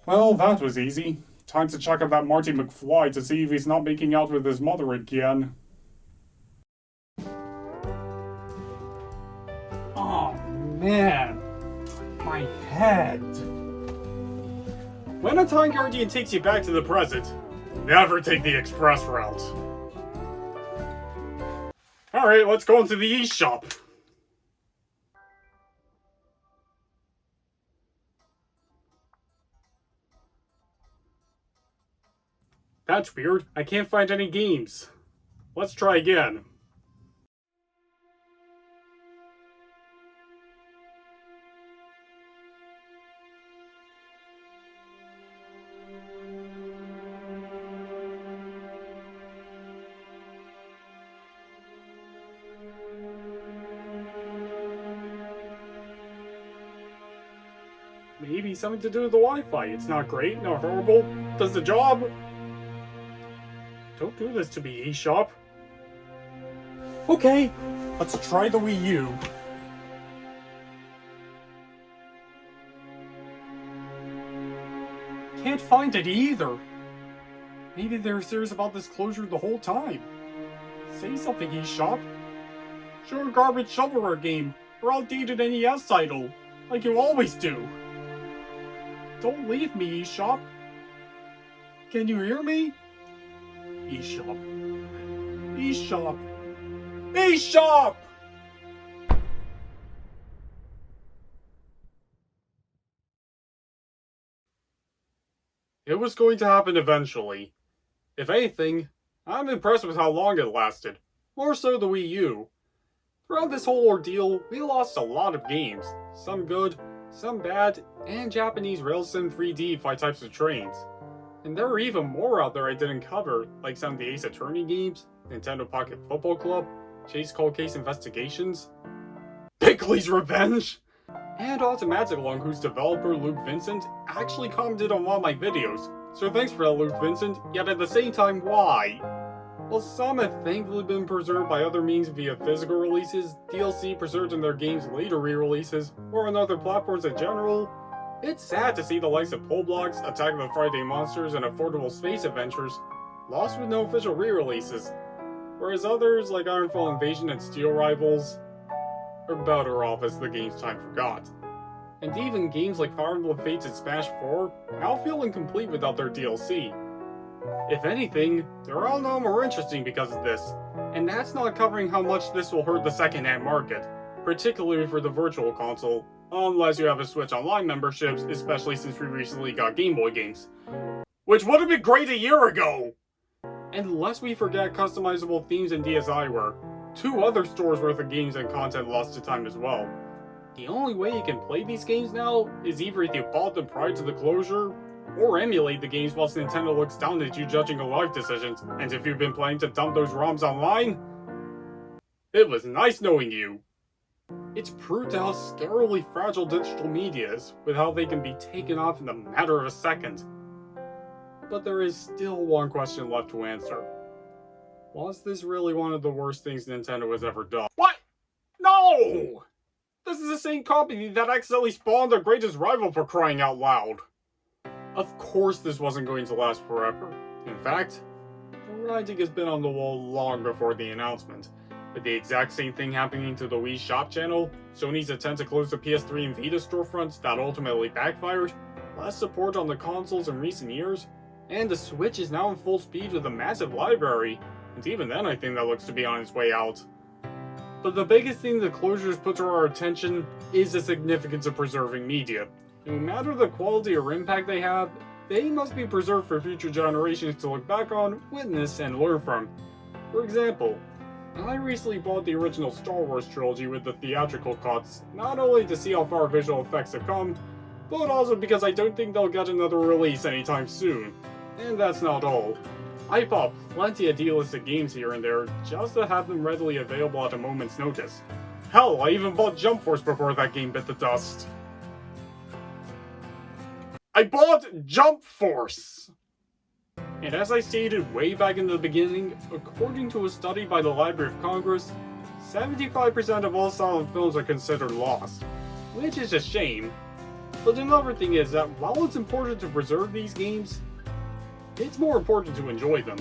Well, that was easy. Time to check out that Marty McFly to see if he's not making out with his mother again. Oh man, my head. When a Time Guardian takes you back to the present, never take the express route. Alright, let's go into the eShop. That's weird. I can't find any games. Let's try again. Maybe something to do with the Wi-Fi. It's not great, not horrible. Does the job. Don't do this to me, eShop. Okay, let's try the Wii U. Can't find it either. Maybe they're serious about this closure the whole time. Say something, eShop. Show a garbage shovelware game or outdated NES title, like you always do. Don't leave me, eShop. Can you hear me? eShop. eShop. eShop! It was going to happen eventually. If anything, I'm impressed with how long it lasted. More so the Wii U. Throughout this whole ordeal, we lost a lot of games. Some good, some bad, and Japanese rail sim 3D fly types of trains. And there were even more out there I didn't cover, like some of the Ace Attorney games, Nintendo Pocket Football Club, Chase Cold Case Investigations, Bickley's Revenge, and Automatic Lung, whose developer Luke Vincent actually commented on one of my videos. So thanks for that, Luke Vincent, yet at the same time, why? While some have thankfully been preserved by other means via physical releases, DLC preserved in their games' later re-releases, or on other platforms in general, it's sad to see the likes of Poleblocks, Attack of the Friday Monsters, and Affordable Space Adventures lost with no official re-releases, whereas others like Ironfall Invasion and Steel Rivals are better off as the game's time forgot. And even games like Fire Emblem Fates and Smash 4 now feel incomplete without their DLC. If anything, they're all now more interesting because of this, and that's not covering how much this will hurt the second-hand market, particularly for the Virtual Console, unless you have a Switch Online memberships, especially since we recently got Game Boy games. Which would have been great a year ago! And lest we forget customizable themes and DSiWare, 2 other stores worth of games and content lost to time as well. The only way you can play these games now is either if you bought them prior to the closure, or emulate the games whilst Nintendo looks down at you judging your life decisions, and if you've been planning to dump those ROMs online, it was nice knowing you. It's proved how scarily fragile digital media is, with how they can be taken off in a matter of a second. But there is still one question left to answer. Was this really one of the worst things Nintendo has ever done? What? No! This is the same company that accidentally spawned their greatest rival, for crying out loud. Of course this wasn't going to last forever. In fact, the writing has been on the wall long before the announcement. With the exact same thing happening to the Wii Shop channel, Sony's attempt to close the PS3 and Vita storefronts that ultimately backfired, less support on the consoles in recent years, and the Switch is now in full speed with a massive library, and even then I think that looks to be on its way out. But the biggest thing the closures put to our attention is the significance of preserving media. No matter the quality or impact they have, they must be preserved for future generations to look back on, witness, and learn from. For example, I recently bought the original Star Wars trilogy with the theatrical cuts, not only to see how far visual effects have come, but also because I don't think they'll get another release anytime soon. And that's not all. I bought plenty of delisted games here and there just to have them readily available at a moment's notice. Hell, I even bought Jump Force before that game bit the dust. I bought Jump Force! And as I stated way back in the beginning, according to a study by the Library of Congress, 75% of all silent films are considered lost, which is a shame. But another thing is that while it's important to preserve these games, it's more important to enjoy them.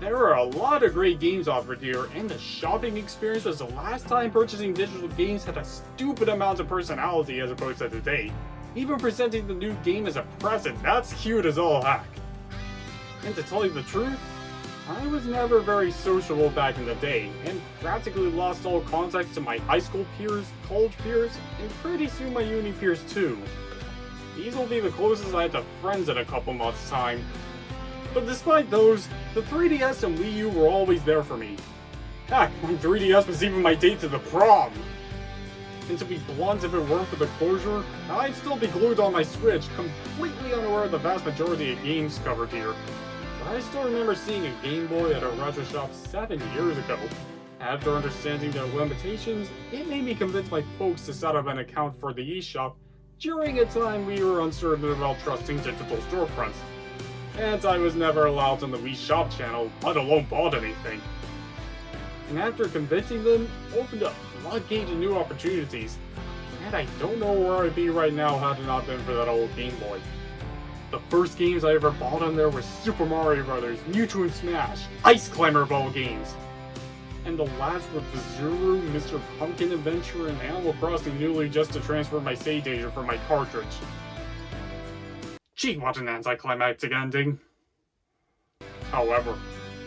There are a lot of great games offered here, and the shopping experience was the last time purchasing digital games had a stupid amount of personality as opposed to today. Even presenting the new game as a present, that's cute as all heck. And to tell you the truth, I was never very sociable back in the day, and practically lost all contact to my high school peers, college peers, and pretty soon my uni peers too. These will be the closest I had to friends in a couple months' time. But despite those, the 3DS and Wii U were always there for me. Heck, my 3DS was even my date to the prom! And to be blunt, if it weren't for the closure, I'd still be glued on my Switch, completely unaware of the vast majority of games covered here. But I still remember seeing a Game Boy at a retro shop 7 years ago. After understanding their limitations, it made me convince my folks to set up an account for the eShop during a time we were uncertain about trusting digital storefronts. And I was never allowed on the Wii Shop channel, let alone bought anything. And after convincing them, opened a floodgate to new opportunities. And I don't know where I'd be right now had it not been for that old Game Boy. The first games I ever bought on there were Super Mario Bros., Mewtwo and Smash, Ice Climber of all games. And the last were Bizarro, Mr. Pumpkin Adventure, and Animal Crossing Newly just to transfer my save data from my cartridge. Gee, what an anticlimactic ending. However,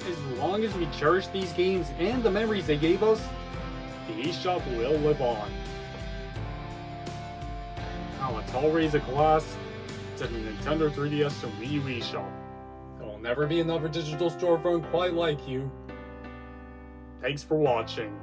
as long as we cherish these games and the memories they gave us, the eShop will live on. Now let's all raise a glass to to the Nintendo 3DS and Wii U eShop. There will never be another digital storefront quite like you. Thanks for watching.